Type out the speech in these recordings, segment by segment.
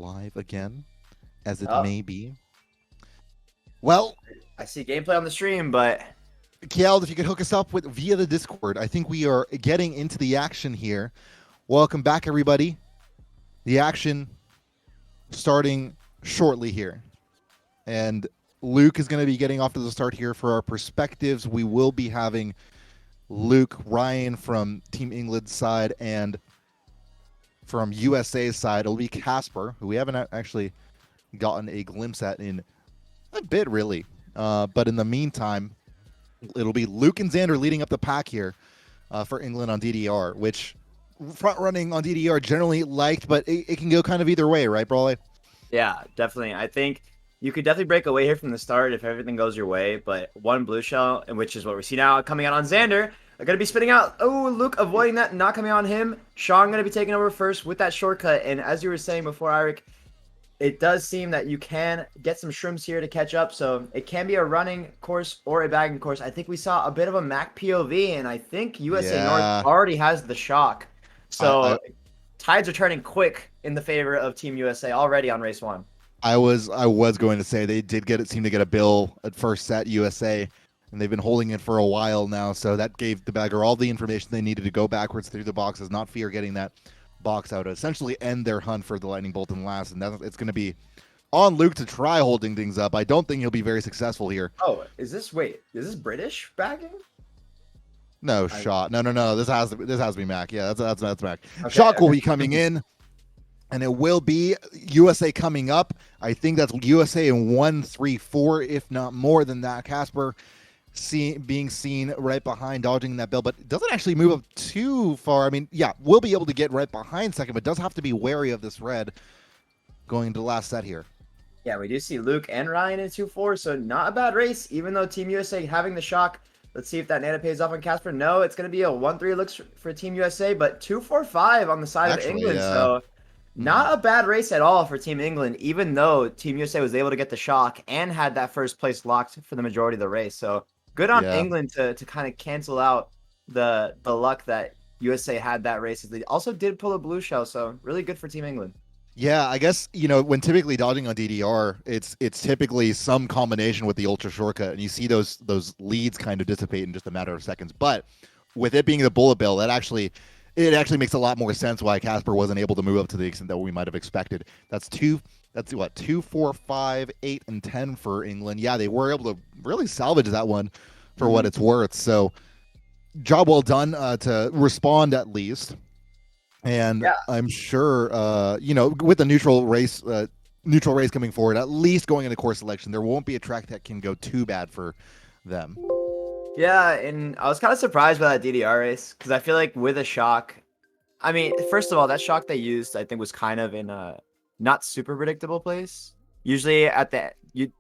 live again, as it Oh, may be. Well, I see gameplay on the stream, but Kiel, if you could hook us up with via the Discord, I think we are getting into the action here. Welcome back, everybody. The action starting shortly here, and Luke is going to be getting off to the start here for our perspectives. We will be having Luke, Ryan from Team England's side, and from USA's side, it'll be Casper, who we haven't actually gotten a glimpse at in a bit, really. But in the meantime, it'll be Luke and Xander leading up the pack here for England on DDR, which front running on DDR generally liked, but it can go kind of either way, right, Brawley? yeah, definitely. I think you could definitely break away here from the start if everything goes your way. But one blue shell, and which is what we see now coming out on Xander, are going to be spinning out. Oh, Luke avoiding that, not coming on him. Sean going to be taking over first with that shortcut. And as you were saying before, Eric, it does seem that you can get some shrooms here to catch up. So it can be a running course or a bagging course. I think we saw a bit of a Mac POV, and I think USA North Yeah, already has the shock. I, So I tides are turning quick in the favor of Team USA already on race one. I was going to say they did seem to get a bill at first set USA, and they've been holding it for a while now. So that gave the bagger all the information they needed to go backwards through the boxes, not fear getting that box out, essentially end their hunt for the lightning bolt in last. And it's going to be on Luke to try holding things up. I don't think he'll be very successful here. Oh, is this British bagging? No I, shot. No. This has to be Mac. Yeah, that's Mac. okay, Shock will okay. be coming in, and it will be USA coming up. I think that's USA in 1-3-4, if not more than that. Casper being seen right behind, dodging that bill, but it doesn't actually move up too far. I mean, yeah, we'll be able to get right behind second, but does have to be wary of this red going into the last set here. Yeah, we do see Luke and Ryan in 2-4, so not a bad race, even though Team USA having the shock. Let's see if that Nana pays off on Casper. No, it's going to be a 1-3 looks for Team USA, but 2-4-5 on the side of Actually, England, yeah. so not a bad race at all for Team England, even though Team USA was able to get the shock and had that first place locked for the majority of the race. So good on Yeah. England to kind of cancel out the luck that USA had that race. They also did pull a blue shell, so really good for Team England. Yeah, I guess when typically dodging on DDR, it's typically some combination with the ultra shortcut, and you see those leads kind of dissipate in just a matter of seconds. But with it being the bullet bill, it actually makes a lot more sense why Casper wasn't able to move up to the extent that we might have expected. That's two. That's what 2, 4, 5, 8, and 10 for England. Yeah, they were able to really salvage that one for what Mhm. it's worth. So job well done to respond at least. And Yeah. I'm sure, with the neutral race coming forward, at least going into course selection, there won't be a track that can go too bad for them. Yeah, and I was kind of surprised by that DDR race because I feel like with a shock, I mean, first of all, that shock they used, I think, was kind of in a not super predictable place. Usually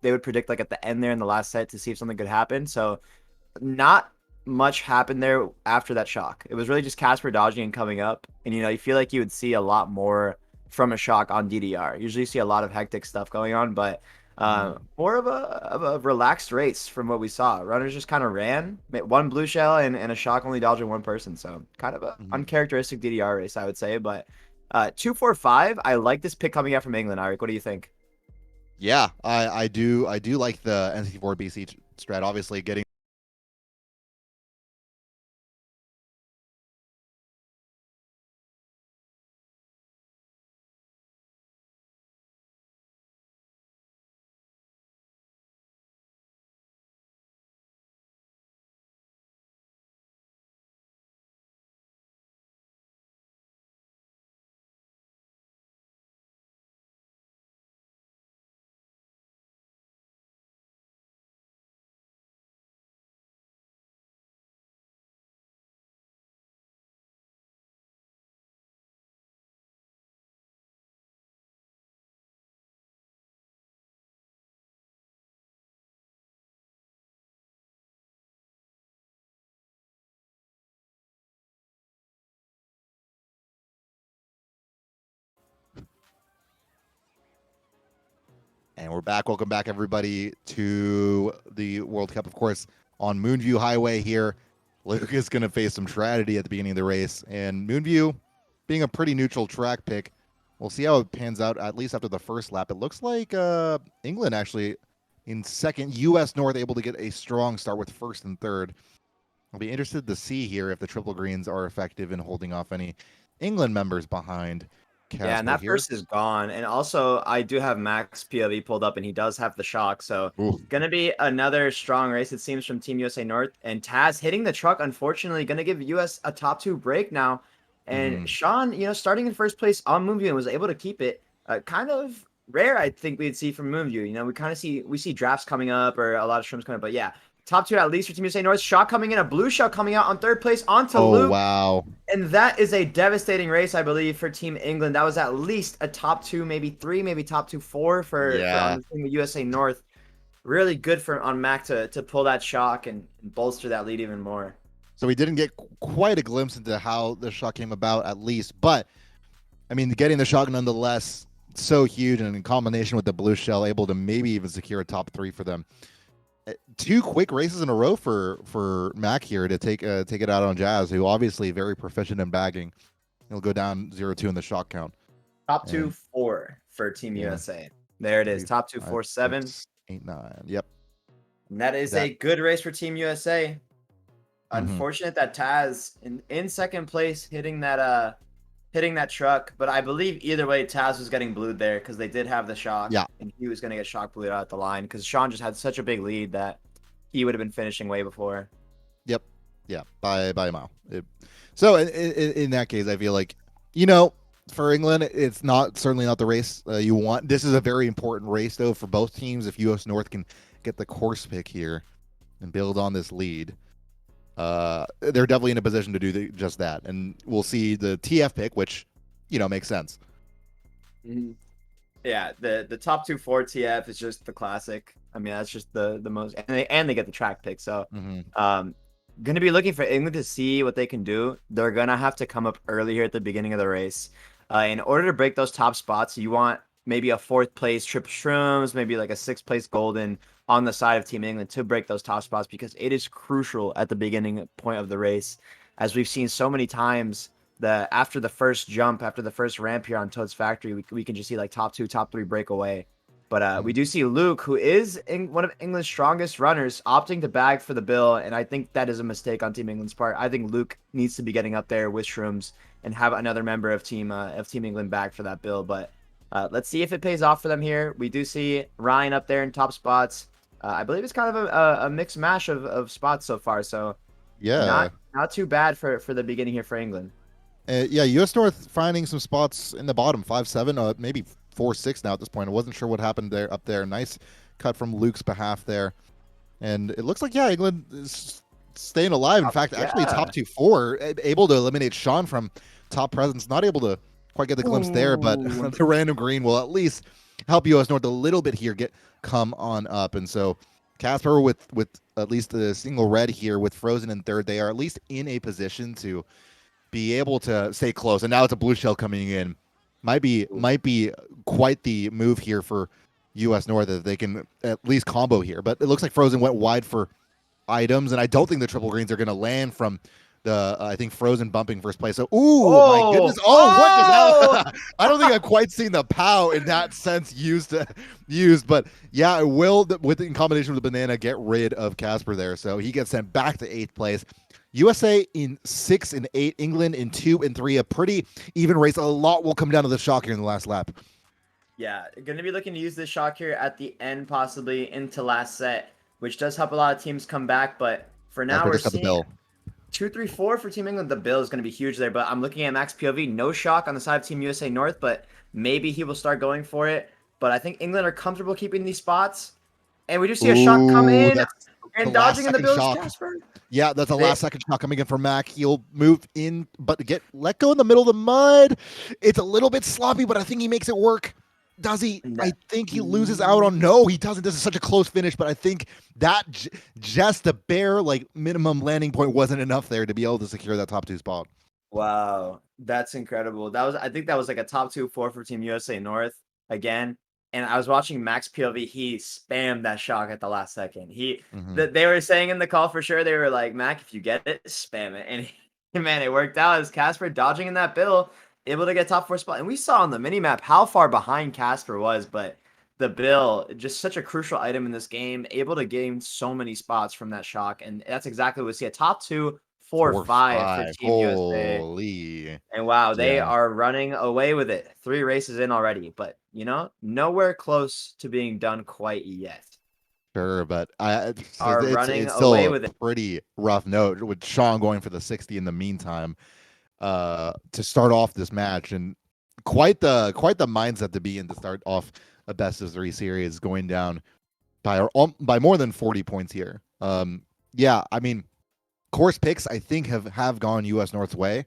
they would predict like at the end there in the last set to see if something could happen. So not much happened there after that shock. It was really just Casper dodging and coming up, and you feel like you would see a lot more from a shock on DDR. Usually, you see a lot of hectic stuff going on, but Mm-hmm. more of a relaxed race from what we saw. Runners just kind of ran, one blue shell and a shock only dodging one person. So kind of a Mm-hmm. uncharacteristic DDR race, I would say. But 2-4-5, I like this pick coming out from England. Eric, what do you think? Yeah, I do like the NC4 BC strat. Obviously, getting And we're back. Welcome back, everybody, to the World Cup. Of course, on Moonview Highway here, Luke is going to face some tragedy at the beginning of the race. And Moonview, being a pretty neutral track pick, We'll see how it pans out, at least after the first lap. It looks like England actually in second, US North able to get a strong start with first and third. I'll be interested to see here if the triple greens are effective in holding off any England members behind Yeah, and Casper that here. first is gone. And also, I do have Max POV pulled up, and he does have the shock. So, Ooh. gonna be another strong race, it seems, from Team USA North. And Taz hitting the truck, unfortunately, gonna give US a top two break now. And Mm-hmm. Sean, starting in first place on Moonview and was able to keep it. Kind of rare, I think we'd see from Moonview. We kind of see drafts coming up or a lot of streams coming up. But yeah, top two at least for Team USA North. Shock coming in, a blue shell coming out on third place onto Oh, Luke. wow. And that is a devastating race, I believe, for Team England. That was at least a top two, maybe three, maybe top two, four for on Yeah. the team of USA North. Really good for on Mac to pull that shock and bolster that lead even more. So we didn't get quite a glimpse into how the shot came about, at least. But, I mean, getting the shot nonetheless, so huge. And in combination with the blue shell, able to maybe even secure a top three for them. Two quick races in a row for Mac here to take it out on Jazz, who obviously very proficient in bagging. He'll go down 0-2 in the shot count. Top two, And four for Team yeah, USA. There it is. 3, Top two, 5, 4, 7. 6, 8, 9. Yep. And that is That. a good race for Team USA. Mm-hmm. Unfortunate that Taz in second place hitting that truck, but I believe either way Taz was getting blued there because they did have the shock, Yeah. and he was gonna get shock blued out at the line because Sean just had such a big lead that he would have been finishing way before. Yep. Yeah. By a mile. So in that case, I feel like for England, it's certainly not the race you want. This is a very important race though for both teams. If US North can get the course pick here and build on this lead, they're definitely in a position to do just that. And we'll see the TF pick, which makes sense. Mhm. Yeah, the top two for TF is just the classic. I mean, that's just the most, and they get the track pick. So, Mm-hmm. gonna be looking for England to see what they can do. They're gonna have to come up early here at the beginning of the race. In order to break those top spots, you want maybe a fourth place triple shrooms, maybe like a sixth place golden on the side of Team England to break those top spots because it is crucial at the beginning point of the race, as we've seen so many times. After the first jump, after the first ramp here on Toad's Factory, we can just see like top two, top three break away. But we do see Luke, who is one of England's strongest runners, opting to bag for the bill, and I think that is a mistake on Team England's part. I think Luke needs to be getting up there with Shrooms and have another member of Team England bag for that bill. But let's see if it pays off for them here. We do see Ryan up there in top spots. I believe it's kind of a mixed mash of spots so far, so Yeah. not too bad for the beginning here for England. Yeah, US North finding some spots in the bottom, 5-7, maybe 4-6 now at this point. I wasn't sure what happened there up there. Nice cut from Luke's behalf there. And it looks like, yeah, England is staying alive. In fact, actually top Yeah. 2-4, able to eliminate Sean from top presence. Not able to quite get the glimpse there, but Ooh. the random green will at least help US North a little bit here come on up. And so Casper with at least a single red here with Frozen in third, they are at least in a position to be able to stay close. And now it's a blue shell coming in. Might be quite the move here for US North that they can at least combo here. But it looks like Frozen went wide for items, and I don't think the triple greens are going to land from the I think Frozen bumping first place. So my goodness. What just happened? I don't think I've quite seen the POW in that sense used, but yeah, it will in combination with the banana get rid of Casper there. So he gets sent back to 8th place. USA in 6 and 8, England in 2 and 3. A pretty even race. A lot will come down to the shock here in the last lap. Yeah, going to be looking to use this shock here at the end, possibly into last set, which does help a lot of teams come back. But for now, we're seeing 2, 3, 4 for Team England. The bill is going to be huge there. But I'm looking at Max POV. No shock on the side of Team USA North, but maybe he will start going for it. But I think England are comfortable keeping these spots. And we do see a shock come in and dodging in the bill is Casper. Yeah, that's a last second shot coming in from Mac. He'll move in, but get let go in the middle of the mud. It's a little bit sloppy, but I think he makes it work. Does he? I think he loses out on. No, he doesn't. This is such a close finish, but I think that just the bare minimum landing point wasn't enough there to be able to secure that top 2 spot. Wow, that's incredible. I think that was like a top 2-4 for Team USA North again. And I was watching Max POV. He spammed that shock at the last second. They were saying in the call for sure. They were like, Mac, if you get it, spam it. And man, it worked out as Casper dodging in that bill. able to get top 4 spot. And we saw on the mini map how far behind Casper was, but the Bill, just such a crucial item in this game, able to gain so many spots from that shock. And that's exactly what we see. A top 2, 4, 4, 5 for 5. Team USA. Holy. And wow, they Yeah. are running away with it. 3 races in already, but nowhere close to being done quite yet. Sure, but Are running it's still away a with it. pretty rough note with Sean going for the 60 in the meantime to start off this match, and quite the mindset to be in to start off a best of 3 series, going down by more than 40 points here. Yeah, I mean, course picks I think have gone US North's way.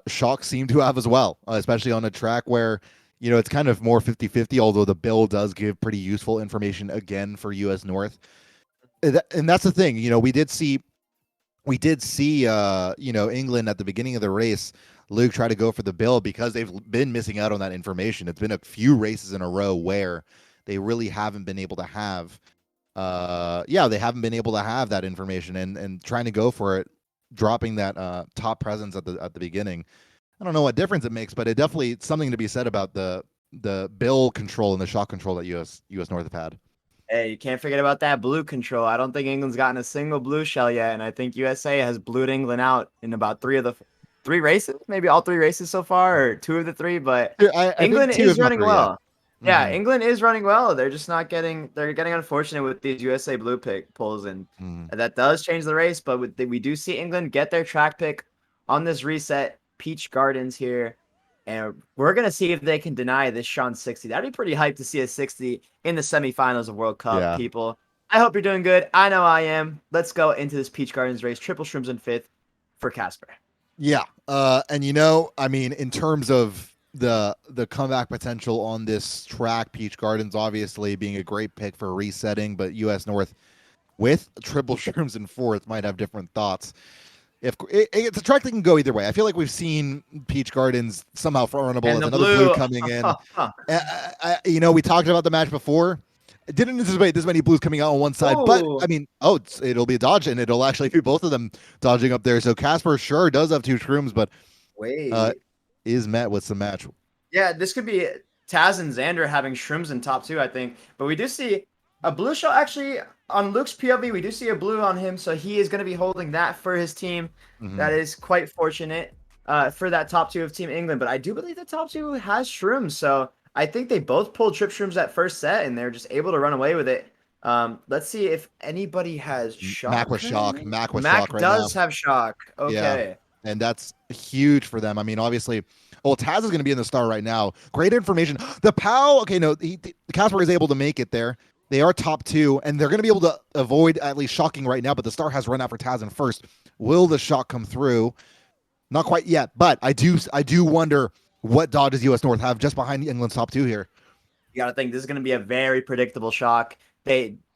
Shock seem to have as well, especially on a track where it's kind of more 50-50, although the bill does give pretty useful information again for US North. And that's the thing, we did see England at the beginning of the race. Luke try to go for the bill because they've been missing out on that information. It's been a few races in a row where they really haven't been able to have they haven't been able to have that information, and trying to go for it, dropping that top presence at the beginning. I don't know what difference it makes, but it definitely something to be said about the bill control and the shot control that US North have had. Hey, you can't forget about that blue control. I don't think England's gotten a single blue shell yet, and I think USA has blued England out in about 3 races, maybe all 3 races so far, or 2 of the 3. But Yeah, I think England two, if is not running three, yeah. well. Yeah, Mm-hmm. England is running well. They're just not getting. They're getting unfortunate with these USA blue pick pulls, and Mm-hmm. that does change the race. But we do see England get their track pick on this reset, Peach Gardens here. And we're gonna see if they can deny this Sean 60. That'd be pretty hype to see a 60 in the semifinals of World Cup, Yeah. people. I hope you're doing good. I know I am. Let's go into this Peach Gardens race. Triple shrooms in 5th for Casper. Yeah. And I mean, in terms of the comeback potential on this track, Peach Gardens obviously being a great pick for resetting, but US North with triple shrooms in 4th might have different thoughts. If it's a track that can go either way. I feel like we've seen Peach Gardens somehow front runnable And as the another blue blue. coming in. We talked about the match before. I didn't anticipate this many blues coming out on one side, but Ooh. I mean, it'll be a dodge, and it'll actually be both of them dodging up there. So Casper sure does have 2 shrooms, but uh, Wait. is met with some match. Yeah, this could be Taz and Xander having shrooms in top 2, I think. But we do see a blue shot actually on Luke's POV. We do see a blue on him, so he is going to be holding that for his team. Mm-hmm. That is quite fortunate for that top 2 of Team England. But I do believe the top 2 has shrooms, so I think they both pulled trip shrooms at first set, and they're just able to run away with it. Let's see if anybody has Mac shock with shock. currently. Mac with shock Mac right now. does have shock. Yeah, Okay. and that's huge for them. I mean, obviously, well, Taz is going to be in the star right now. Great information. The POW, okay, no, Casper is able to make it there. They are top 2, and they're going to be able to avoid at least shocking right now, but the star has run out for Taz in first. Will the shock come through? Not quite yet, but I do wonder what dodges US North have just behind England's top 2 here. You got to think this is going to be a very predictable shock.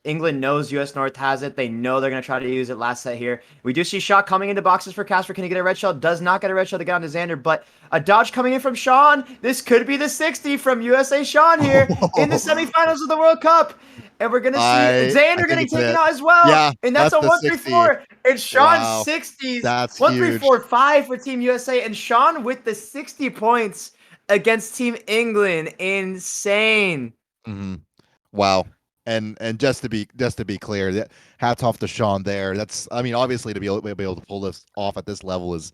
England knows US North has it. They know they're going to try to use it last set here. We do see shock coming into boxes for Casper. Can he get a red shell? Does not get a red shell to get onto Xander, but a dodge coming in from Sean. This could be the 60 from USA Sean here in the semifinals of the World Cup. And we're going to see I Xander think getting it's taken it. out as well. Yeah, And that's a the 1-3-4. It's Sean's Wow. 60s. That's 1-3-4-5 for Team USA. And Sean with the 60 points against Team England. Insane. Mm-hmm. Wow. And just to be clear, that hats off to Sean there. That's, I mean, obviously to be able to pull this off at this level is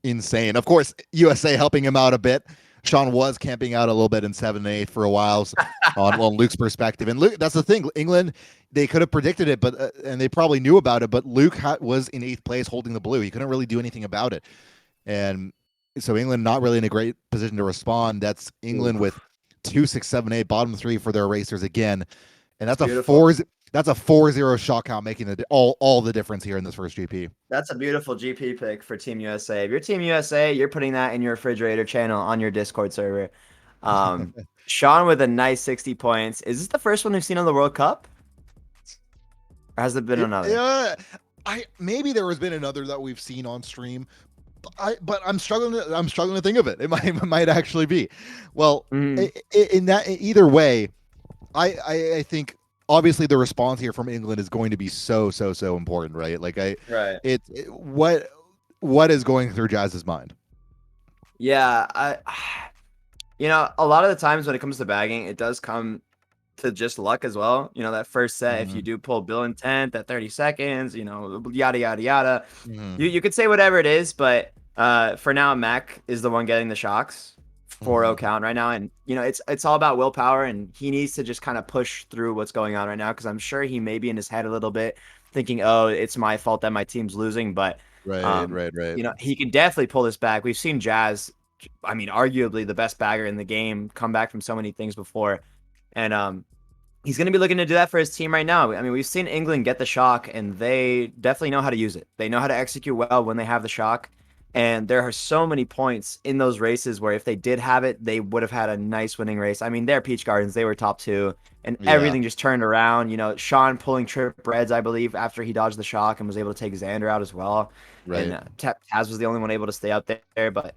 insane. Of course, USA helping him out a bit. Sean was camping out a little bit in 7 and 8 for a while on Luke's perspective. And Luke, that's the thing. England, they could have predicted it, but and they probably knew about it. But Luke was in 8th place holding the blue. He couldn't really do anything about it. And so England not really in a great position to respond. That's England with 2, 6, 7, 8 bottom 3 for their racers again. And that's Beautiful. That's a 4-0 shot count, making all the difference here in this first GP. That's a beautiful GP pick for Team USA. If you're Team USA, you're putting that in your refrigerator channel on your Discord server. Sean with a nice 60 points. Is this the first one we've seen on the World Cup? Or has there been another? Yeah, maybe there has been another that we've seen on stream. But I'm struggling to think of it. It might actually be. Well, in that either way, I think obviously the response here from England is going to be so important, right? Like Right. what is going through Jazz's mind? Yeah, a lot of the times when it comes to bagging, it does come to just luck as well. That first set, if you Hmm. do pull Bill in 10th at 30 seconds, yada yada yada. Hmm. You could say whatever it is, but for now, Mac is the one getting the shocks. 4-0 Hmm. count right now, and it's all about willpower, and he needs to just kind of push through what's going on right now because I'm sure he may be in his head a little bit, thinking, "Oh, it's my fault that my team's losing," but Right, right, right. he can definitely pull this back. We've seen Jazz, I mean, arguably the best bagger in the game, come back from so many things before, and he's going to be looking to do that for his team right now. I mean, we've seen England get the shock, and they definitely know how to use it. They know how to execute well when they have the shock. And there are so many points in those races where if they did have it, they would have had a nice winning race. I mean, they're Peach Gardens, they were top two, and Yeah, everything just turned around. Sean pulling trip reds, I believe, after he dodged the shock and was able to take Xander out as well. And right. Taz was the only one able to stay out there. But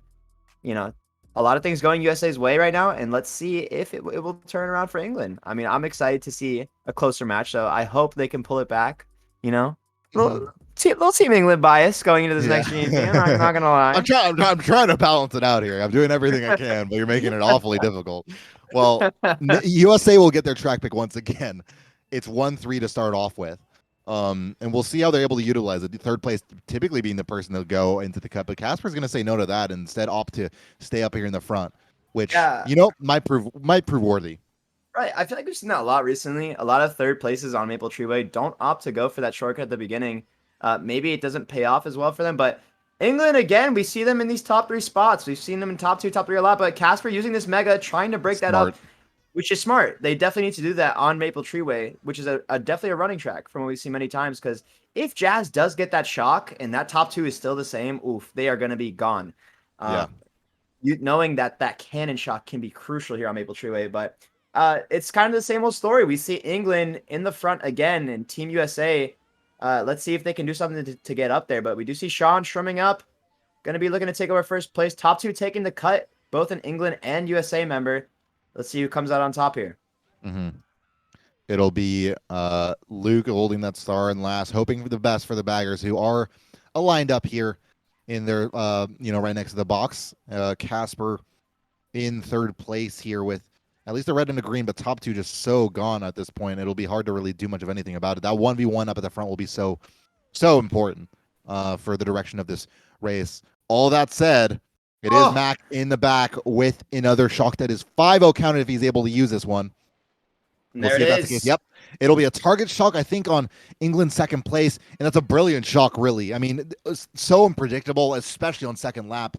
you know, a lot of things going USA's way right now, and let's see if it will turn around for England. I mean, I'm excited to see a closer match, so I hope they can pull it back. You know, little Mhm. little team England bias going into this Yeah. next GP. I'm not gonna lie. I'm trying to balance it out here. I'm doing everything I can, but you're making it awfully difficult. Well, USA will get their track pick once again. It's 1-3 to start off with. And we'll see how they're able to utilize it. The third place typically being the person to go into the cup, but Casper's going to say no to that and instead opt to stay up here in the front, which Yeah, might prove worthy. right. I feel like we've seen that a lot recently. A lot of third places on Maple Treeway don't opt to go for that shortcut at the beginning. Maybe it doesn't pay off as well for them, but England again, we see them in these top three spots. We've seen them in top two, top three a lot, but Casper using this mega, trying to break that Smart. up, which is smart. They definitely need to do that on Maple Treeway, which is definitely a running track from what we've seen many times. Because if Jazz does get that shock and that top two is still the same, oof, they are going to be gone. Yeah. Um, knowing that cannon shot can be crucial here on Maple Treeway, but it's kind of the same old story. We see England in the front again, and Team USA. Let's see if they can do something to get up there. But we do see Sean strumming up, going to be looking to take over first place. Top two taking the cut, both an England and USA member. Let's see who comes out on top here. Hmm. It'll be Luke holding that star in last, hoping for the best for the baggers who are aligned up here in their right next to the box. Casper in third place here with at least the red and the green, but top two just so gone at this point. It'll be hard to really do much of anything about it. That 1v1 up at the front will be so important for the direction of this race. All that said, it is Oh, Mac in the back with another shock that is 5-0 counted if he's able to use this one. and We'll there see it if that's the case. is. Yep. It'll be a target shock, I think, on England's second place. And that's a brilliant shock, really. I mean, it's so unpredictable, especially on second lap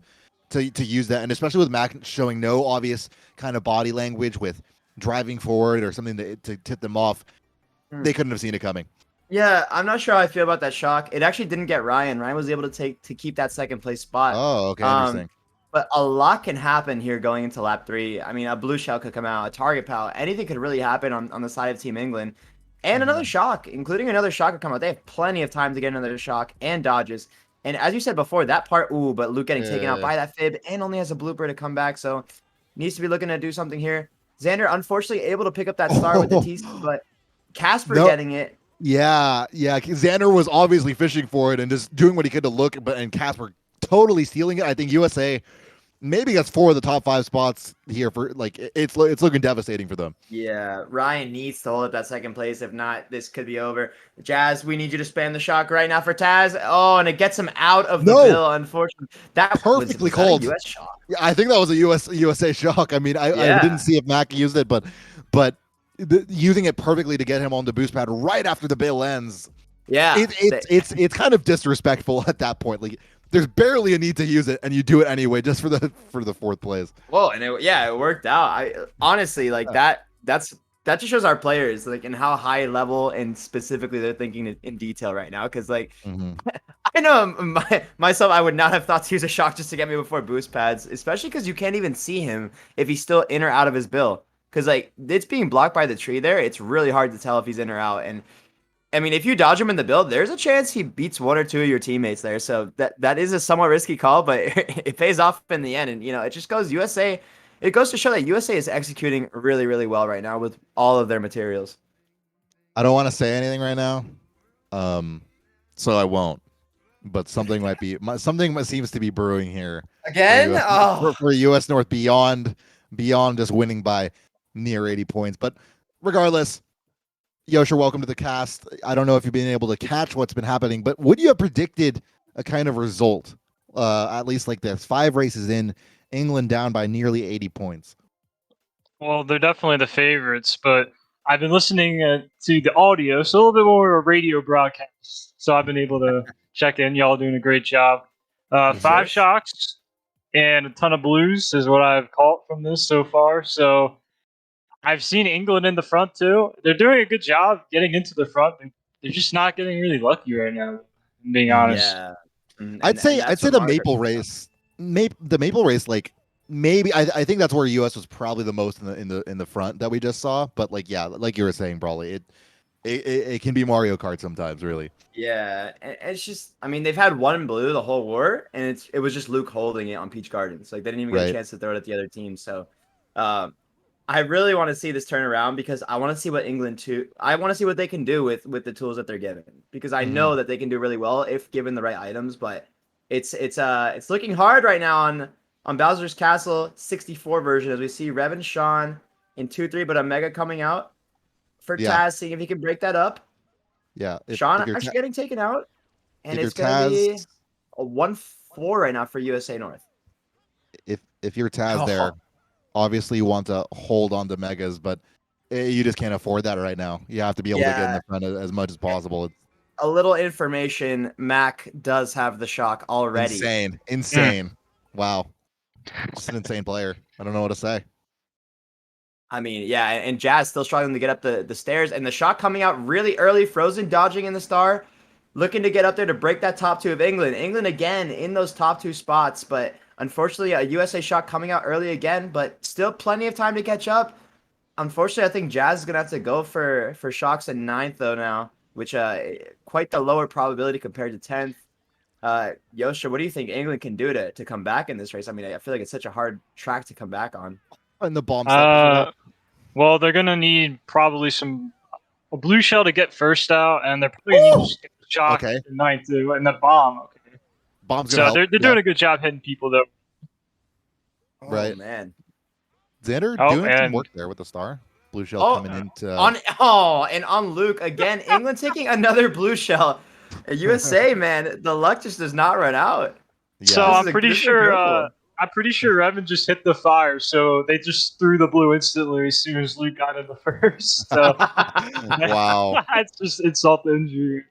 to use that. And especially with Mac showing no obvious kind of body language with driving forward or something to tip them off. Hmm. They couldn't have seen it coming. Yeah, I'm not sure how I feel about that shock. It actually didn't get Ryan. Ryan was able to keep that second place spot. Oh, okay. Um, Interesting. but a lot can happen here going into lap three. I mean, a blue shell could come out, a target pal, anything could really happen on the side of Team England. And another Hmm. shock, including another shock could come out. They have plenty of time to get another shock and dodges. And as you said before, that part, ooh, but Luke getting taken out Yeah. by that fib and only has a blooper to come back. So needs to be looking to do something here. Xander, unfortunately, able to pick up that star with the TC, Oh, but Casper no. getting it. Yeah. Yeah. Xander was obviously fishing for it and just doing what he could to look, and Casper totally stealing it. I think USA maybe gets 4 of the top 5 spots here for like it's looking devastating for them. Yeah, Ryan needs to hold up that second place. If not, this could be over. Jazz, we need you to spam the shock right now for Taz. Oh, and it gets him out of the No, bill. Unfortunately, that was perfectly was that a called. US shock? Yeah, I think that was a USA shock. I mean, I didn't Yeah, see if Mac used it, but using it perfectly to get him on the boost pad right after the bill ends, yeah. it's kind of disrespectful at that point. Like there's barely a need to use it, and you do it anyway just for the fourth place. Whoa, and it worked out. I honestly like Yeah. that. That just shows our players like in how high level and specifically they're thinking in detail right now. Because like Hmm. I know myself, I would not have thought to use a shock just to get me before boost pads, especially because you can't even see him if he's still in or out of his bill. Because like it's being blocked by the tree there, it's really hard to tell if he's in or out. And I mean, if you dodge him in the build, there's a chance he beats one or two of your teammates there. So that is a somewhat risky call, but it pays off in the end. And it just goes USA. It goes to show that USA is executing really, really well right now with all of their materials. I don't want to say anything right now, um, so I won't. but something seems to be brewing here for Again? US Oh, for US North beyond just winning by near 80 points. But regardless, Yosha, welcome to the cast. I don't know if you've been able to catch what's been happening, but would you have predicted a kind of result, at least like this? 5 races in, England down by nearly 80 points. Well, they're definitely the favorites, but I've been listening to the audio, so a little bit more of a radio broadcast. So I've been able to check in. Y'all doing a great job. Five cheers. shocks and a ton of blues is what I've caught from this so far. So I've seen England in the front too. They're doing a good job getting into the front. They're just not getting really lucky right now. If I'm being Mhm. honest. Yeah. I'd And say that's what the Mario Kart's maple about. race, the maple race, like maybe I think that's where US was probably the most in the front that we just saw. But like yeah, like you were saying, Brawley, it can be Mario Kart sometimes, really. Yeah, and it's just, I mean, they've had one blue the whole war, and it was just Luke holding it on Peach Gardens. Like they didn't even get a Right. chance to throw it at the other team. So, um, I really want to see this turn around because I want to see what England too. I want to see what they can do with the tools that they're given because I Hmm. know that they can do really well if given the right items. But it's looking hard right now on Bowser's Castle 64 version as we see Rev and Sean in 2-3, but a Mega coming out for Yeah, Taz, seeing if he can break that up. yeah. Sean If you're actually getting taken out, and if you're it's gonna be Taz, a 1-4 right now for USA North. if you're Taz there, Oh, obviously you want to hold on to megas, but you just can't afford that right now. You have to be able to get in yeah. the front as much as possible. It's A little information: Mac does have the shock already. insane, Mm. insane. Wow, just an insane player. I don't know what to say. I mean, yeah, and Jazz still struggling to get up the stairs, and the shot coming out really early. Frozen dodging in the star, looking to get up there to break that top two of England. England again in those top two spots, but unfortunately, a USA shot coming out early again, but still plenty of time to catch up. Unfortunately, I think Jazz is gonna have to go for shocks in ninth though now, which quite the lower probability compared to 10th. Yosha, what do you think England can do to come back in this race? I mean, I feel like it's such a hard track to come back on. And the bomb set for that. Well, they're gonna need probably a blue shell to get first out, and they're probably gonna need to Oh, just get the shock okay. in ninth too, and the bomb. Okay, Bomb's gonna so help. they're Yeah, doing a good job hitting people though. Oh right. man. Xander Oh, doing some and work there with the star. Blue shell Oh, coming into. on and on Luke again. England taking another blue shell. USA, man, the luck just does not run out. so Yeah, This is a good one. I'm pretty sure Evan just hit the fire, so they just threw the blue instantly as soon as Luke got in the first. So wow. that's just insult to injury.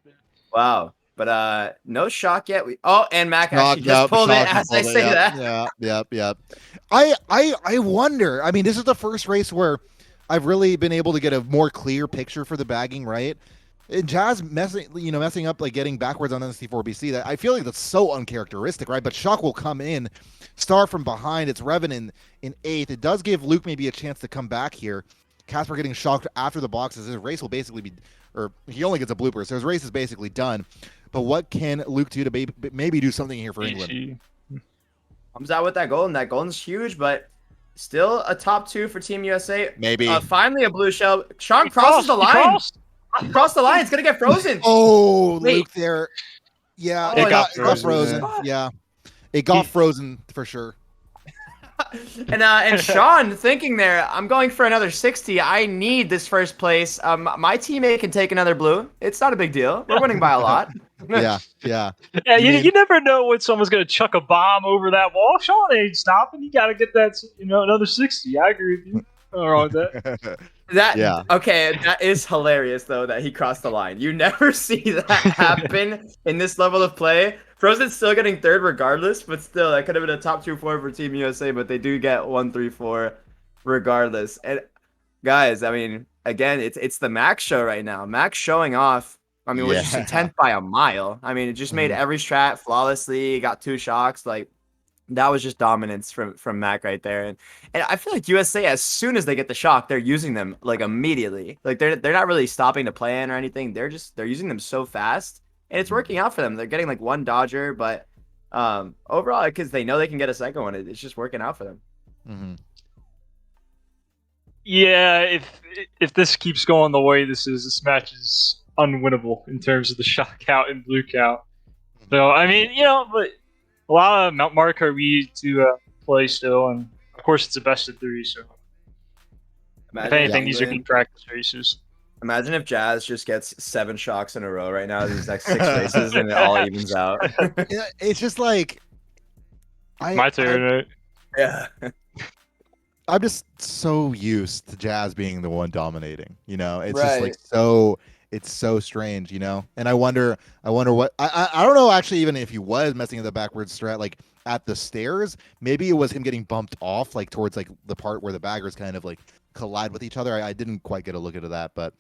Wow. But no shock yet. And Mac Shock, actually just yep, pulled it shock and as I pulled it. say Yep, that. yep. I wonder. I mean, this is the first race where I've really been able to get a more clear picture for the bagging, right? And Jazz messing up like getting backwards on NC4BC. That I feel like that's so uncharacteristic, right? But Shock will come in, Star from behind. It's Revan in eighth. It does give Luke maybe a chance to come back here. Casper getting shocked after the boxes. His race will basically be, or he only gets a blooper, so his race is basically done. But what can Luke do to maybe do something here for England? Comes out with that goal, and that golden's huge, but still a top two for Team USA. Maybe. Finally a blue shell. Sean crosses the line. Cross the line. It's gonna get frozen. Oh, Wait. Luke there. Yeah, Oh, it got frozen, frozen. man. Yeah, it got frozen for sure. And Sean thinking there, I'm going for another 60. I need this first place. My teammate can take another blue. It's not a big deal. We're winning by a lot. Yeah. Yeah, You mean- you never know when someone's gonna chuck a bomb over that wall. Sean ain't stopping. You gotta get that, another 60. I agree with you. Nothing wrong with that. Yeah. Okay, that is hilarious though that he crossed the line. You never see that happen in this level of play. Frozen's still getting third regardless, but still that could have been a top 2-4 for Team USA, but they do get 1-3-4 regardless. And guys, I mean, again, it's the Max show right now. Max showing off. I mean, we're just Yeah. 10th by a mile. I mean, it just made Mhm. every strat flawlessly. Got 2 shocks. Like that was just dominance from Mac right there. And I feel like USA, as soon as they get the shock, they're using them like immediately. Like they're not really stopping to plan or anything. They're using them so fast, and it's working out for them. They're getting like one dodger, but overall, because they know they can get a second one, it's just working out for them. Mhm. Yeah, if this keeps going the way this match is unwinnable in terms of the shock out and blue count. So I mean, but a lot of Mario Kart Wii to play still, and of course it's a best of three. So if Imagine if anything, these are England. good practice races. Imagine if Jazz just gets 7 shocks in a row right now these next 6 races, and it all evens out. Yeah, it's just like I, My I turn, right? Yeah. I'm just so used to Jazz being the one dominating. It's just like Right. it's so strange. And I wonder what I don't know actually even if he was messing with the backwards strat like at the stairs. Maybe it was him getting bumped off like towards like the part where the baggers kind of like collide with each other. I didn't quite get a look into that, but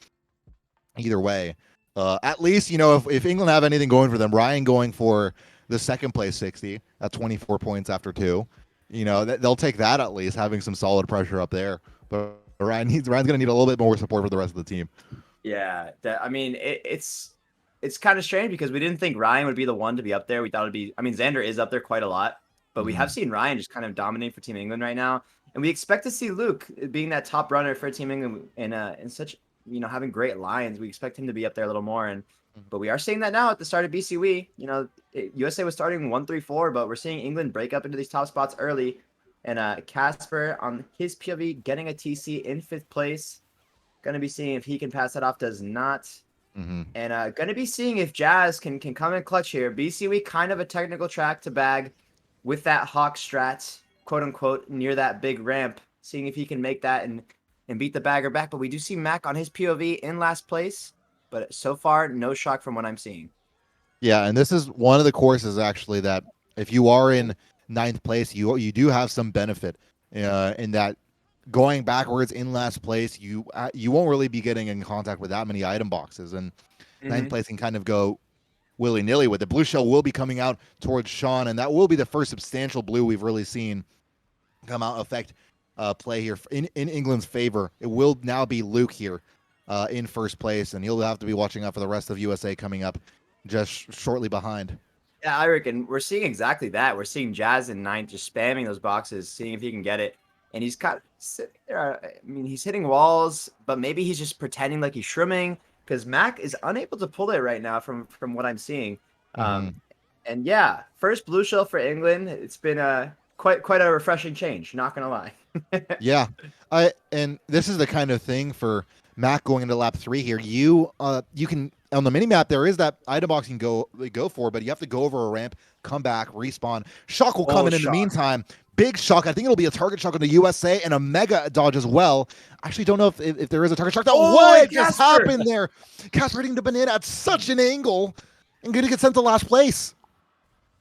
either way, at least if England have anything going for them, Ryan going for the second place 60 at 24 points after two, they'll take that at least, having some solid pressure up there. But Ryan's gonna need a little bit more support for the rest of the team. Yeah, I mean, it's kind of strange because we didn't think Ryan would be the one to be up there. We thought it'd be. I mean, Xander is up there quite a lot, but we have Mhm. seen Ryan just kind of dominate for Team England right now, and we expect to see Luke being that top runner for Team England and in such having great lines. We expect him to be up there a little more, but we are seeing that now at the start of BCW. USA was starting 1-3-4, but we're seeing England break up into these top spots early, and Casper on his POV getting a TC in 5th place. Going to be seeing if he can pass that off. Does not. Mm-hmm. And going to be seeing if Jazz can come in clutch here. BCW kind of a technical track to bag with that Hawk strat, quote unquote, near that big ramp. Seeing if he can make that and beat the bagger back. But we do see Mac on his POV in last place. But so far, no shock from what I'm seeing. Yeah, and this is one of the courses actually that if you are in ninth place, you do have some benefit in that going backwards in last place, you won't really be getting in contact with that many item boxes, and ninth Mm-hmm. place can kind of go willy nilly with it. Blue shell will be coming out towards Sean, and that will be the first substantial blue we've really seen come out affect play here in England's favor. It will now be Luke here in first place, and he'll have to be watching out for the rest of USA coming up just shortly behind. Yeah, I reckon we're seeing exactly that. We're seeing Jazz in ninth just spamming those boxes, seeing if he can get it. And he's got sitting there. I mean, he's hitting walls, but maybe he's just pretending like he's shrimming because Mac is unable to pull it right now from what I'm seeing. Mm-hmm. And yeah, first blue shell for England. It's been quite a refreshing change. Not gonna lie. Yeah, and this is the kind of thing for Mac going into lap 3 here. You can on the mini map there is that item box you can go for, but you have to go over a ramp, come back, respawn. Shock will come in the Shock. meantime. Big shock. I think it'll be a target shock on the USA and a mega dodge as well. I actually don't know if there is a target shock. What just Casper! happened there? Casper hitting the banana at such an angle and going to get sent to last place.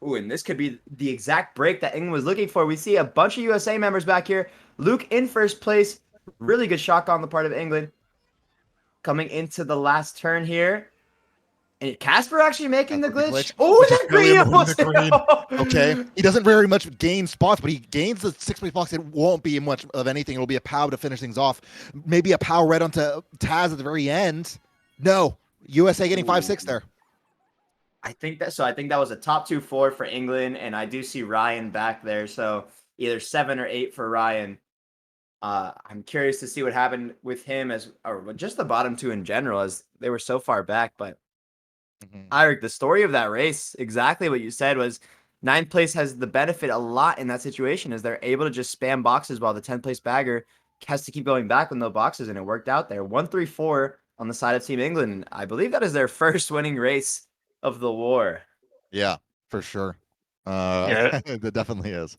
Ooh, and this could be the exact break that England was looking for. We see a bunch of USA members back here. Luke in first place. Really good shock on the part of England. Coming into the last turn here. And Casper actually making the glitch. Oh, Which is that really green annoying, the almost. green. Okay. He doesn't very much gain spots, but he gains the 6th place box. It won't be much of anything. It'll be a POW to finish things off. Maybe a POW right onto Taz at the very end. No. USA getting 5-6 there. I think that was a top 2-4 for England, and I do see Ryan back there. So either 7 or 8 for Ryan. I'm curious to see what happened with him or just the bottom 2 in general, as they were so far back. But Eric, the story of that race, exactly what you said, was ninth place has the benefit a lot in that situation, as they're able to just spam boxes while the 10th place bagger has to keep going back with no boxes, and it worked out there. 1-3-4 on the side of Team England. I believe that is their first winning race of the war. Yeah, for sure. Yeah, It definitely is.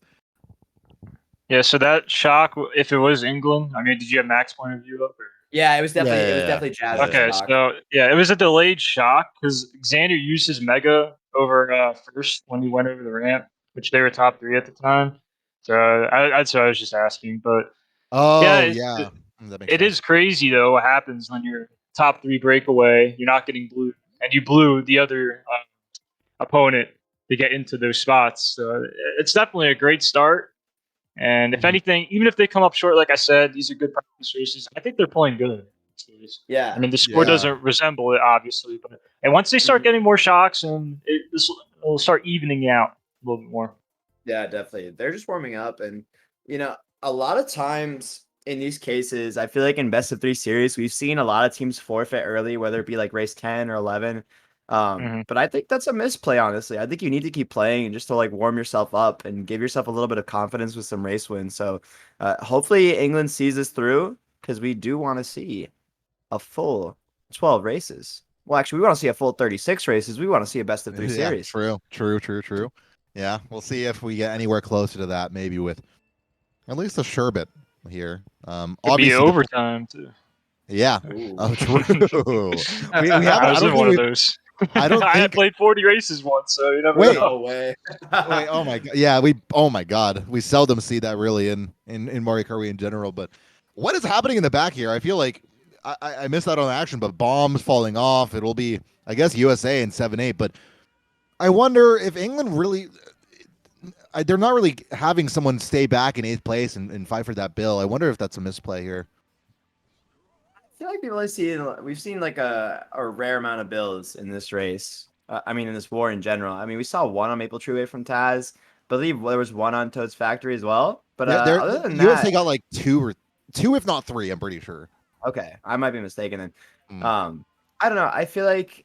yeah. So that shock, if it was England, I mean, did you have Mac's point of view up? Or? Yeah, it was Yeah, definitely yeah, yeah. Jazz's Okay, shock. so yeah, it was a delayed shock because Xander used his mega over first when he went over the ramp, which they were top 3 at the time. So I was just asking, but yeah, Oh, yeah. That makes it sense. is crazy though what happens when you're top 3 breakaway, you're not getting blue, and you blew the other opponent to get into those spots. So it's definitely a great start. And if Mhm. anything, even if they come up short, like I said, these are good practice races. I think they're playing good. I Yeah. mean, the score Yeah. doesn't resemble it, obviously, but and once they start Mhm. getting more shocks, and this will start evening out a little bit more. Yeah, definitely. They're just warming up. And, a lot of times in these cases, I feel like in best of 3 series, we've seen a lot of teams forfeit early, whether it be like race 10 or 11. But I think that's a misplay, honestly. I think you need to keep playing and just to like warm yourself up and give yourself a little bit of confidence with some race wins. So hopefully England sees this through because we do want to see a full 12 races. Well, actually, we want to see a full 36 races. We want to see a best of 3 Yeah, series. true. Yeah, we'll see if we get anywhere closer to that, maybe with at least a sherbet here. Could be Obviously, overtime too. yeah, Ooh. true. we haven't. I I was don't in think one of we. those. I don't I had think. played 40 races once, so you never Wait, know. No way. wait. Oh my god. Yeah, we. Oh my god. We seldom see that really in Mario Kart Wii in general. But what is happening in the back here? I feel like I missed out on action, but bombs falling off. It'll be, I guess, USA in 7-8. But I wonder if England really. They're not really having someone stay back in 8th place and fight for that bill. I wonder if that's a misplay here. I feel like we've seen like a rare amount of builds in this race. I mean, in this war in general. I mean, we saw one on Maple Treeway from Taz. Believe there was one on Toad's Factory as well. But Yeah, other than USA that, got like two, if not three. I'm pretty sure. okay, I might be mistaken then. Mm, I don't know. I feel like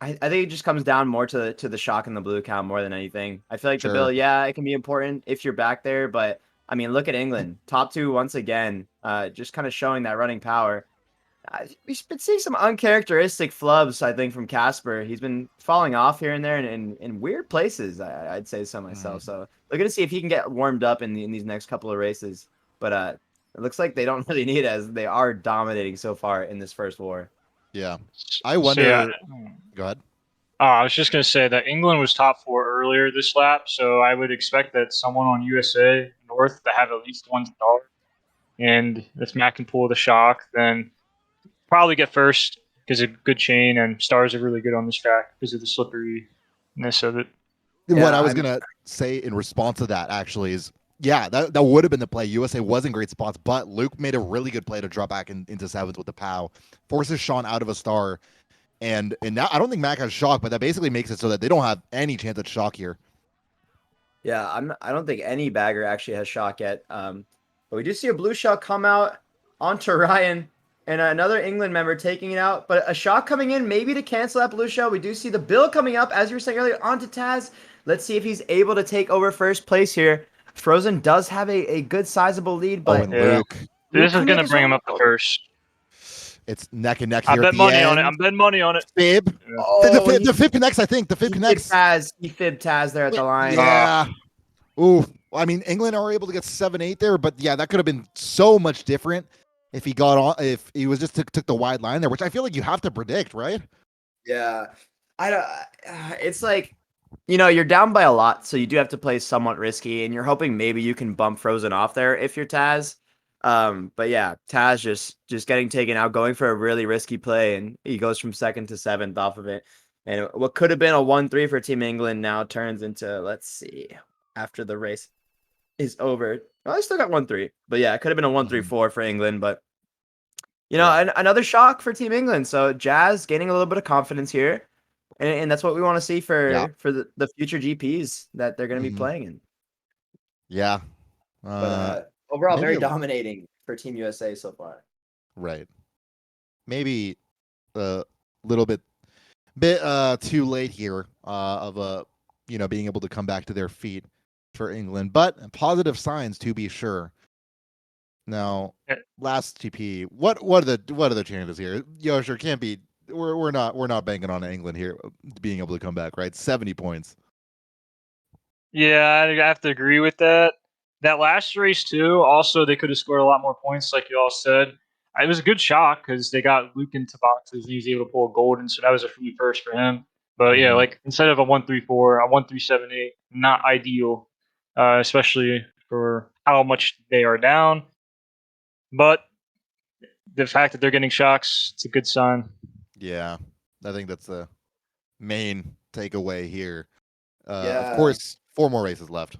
I think it just comes down more to the shock and the blue count more than anything. I feel like the sure. bill, yeah, it can be important if you're back there, but I mean, look at England, top two once again, just kind of showing that running power. We've been seeing some uncharacteristic flubs, I think, from Casper. He's been falling off here and there in weird places. I'd say so myself. Mm, So looking to see if he can get warmed up in these next couple of races. But it looks like they don't really need it as they are dominating so far in this first war. yeah. I So, yeah, wonder. Go ahead. I was just going to say that England was top 4 earlier this lap, so I would expect that someone on USA North to have at least one star. And if Matt can pull the shock, then probably get first because of good chain and stars are really good on this track because of the slipperiness of it. What Yeah, I was gonna say in response to that actually is, yeah, that would have been the play. USA was in great spots, but Luke made a really good play to drop back into 7th with the POW, forces Sean out of a star, and now I don't think Mac has shock, but that basically makes it so that they don't have any chance at shock here. Yeah, I don't think any bagger actually has shock yet. But we do see a blue shot come out onto Ryan and another England member taking it out. But a shot coming in maybe to cancel that blue shot. We do see the bill coming up, as you were saying earlier, onto Taz. Let's see if he's able to take over first place here. Frozen does have a good sizable lead, but And Luke, This is coming going in to bring him up to first. it's neck and neck I here bet at the money end. on it. I'm betting money on it. Fib. Yeah. Oh, The fib connects, I think. The fib connects. He fibbed Taz there at the line. Yeah. Ooh. I mean, England are able to get 7-8 there, but yeah, that could have been so much different if he got on, if he was just took the wide line there, which I feel like you have to predict, right? Yeah. I don't, it's like, you're down by a lot, so you do have to play somewhat risky, and you're hoping maybe you can bump Frozen off there if you're Taz. But yeah, Taz just getting taken out, going for a really risky play, and he goes from 2nd to 7th off of it. And what could have been a 1-3 for Team England now turns into, let's see, after the race is over. Well, I still got 1-3, but yeah, it could have been a 1-3-4 for England, but another shock for Team England. So Jazz gaining a little bit of confidence here. And that's what we want to see for the future GPs that they're going to be playing in. Yeah. But overall, very maybe dominating for Team USA so far. Right. Maybe a little bit too late here of being able to come back to their feet for England, but positive signs to be sure. Now, last GP, what are the chances here? Sure can't be. We're not banking on England here being able to come back, right? 70 points. Yeah, I have to agree with that. That last race too. Also, they could have scored a lot more points, like you all said. It was a good shock because they got Luke into boxes. He was able to pull a golden, so that was a free first for him. But yeah, like instead of a 1-3-4, a 1-3-7-8, not ideal, especially for how much they are down. But the fact that they're getting shocks, it's a good sign. Yeah, I think that's the main takeaway here. Of Yeah. course, 4 more races left.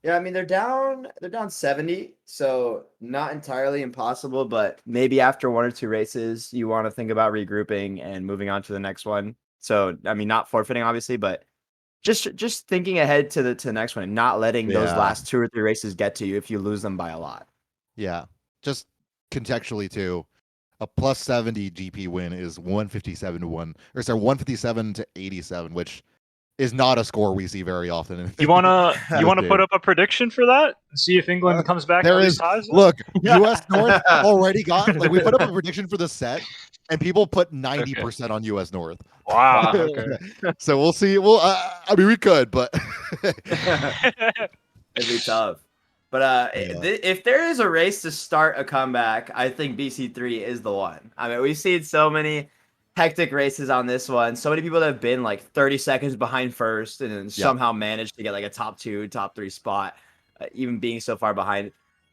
Yeah, I mean they're down 70, so not entirely impossible, but maybe after 1 or 2 races you want to think about regrouping and moving on to the next one. So, I mean, not forfeiting obviously, but just thinking ahead to the next one and not letting those last 2 or 3 races get to you if you lose them by a lot. Yeah. Just contextually too. A plus 70 GP win is 157 to 1, or sorry, 157 to 87, which is not a score we see very often in You wanna in you this wanna put game. up a prediction for that and see if England comes back and There at least is, ties it? look, US North already got, like, we put up a prediction for the set, and people put Okay. 90% on US North. Wow. Wow. Okay. So we'll see. Well, I mean, we could, but It'd be tough. But yeah. if there is a race to start a comeback, I think BC3 is the one. I mean, we've seen so many hectic races on this one. So many people that have been like 30 seconds behind first and then Yep. somehow managed to get like a top 2, top 3 spot, even being so far behind.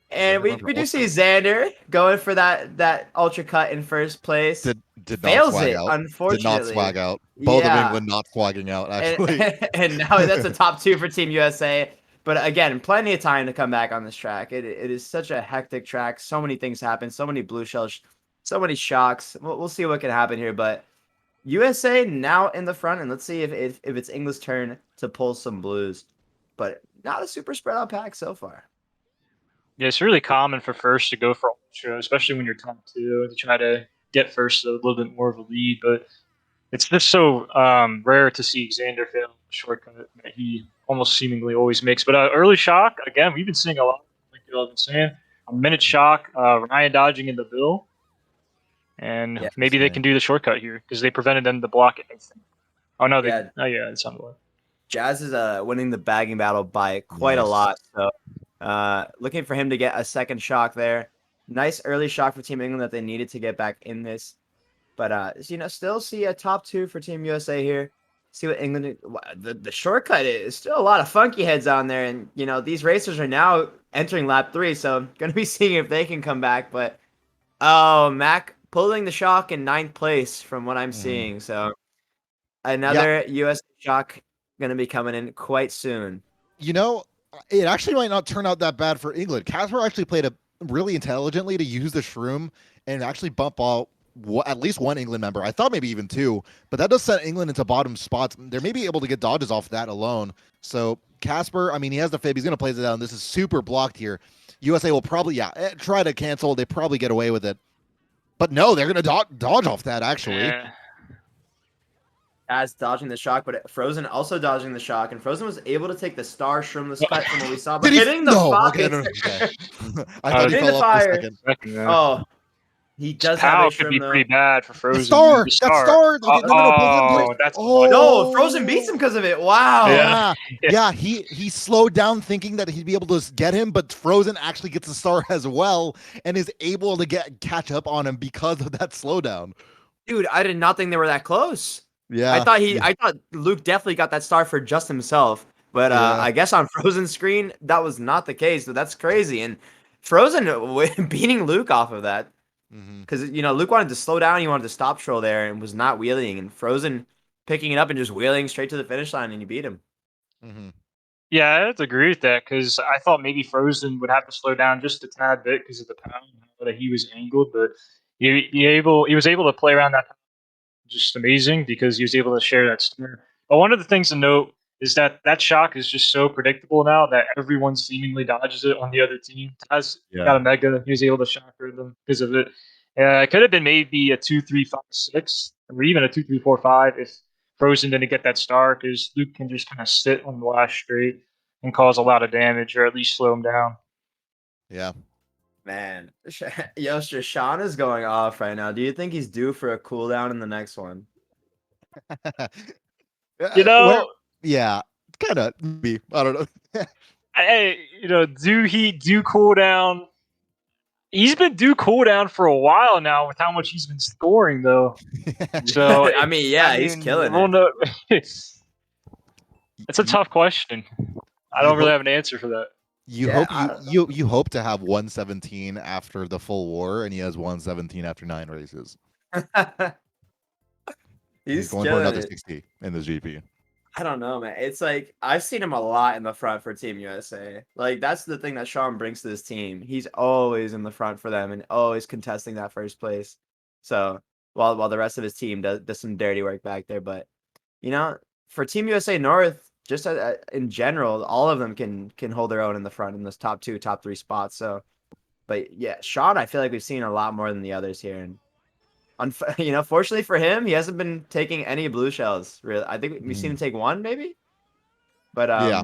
And Xander we, going for we do see ultra. Xander going for that ultra cut in first place. Did not Fails swag it, out. Did not unfortunately. swag out. Both of Yeah. England not swagging out, And actually. and now that's a top 2 for Team USA. But again, plenty of time to come back on this track. It is such a hectic track. So many things happen. So many blue shells. So many shocks. We'll see what can happen here. But USA now in the front, and let's see if it's England's turn to pull some blues. But not a super spread out pack so far. Yeah, it's really common for first to go for ultra, especially when you're top two, to try to get first a little bit more of a lead. But it's just so rare to see Xander fail a shortcut that he almost seemingly always makes. But early shock, again, we've been seeing a lot, like you all been saying. A minute shock, Ryan dodging in the bill, and Yeah. maybe they can do the shortcut here because they prevented them to block it. I think. Oh no, they. Yeah. Oh yeah, it's on the way. Jazz is winning the bagging battle by quite a Nice. lot. So looking for him to get a second shock there. Nice early shock for Team England that they needed to get back in this. But still see a top 2 for Team USA here. See what England the shortcut is still a lot of funky heads on there, and these racers are now entering lap 3, so gonna be seeing if they can come back. But oh, Mac pulling the shock in 9th place from what I'm Mhm. seeing. So Yeah, another US shock gonna be coming in quite soon. you know, it actually might not turn out that bad for England. Casper actually played a really intelligently to use the shroom and actually bump out at least one England member. I thought maybe even two, but that does set England into bottom spots. They're maybe able to get dodges off that alone. So Casper, I mean, he has the fib. He's going to play it down. This is super blocked here. USA will probably, try to cancel. They probably get away with it. But no, they're going to dodge off that, actually. Yeah. As dodging the shock, but Frozen also dodging the shock, and Frozen was able to take the star shroomless cut from what we saw, but Did he? hitting the No. fire. Okay, no, okay. I thought he Hitting fell the off for a fire. second. Oh, he This does have a POW could shroom be though. pretty bad for The Frozen. star! The That star. star! Okay, no, both of them did it. Oh, that's one. No, Frozen beats him because of it. Wow. Yeah. Yeah, Yeah. yeah. He slowed down, thinking that he'd be able to get him, but Frozen actually gets the star as well, and is able to catch up on him because of that slowdown. Dude, I did not think they were that close. Yeah, I thought Luke definitely got that star for just himself, but yeah. I guess on Frozen screen that was not the case. So that's crazy. And Frozen beating Luke off of that. Hmm. Because Luke wanted to slow down, he wanted to stop troll there, and was not wheeling. And Frozen picking it up and just wheeling straight to the finish line, and you beat him. Hmm. Yeah, I have to agree with that because I thought maybe Frozen would have to slow down just a tad bit because of the pound that he was angled, but he was able to play around that just amazing because he was able to share that star. But one of the things to note is that that shock is just so predictable now that everyone seemingly dodges it on the other team. Taz Yeah. got a mega; he was able to shocker them because of it. It could have been maybe a 2-3-5-6, or even a 2-3-4-5 if Frozen didn't get that star because Luke can just kind of sit on the last straight and cause a lot of damage or at least slow him down. Yeah. Man, Yoster, Sean is going off right now. Do you think he's due for a cooldown in the next one? You Where? know, Yeah, kind of. I don't know. do cool down? He's been due cooldown for a while now with how much he's been scoring, though. So, I mean, yeah, he's killing we'll it. know. It's a tough question. I You don't really hope have an answer for that. you Yeah, hope I you don't know. you hope to have 117 after the full war, and he has 117 after 9 races. He's He's going for killing another it. 60 in the GP. I don't know, man. It's like I've seen him a lot in the front for Team USA. Like that's the thing that Sean brings to this team. He's always in the front for them and always contesting that first place. So while the rest of his team does some dirty work back there, but you know, for Team USA North, just in general, all of them can hold their own in the front in those top 2, top 3 spots. So, but yeah, Sean, I feel like we've seen a lot more than the others here, and Fortunately for him, he hasn't been taking any blue shells. Really, I think we've seen him take one maybe, but Yeah.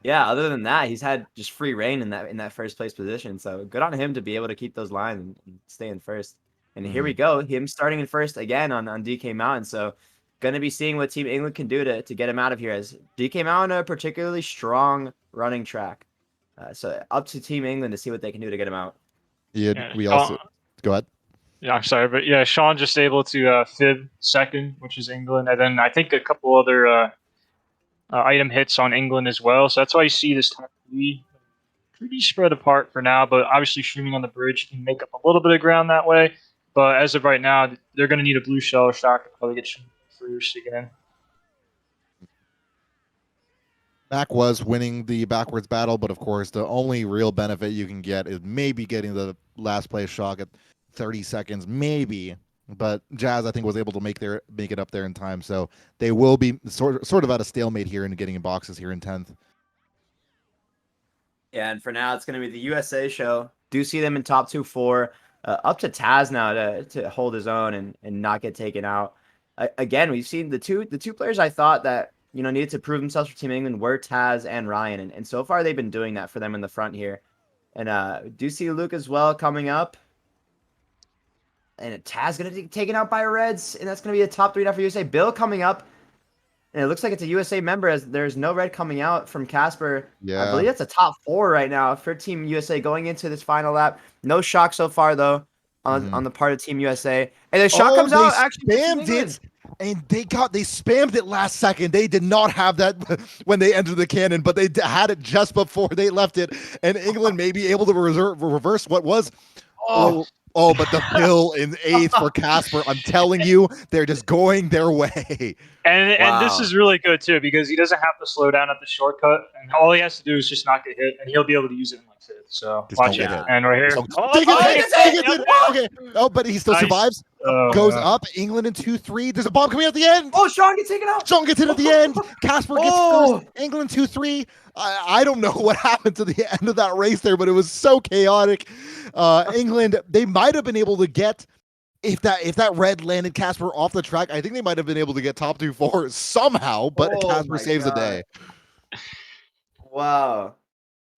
yeah. Other than that, he's had just free reign in that first place position. So good on him to be able to keep those lines and stay in first. And here we go, him starting in first again on DK Mountain. So gonna be seeing what Team England can do to get him out of here. As DK Mountain a particularly strong running track. So up to Team England to see what they can do to get him out. Yeah. Yeah, We Sean, also go ahead. yeah, I'm sorry, but yeah, Sean just able to fib second, which is England, and then I think a couple other item hits on England as well. So that's why you see this top three pretty spread apart for now. But obviously, streaming on the bridge can make up a little bit of ground that way. But as of right now, they're going to need a blue shell or shock to probably get first again. Mac was winning the backwards battle, but of course, the only real benefit you can get is maybe getting the last place shock at 30 seconds, maybe. But Jazz, I think, was able to make it up there in time, so they will be sort of at a stalemate here and getting in boxes here in 10th. Yeah, and for now, it's going to be the USA show. Do see them in top 2-4. Up to Taz now to hold his own and not get taken out. Again, we've seen the two players I thought that needed to prove themselves for Team England were Taz and Ryan, and so far they've been doing that for them in the front here. And do see Luke as well coming up. And Taz going to be taken out by Reds, and that's going to be a top 3 now for USA. Bill coming up. And it looks like it's a USA member as there's no red coming out from Casper. I Yeah. believe that's a top 4 right now for Team USA going into this final lap. No shock so far, though, on the part of Team USA. And the shock comes out actually for Team spammed England. it, and they spammed it last second. They did not have that when they entered the cannon, but they had it just before they left it, and England may be able to reverse what was. But the bill in 8th for Casper. I'm telling you, they're just going their way. And this Wow. is really good too because he doesn't have to slow down at the shortcut, and all he has to do is just not get hit, and he'll be able to use it in like fifth. So Just watch don't it, get hit. and right here. So, Oh, take it. yep. Okay. Oh, but he still Nice. survives. Oh, Goes yeah. up. England in 2-3. There's a bomb coming at the end. Oh, Sean gets taken out. Sean gets hit at the end. Casper gets Oh. first. England 2-3. I don't know what happened to the end of that race there, but it was so chaotic. England, they might have been able to get, if that red landed Casper off the track, I think they might have been able to get top 2-4 somehow, but Oh Casper my saves the God. day. Wow.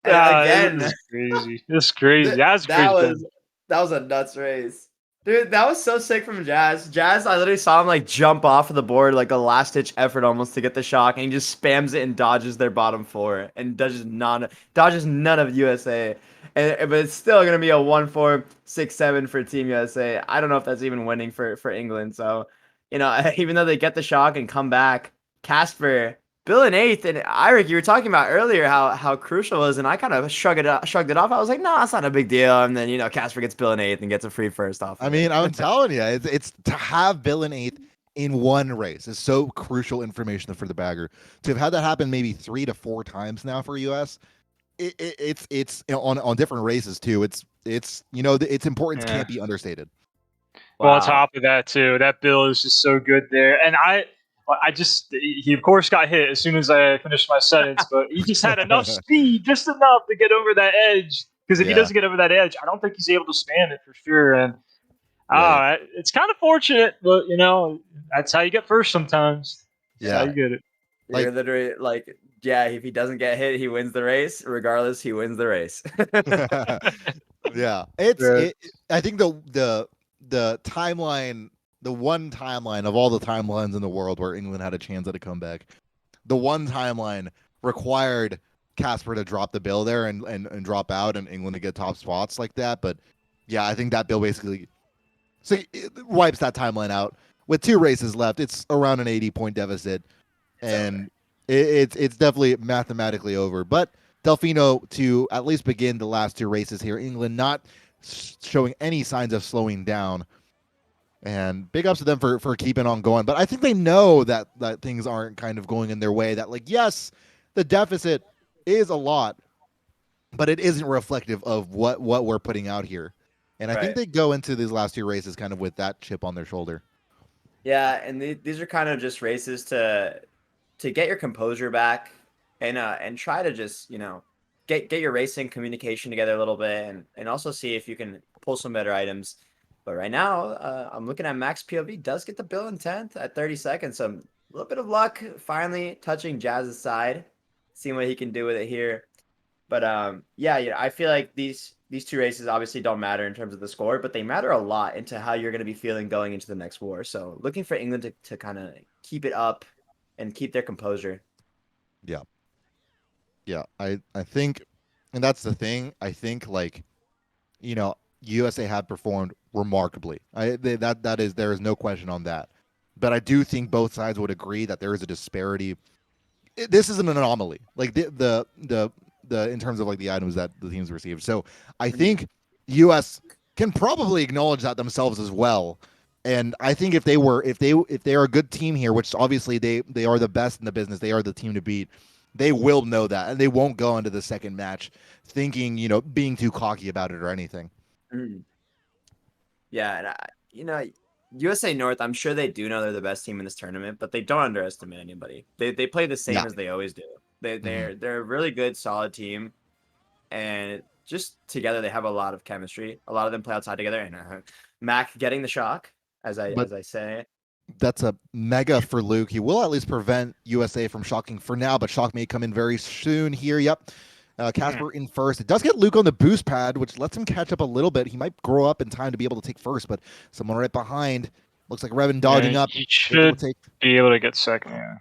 And again, This is crazy. This is crazy. That's that crazy. was a nuts race. Dude, that was so sick from Jazz. Jazz, I literally saw him like jump off of the board like a last ditch effort almost to get the shock, and he just spams it and dodges their bottom 4 and dodges none of USA. But it's still gonna be a 1-4, 6-7 for Team USA. I don't know if that's even winning for England. So, even though they get the shock and come back, Casper, Bill in 8th, and Eirik, you were talking about earlier how crucial it was, and I kind of shrugged it off. I was like, no, it's not a big deal. And then Casper gets Bill in 8th and gets a free first off. I mean, I'm telling you, it's to have Bill in 8th in one race is so crucial information for the bagger. To have had that happen maybe 3 to 4 times now for US, it's on different races too. It's its importance can't be understated. Well, on Wow. top of that too, that bill is just so good there, and he of course got hit as soon as I finished my sentence, but he just had enough speed, just enough to get over that edge. Because if he Yeah. doesn't get over that edge, I don't think he's able to spam it for sure. And Right. it's kind of fortunate, but that's how you get first sometimes. That's Yeah. how you get it. You're literally like, yeah, if he doesn't get hit, he wins the race. Regardless, he wins the race. Yeah. Right. I think the timeline, the one timeline of all the timelines in the world where England had a chance at a comeback, the one timeline required Casper to drop the bill there and drop out and England to get top spots like that. But yeah, I think that bill basically it wipes that timeline out. With 2 races left, it's around an 80-point deficit, and it's definitely mathematically over. But Delfino to at least begin the last 2 races here, England not showing any signs of slowing down. And big ups to them for keeping on going. But I think they know that things aren't kind of going in their way. That, like, yes, the deficit is a lot, but it isn't reflective of what we're putting out here. And I think Right. they go into these last 2 races kind of with that chip on their shoulder. Yeah, and these are kind of just races to get your composure back and try to just get your racing communication together a little bit and also see if you can pull some better items. But right now, I'm looking at Max POV does get the bill in 10th at 30 seconds. So a little bit of luck finally touching Jazz's side, seeing what he can do with it here. But yeah, I feel like these two races obviously don't matter in terms of the score, but they matter a lot into how you're going to be feeling going into the next war. So looking for England to kind of keep it up and keep their composure. Yeah. Yeah. I think, and that's the thing. I think USA have performed remarkably. There is no question on that. But I do think both sides would agree that there is a disparity. This is an anomaly, like the in terms of like the items that the teams received. So I think US can probably acknowledge that themselves as well. And I think if they are a good team here, which obviously they are the best in the business, they are the team to beat. They will know that, and they won't go into the second match thinking being too cocky about it or anything. Yeah, and USA North, I'm sure they do know they're the best team in this tournament, but they don't underestimate anybody. They play the same as they always do. They're a really good, solid team, and just together they have a lot of chemistry. A lot of them play outside together, and Mac getting the shock, as I say. That's a mega for Luke. He will at least prevent USA from shocking for now, but shock may come in very soon here. Yep. Casper in first. It does get Luke on the boost pad, which lets him catch up a little bit. He might grow up in time to be able to take first, but someone right behind. Looks like Revan dodging up. He should be able to get second. Yeah.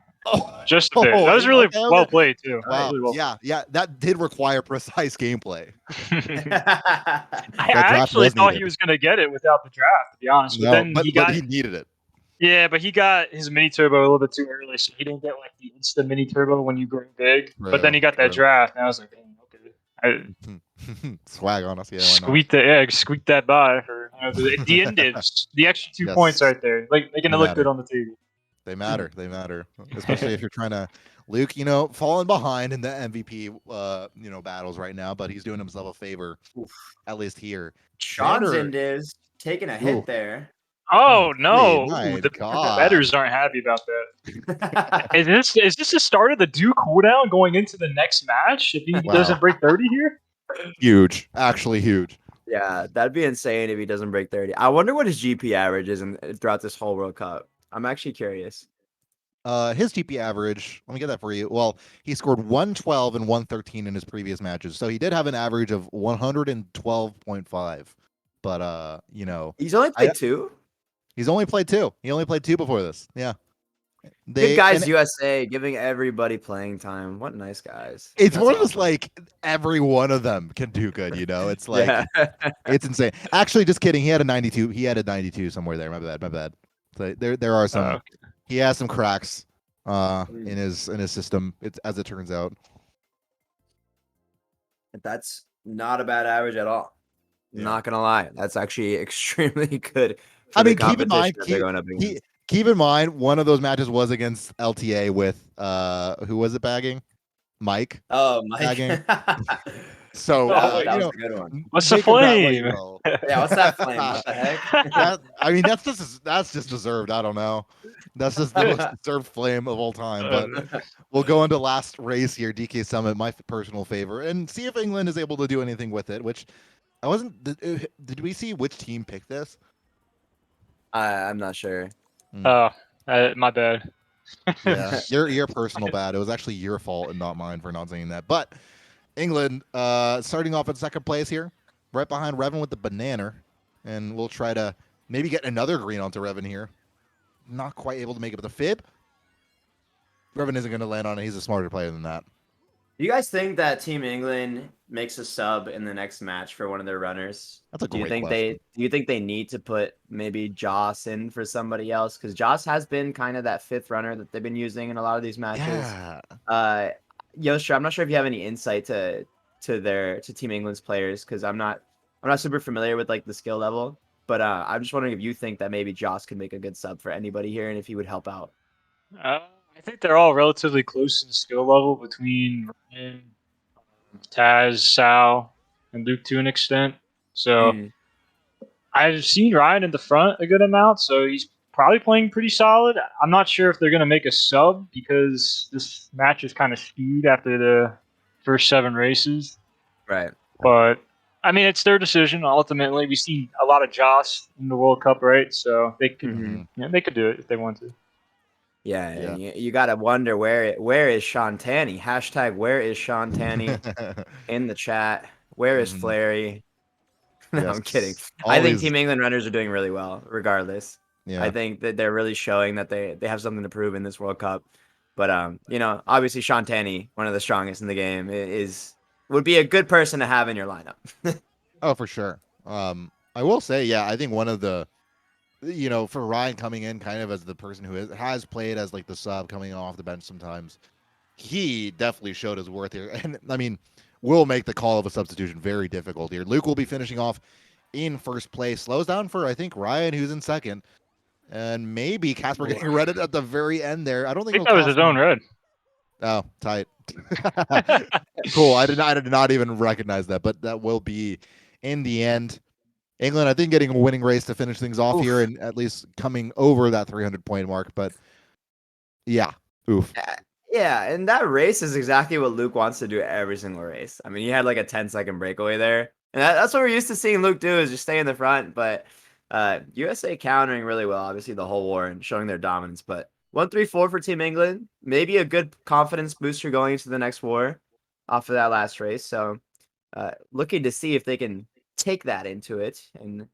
Just a bit. That was really okay. well played too. Wow. Really well yeah. That did require precise gameplay. I actually thought he was going to get it without the draft, to be honest. But then he needed it. Yeah, but he got his mini turbo a little bit too early, so he didn't get like the instant mini turbo when you grow big. But then he got that draft, and I was like, okay. Swag on us, yeah. Squeak that by for the indivs, the extra 2 points right there, like making it look good on the table. They matter, especially if you're trying to. Luke, falling behind in the MVP, battles right now, but he's doing himself a favor, at least here. Sean's indivs taking a hit there. Oh no! The bettors aren't happy about that. Is this the start of the due cooldown going into the next match if he doesn't break 30 here? Huge, actually huge. Yeah, that'd be insane if he doesn't break 30. I wonder what his GP average is throughout this whole World Cup. I'm actually curious. His GP average, let me get that for you. Well, he scored 112 and 113 in his previous matches, so he did have an average of 112.5. But he's only played two. He's only played two. He only played two before this. Yeah. Good guys, USA, giving everybody playing time. What nice guys. It's more just like every one of them can do good, It's like it's insane. Actually, just kidding. He had a 92. He had a 92 somewhere there. My bad. So there are some. He has some cracks in his system. As it turns out. That's not a bad average at all. Yeah. Not gonna lie, that's actually extremely good. I mean, keep in mind, one of those matches was against LTA with who was it bagging? Mike. Oh, Mike. Bagging. So that was a good one. What's the flame? Yeah, what's that flame? What the heck? That's just deserved. I don't know. That's just the most deserved flame of all time. But we'll go into last race here, DK Summit, my personal favorite, and see if England is able to do anything with it. Which I wasn't. Did we see which team picked this? I'm not sure. Oh, my bad. Yeah, your personal bad. It was actually your fault and not mine for not saying that. But England starting off in second place here, right behind Revan with the banana, and we'll try to maybe get another green onto Revan here. Not quite able to make it with the fib. Revan isn't going to land on it. He's a smarter player than that. Do you guys think that Team England makes a sub in the next match for one of their runners? That's a great question. Do you think they need to put maybe Joss in for somebody else? Because Joss has been kind of that fifth runner that they've been using in a lot of these matches. Yeah. Yoshi, I'm not sure if you have any insight to Team England's players, because I'm not super familiar with like the skill level. But I'm just wondering if you think that maybe Joss could make a good sub for anybody here, and if he would help out. I think they're all relatively close in skill level between Ryan, Taz, Sal, and Luke to an extent. So I've seen Ryan in the front a good amount, so he's probably playing pretty solid. I'm not sure if they're going to make a sub because this match is kind of skewed after the first 7 races. Right. But I mean, it's their decision ultimately. We've seen a lot of Joss in the World Cup, right? So they could, Mhm. they could do it if they want to. Yeah, Yeah. and you gotta wonder where is Sean Tanny? Hashtag where is Sean Tanny in the chat? Where is Mhm. Flary? No, I'm kidding. Yes. I All think these. Team England runners are doing really well, regardless. I Yeah. think that they're really showing that they have something to prove in this World Cup. But obviously Sean Tanny, one of the strongest in the game, would be a good person to have in your lineup. Oh, for sure. I will say, yeah, I think one of the, for Ryan coming in kind of as the person who has played as like the sub coming off the bench sometimes, he definitely showed his worth here. And I mean, will make the call of a substitution very difficult here. Luke will be finishing off in first place, slows down for I think Ryan, who's in second, and maybe Casper Ooh. getting redded at the very end there. I don't I think think it'll that was his cost own him. red. Oh, tight. Cool. I did not even recognize that, but that will be in the end. England, I think, getting a winning race to finish things off here Oof. and at least coming over that 300-point mark. But yeah, oof. Yeah, and that race is exactly what Luke wants to do every single race. I mean, he had like a 10-second breakaway there. And that's what we're used to seeing Luke do is just stay in the front. But USA countering really well, obviously the whole war and showing their dominance. But 1-3-4 for Team England. Maybe a good confidence booster going into the next war off of that last race. So looking to see if they can take that into it and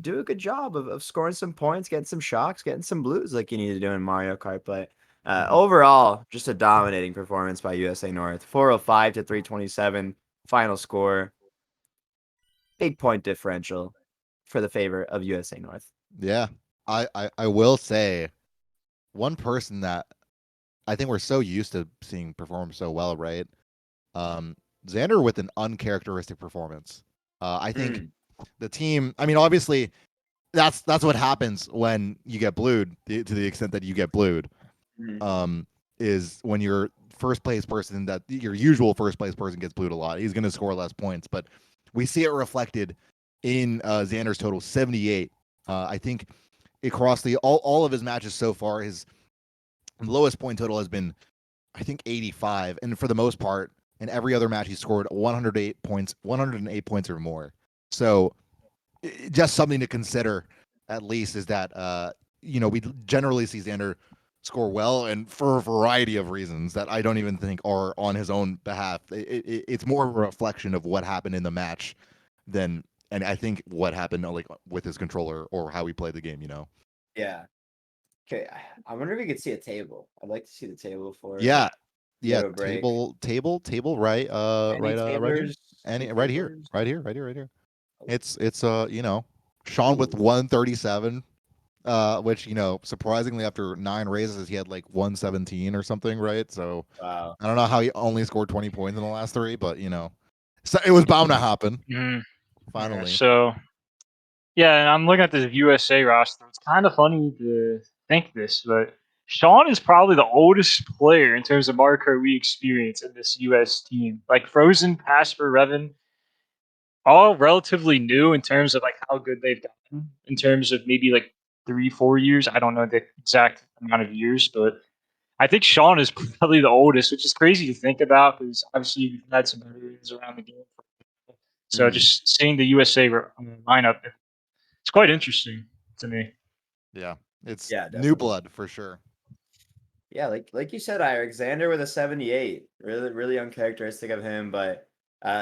do a good job of scoring some points, getting some shocks, getting some blues like you need to do in Mario Kart. But Mhm. overall, just a dominating performance by USA North. 405 to 327 final score. Big point differential for the favor of USA North. Yeah. I will say one person that I think we're so used to seeing perform so well, right? Um, Xander with an uncharacteristic performance. I think Mm, the team, I mean, obviously, that's what happens when you get blued to the extent that you get blued. mm, Um, is when your first place person that your usual first place person gets blued a lot. He's going to score less points, but we see it reflected in Xander's total 78. I think across all of his matches so far, his lowest point total has been I think 85, and for the most part, in every other match he scored 108 points or more. So just something to consider at least is that we generally see Xander score well and for a variety of reasons that I don't even think are on his own behalf. It's more of a reflection of what happened in the match than and I think what happened like with his controller or how he played the game. yeah. Okay. I wonder if we could see a table. I'd like to see the table for it. Yeah. Go Yeah, to a break. table right Any right here. tablers? Any Any tablers? right here. Oh, It's Sean with ooh, 137, which surprisingly after 9 raises he had like 117 or something, right? So wow. I don't know how he only scored 20 points in the last three, but so it was bound to happen Mhm. Yeah, finally. so yeah, and I'm looking at this USA roster. It's kind of funny to think this, but Sean is probably the oldest player in terms of Mario Kart Wii experience in this US team. Like Frozen, Casper, Revan, all relatively new in terms of like how good they've gotten in terms of maybe like 3, 4 years. I don't know the exact amount of years, but I think Sean is probably the oldest, which is crazy to think about because obviously we've had some veterans around the game. So Mm, just seeing the USA lineup, it's quite interesting to me. Yeah, it's yeah, new definitely. blood for sure. Yeah, like you said, Alexander with a 78. Really, really uncharacteristic of him, but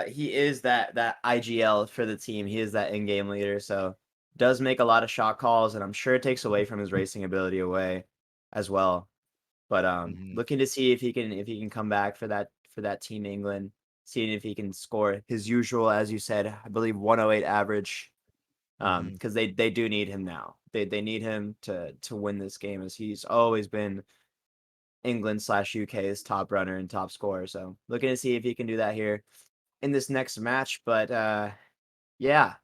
he is that IGL for the team. He is that in-game leader, so does make a lot of shot calls, and I'm sure it takes away from his racing ability away as well. But Hmm. looking to see if he can come back for that team England, seeing if he can score his usual, as you said, I believe 108 average. Hmm. Because they do need him now. They need him to win this game as he's always been England/UK's top runner and top scorer. So looking to see if he can do that here in this next match. But yeah,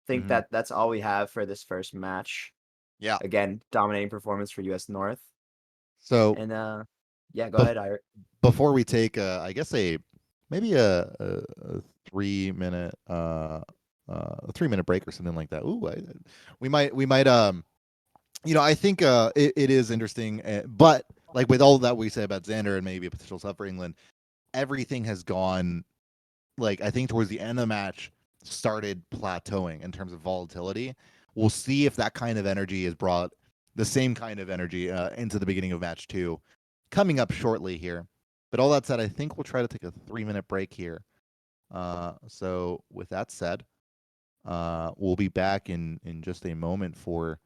think Hmm. that that's all we have for this first match. Yeah. Again, dominating performance for US North. So And yeah, go bef- ahead, Ira. before we take, I guess maybe a 3 minute a 3 minute break or something like that. Ooh, we might I think it is interesting, but like with all that we say about Xander and maybe a potential sub for England, everything has gone like I think towards the end of the match started plateauing in terms of volatility. We'll see if that kind of energy is brought, the same kind of energy into the beginning of match 2 coming up shortly here. But all that said, I think we'll try to take a 3-minute break here. So with that said, we'll be back in just a moment for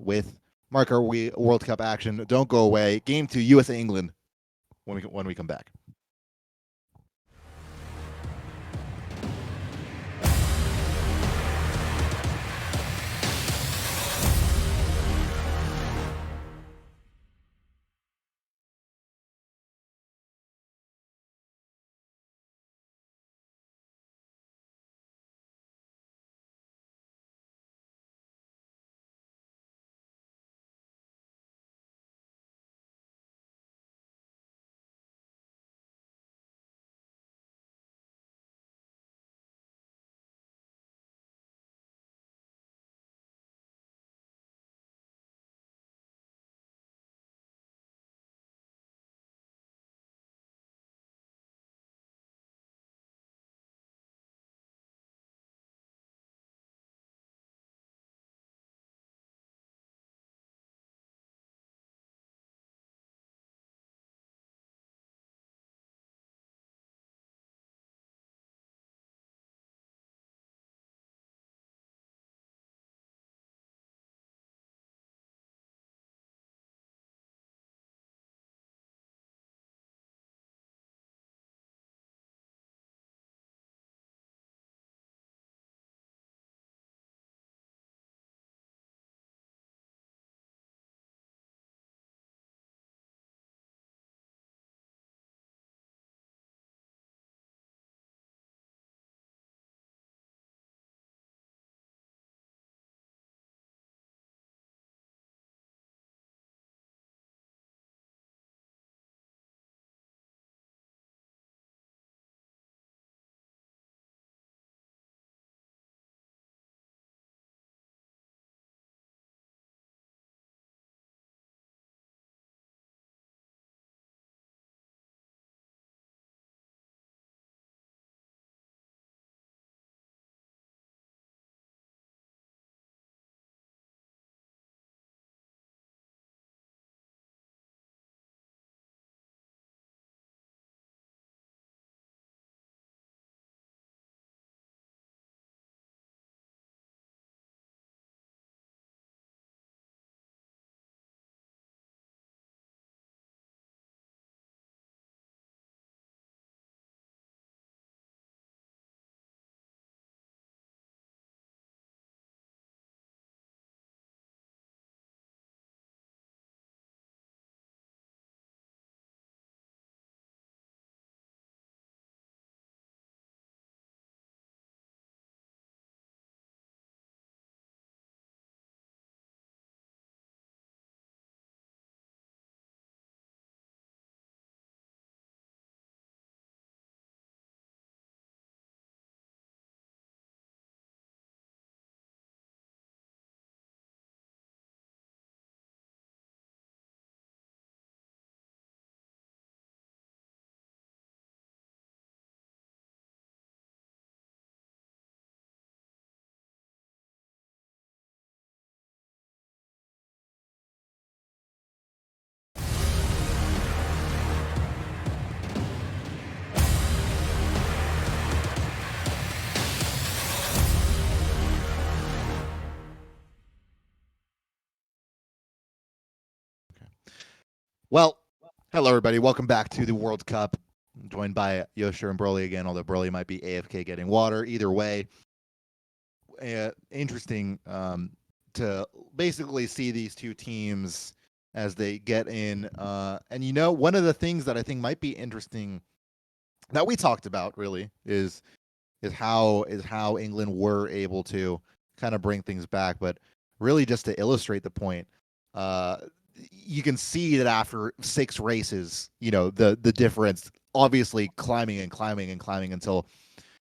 with Mario Kart Wii World Cup action. Don't go away. Game 2, USA England when we come back. Well, hello everybody. Welcome back to the World Cup. I'm joined by Yosher and Broly again, although Broly might be AFK getting water. Either way, interesting to basically see these two teams as they get in. And one of the things that I think might be interesting that we talked about really is how England were able to kind of bring things back, but really just to illustrate the point. You can see that after 6 races, the difference obviously climbing and climbing and climbing until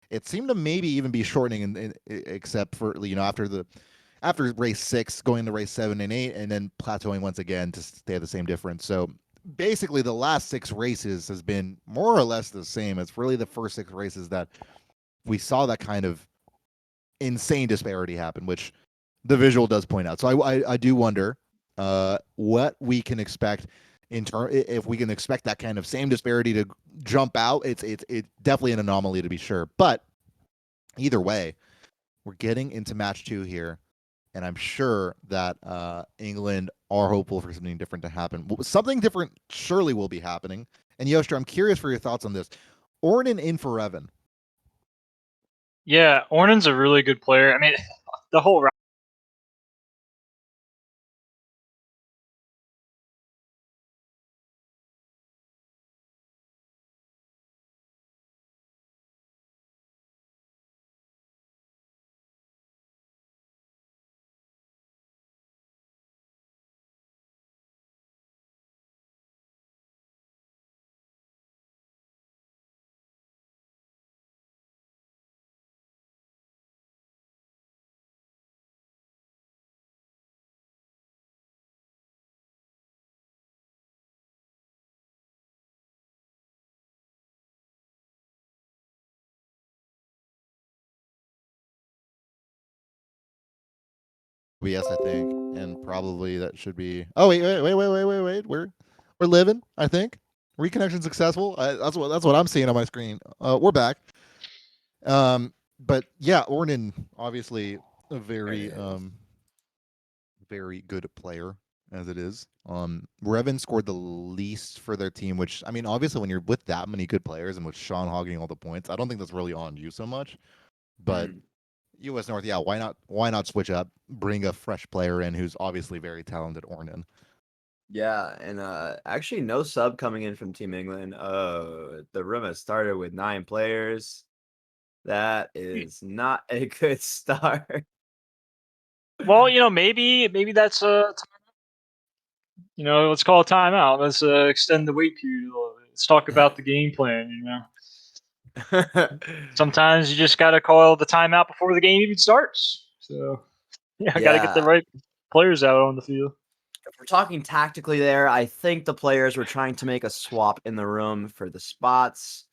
it seemed to maybe even be shortening, except for after race 6, going to race 7 and 8, and then plateauing once again to stay at the same difference. So basically the last 6 races has been more or less the same. It's really the first 6 races that we saw that kind of insane disparity happen, which the visual does point out. So I do wonder what we can expect in turn, if we can expect that kind of same disparity to jump out. It's definitely an anomaly to be sure, but either way, we're getting into match 2 here, and I'm sure that England are hopeful for something different to happen. Something different surely will be happening. And Yoster, I'm curious for your thoughts on this. Ornan in for Evan. Yeah, Ornan's a really good player. I mean, the whole Yes, I think, and probably that should be. Oh wait. We're living. I think reconnection successful. That's what I'm seeing on my screen. We're back. But yeah, Ornan obviously a There very it is. very good player as it is. Revan scored the least for their team, which I mean, obviously when you're with that many good players and with Sean hogging all the points, I don't think that's really on you so much. But Mhm. U.S. North, yeah, why not switch up, bring a fresh player in who's obviously very talented, Ornan. Yeah, and actually no sub coming in from Team England. The room has started with 9 players. That is not a good start. well, maybe that's let's call a timeout. Let's extend the wait period a little bit. Let's talk about the game plan. Sometimes you just got to call the timeout before the game even starts. So yeah, I got to get the Yeah, right players out on the field. if we're talking tactically there, I think the players were trying to make a swap in the room for the spots.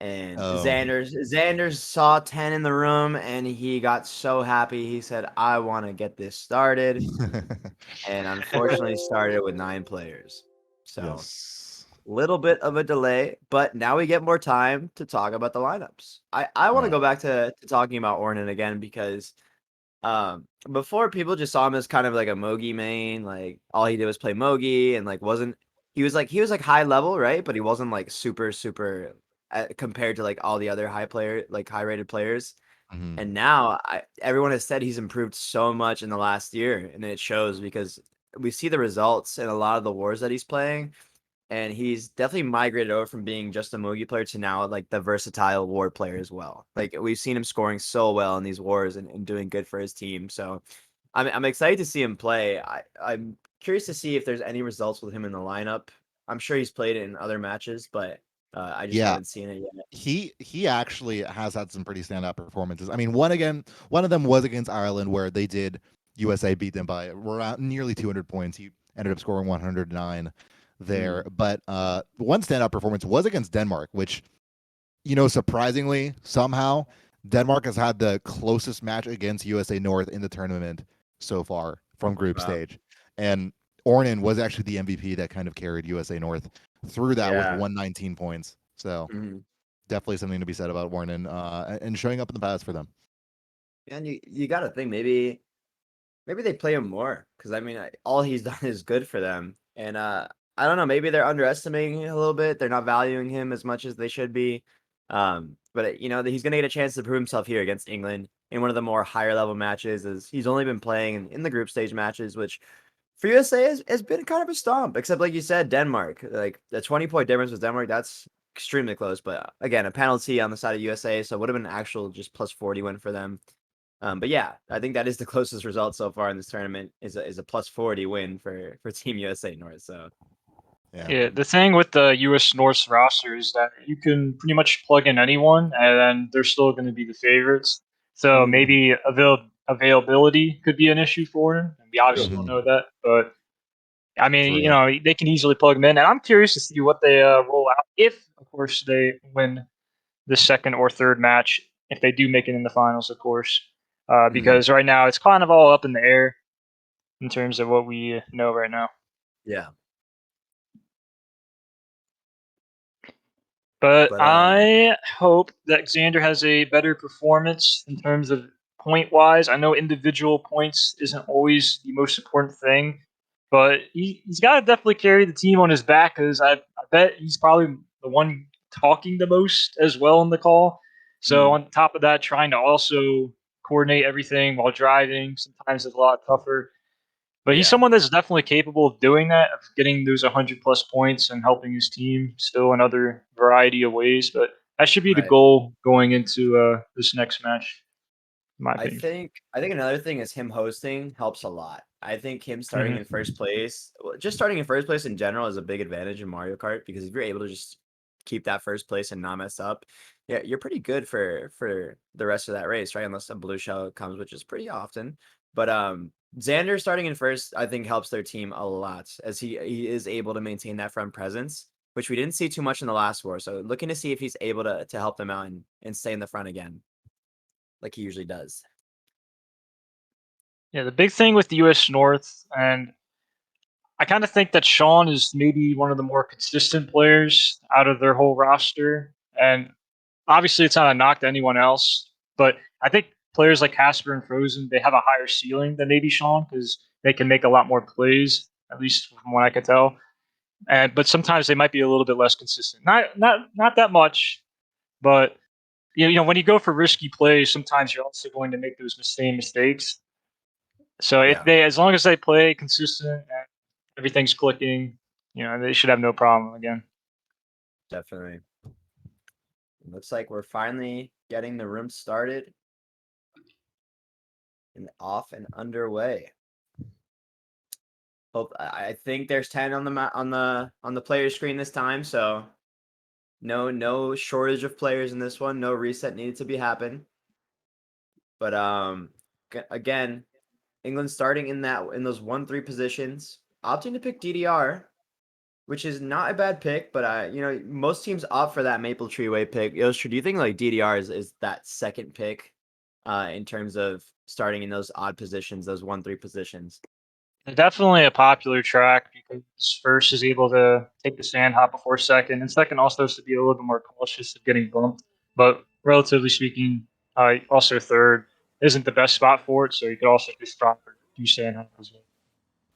And Oh, Xanders saw 10 in the room and he got so happy. He said, I want to get this started. And unfortunately started with 9 players. So yes. little bit of a delay, but now we get more time to talk about the lineups. I want to Yeah. go back to talking about Ornan again because before people just saw him as kind of like a Mogi main, like all he did was play Mogi and like wasn't he was like high level, right? But he wasn't like super compared to like all the other high rated players. Mhm. And now everyone has said he's improved so much in the last year, and it shows because we see the results in a lot of the wars that he's playing, and he's definitely migrated over from being just a Mugi player to now like the versatile war player as well. Like we've seen him scoring so well in these wars and doing good for his team. So I'm excited to see him play. I'm curious to see if there's any results with him in the lineup. I'm sure he's played it in other matches, but I just Yeah, haven't seen it yet. he actually has had some pretty standout performances. I mean, one of them was against Ireland where they did USA beat them by around nearly 200 points. He ended up scoring 109 there. Mm, But one standout performance was against Denmark, which surprisingly somehow Denmark has had the closest match against USA North in the tournament so far from group wow. stage, and Ornan was actually the MVP that kind of carried USA North through that with Yeah. 119 points. So Mhm. definitely something to be said about Warren and showing up in the past for them. And you got to think maybe they play him more because I mean all he's done is good for them, and I don't know, maybe they're underestimating him a little bit. They're not valuing him as much as they should be. But he's gonna get a chance to prove himself here against England in one of the more higher level matches. As he's only been playing in the group stage matches, which for USA has been kind of a stomp. Except like you said, Denmark, like the 20-point difference with Denmark, that's extremely close. But again, a penalty on the side of USA, so it would have been an actual just plus 40 win for them. But yeah, I think that is the closest result so far in this tournament is a plus 40 win for Team USA North. So Yeah. Yeah, the thing with the U.S. North roster is that you can pretty much plug in anyone, and then they're still going to be the favorites. So mm, maybe availability could be an issue for him. And we obviously don't Mhm. know that, but I mean, True. you know, they can easily plug them in, and I'm curious to see what they roll out if, of course, they win the second or third match. If they do make it in the finals, of course, because right now it's kind of all up in the air in terms of what we know right now. Yeah. But But I hope that Xander has a better performance in terms of point wise. I know individual points isn't always the most important thing, but he's got to definitely carry the team on his back because I bet he's probably the one talking the most as well in the call. So, mm, on top of that, trying to also coordinate everything while driving sometimes is a lot tougher. But he's yeah, someone that's definitely capable of doing that, of getting those 100 plus points and helping his team still in other variety of ways. But that should be the right. goal going into this next match, in my I opinion. think I think another thing is him hosting helps a lot. I think him starting in Hmm. first place, well, just starting in first place in general is a big advantage in Mario Kart because if you're able to just keep that first place and not mess up, yeah, you're pretty good for the rest of that race, right? Unless a blue shell comes, which is pretty often. But Xander starting in first, I think helps their team a lot as he is able to maintain that front presence, which we didn't see too much in the last war. So looking to see if he's able to help them out and stay in the front again, like he usually does. Yeah, the big thing with the U.S. North, and I kind of think that Sean is maybe one of the more consistent players out of their whole roster. And obviously, it's not a knock to anyone else, but I think players like Casper and Frozen, they have a higher ceiling than maybe Sean because they can make a lot more plays, at least from what I could tell. And but sometimes they might be a little bit less consistent. Not that much, but you know when you go for risky plays, sometimes you're also going to make those same mistakes. So if Yeah. they, as long as they play consistent and everything's clicking, you know, they should have no problem again. Definitely. It looks like we're finally getting the room started and off and underway. Hope I think there's 10 on the on the player screen this time, so no shortage of players in this one. No reset needed to be happen. But again, England starting in those 1-3 positions, opting to pick DDR, which is not a bad pick, but most teams opt for that Maple Tree Way pick. Yoshua, do you think like DDR is that second pick in terms of starting in those odd positions, those 1-3 positions? They're definitely a popular track because first is able to take the sand hop before second, and second also has to be a little bit more cautious of getting bumped. But relatively speaking, also third isn't the best spot for it, so you could also just drop or do sand hop as well.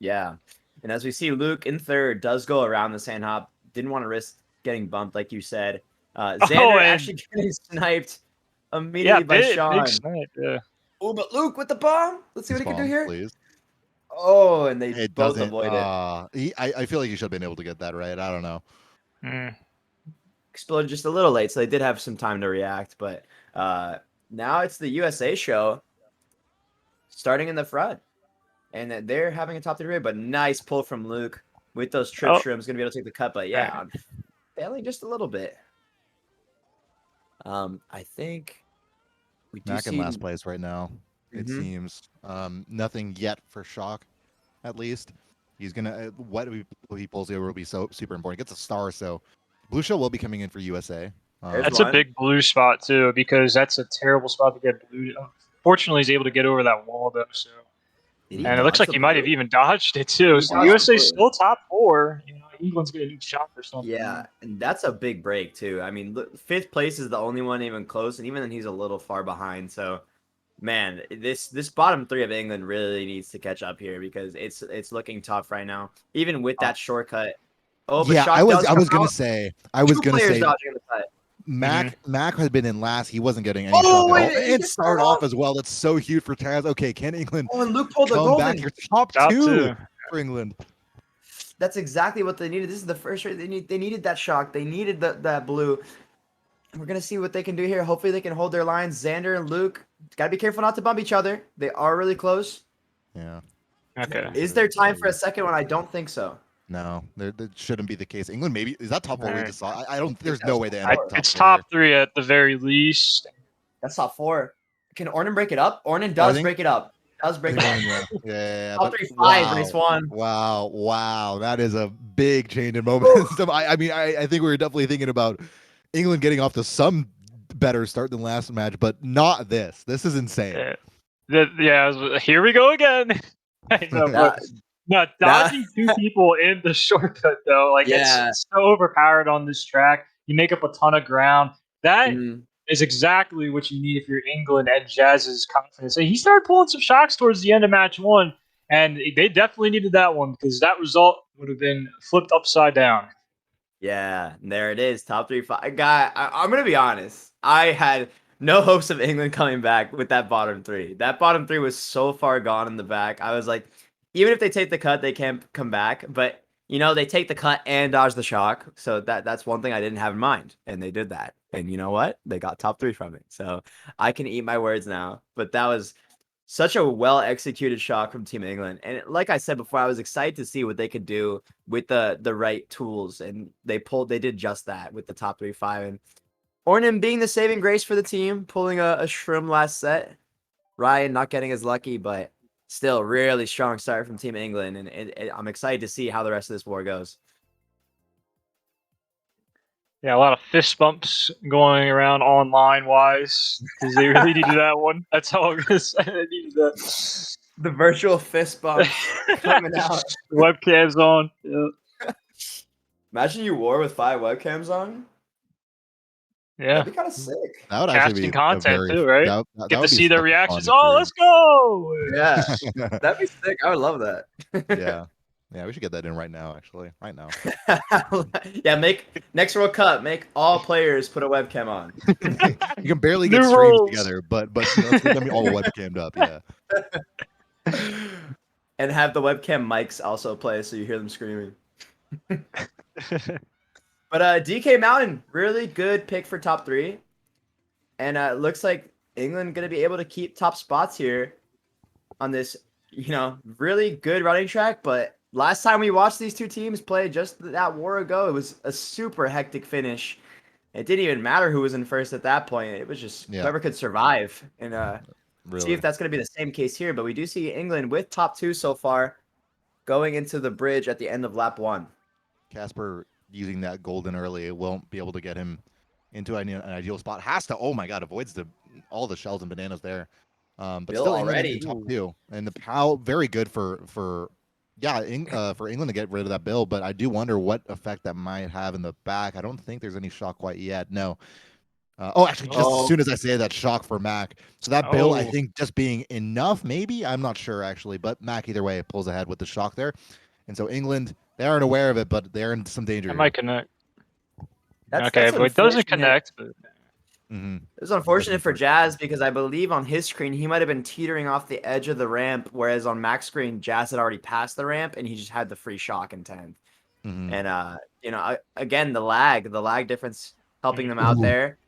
Yeah. And as we see, Luke in third does go around the sand hop. Didn't want to risk getting bumped, like you said. Oh, Xander and actually getting sniped yeah, immediately by big Sean. snipe. Yeah. Oh, but Luke with the bomb. Let's see what This he can do bomb, here. please. Oh, and they It both doesn't. avoid it. I feel like you should have been able to get that right. I don't know. Mm. Exploded just a little late, so they did have some time to react. But now it's the USA show starting in the front. And they're having a top three, but nice pull from Luke with those trip Oh, shrooms. Going to be able to take the cut, but yeah, man. I'm failing just a little bit. I think we do Mac in see. last place right now. It Mhm. seems. Nothing yet for Shock, at least. He's gonna what he pulls over will be so super important. He gets a star, so Blue Shell will be coming in for USA. There's That's a one. big blue spot too, because that's a terrible spot to get blue. Fortunately, he's able to get over that wall though. So, Did he and it looks dodge like the he might have blue? even dodged it too. He So dodged the USA's blue. still top four. You know, England's gonna need shot or something. Yeah, and that's a big break too. I mean, look, fifth place is the only one even close, and even then he's a little far behind. So, man, this bottom three of England really needs to catch up here because it's looking tough right now, even with Uh, that shortcut. Oh, but Yeah, Shock does I come was gonna out. say Two players dodging the cut. mhm. Mac had been in last. He wasn't getting any shock Oh, at all, wait, he and gets start thrown off off. as well. That's so huge for Taz. Okay, can England Oh, and Luke pulled the come back golden. here? Top Top two two. for England. That's exactly what they needed. This is the first race they needed that shock. They needed that blue. We're gonna see what they can do here. Hopefully they can hold their lines. Xander and Luke gotta be careful not to bump each other. They are really close. Yeah. Okay. Is there time for a second one? I don't think so. No, that shouldn't be the case. England maybe is that top four we Alright. just saw. I don't. I think There's that was no way top they end up four. top It's four here. top three at the very least. That's top four. Can Ornan break it up? Ornan Oh, I does think break it up. That was breaking. Yeah. Top But 3 5 wow. race 1. Wow. That is a big change in momentum. I mean, I think we were definitely thinking about England getting off to some better start than last match, but not this. This is insane. Here we go again. I know, but no, that dodging 2 people in the shortcut though, like Yeah. it's so overpowered on this track. You make up a ton of ground. That Mhm. is exactly what you need if you're England and Jazz's confidence. And he started pulling some shocks towards the end of match 1, and they definitely needed that one because that result would have been flipped upside down. Yeah, there it is. Top 3 5. Guy, I'm gonna be honest. I had no hopes of England coming back with that bottom 3. That bottom 3 was so far gone in the back. I was like, even if they take the cut, they can't come back. But they take the cut and dodge the shock. So that's one thing I didn't have in mind, and they did that. And you know what? They got top 3 from it. So I can eat my words now. But that was such a well executed shot from Team England. And like I said before, I was excited to see what they could do with the right tools. And they did just that with the top 3 5. And Ornan being the saving grace for the team, pulling a shroom last set. Ryan not getting as lucky, but still really strong start from Team England. And I'm excited to see how the rest of this war goes. Yeah, a lot of fist bumps going around online wise because they really needed that one. That's how I'm gonna say they needed that. The virtual fist bump coming out. Webcams on. Yeah. Imagine you war with 5 webcams on. Yeah. That'd be kind of sick. That would actually Casting be a content very too, right? that Get to would be see their such a fun reactions. Oh, let's go! Yeah, that'd be sick. I would love that. Yeah, we should get that in right now. Actually, right now. Yeah, make next World Cup. Make all players put a webcam on. You can barely get New streams rules. together, but let's get them all webcammed up. Yeah. And have the webcam mics also play so you hear them screaming. But DK Mountain, really good pick for top 3. And it looks like England going to be able to keep top spots here on this, really good running track. But last time we watched these 2 teams play just that war ago, it was a super hectic finish. It didn't even matter who was in first at that point. It was just whoever could survive. And see if that's going to be the same case here. But we do see England with top 2 so far going into the bridge at the end of lap 1. Casper using that golden early, it won't be able to get him into an ideal spot. Has to. Oh my God, avoids all the shells and bananas there. But Bill still already in top 2, and the POW very good for England to get rid of that bill. But I do wonder what effect that might have in the back. I don't think there's any shock quite yet. No. Actually, just as soon as I say that, shock for Mac. So that bill, I think, just being enough, maybe. I'm not sure actually, but Mac either way pulls ahead with the shock there, and so England, they aren't aware of it, but they're in some danger. I might connect. That's but it doesn't connect. But... It was unfortunate for Jazz because I believe on his screen he might have been teetering off the edge of the ramp, whereas on Mac's screen Jazz had already passed the ramp and he just had the free shock in 10th. And again the lag difference helping them out there.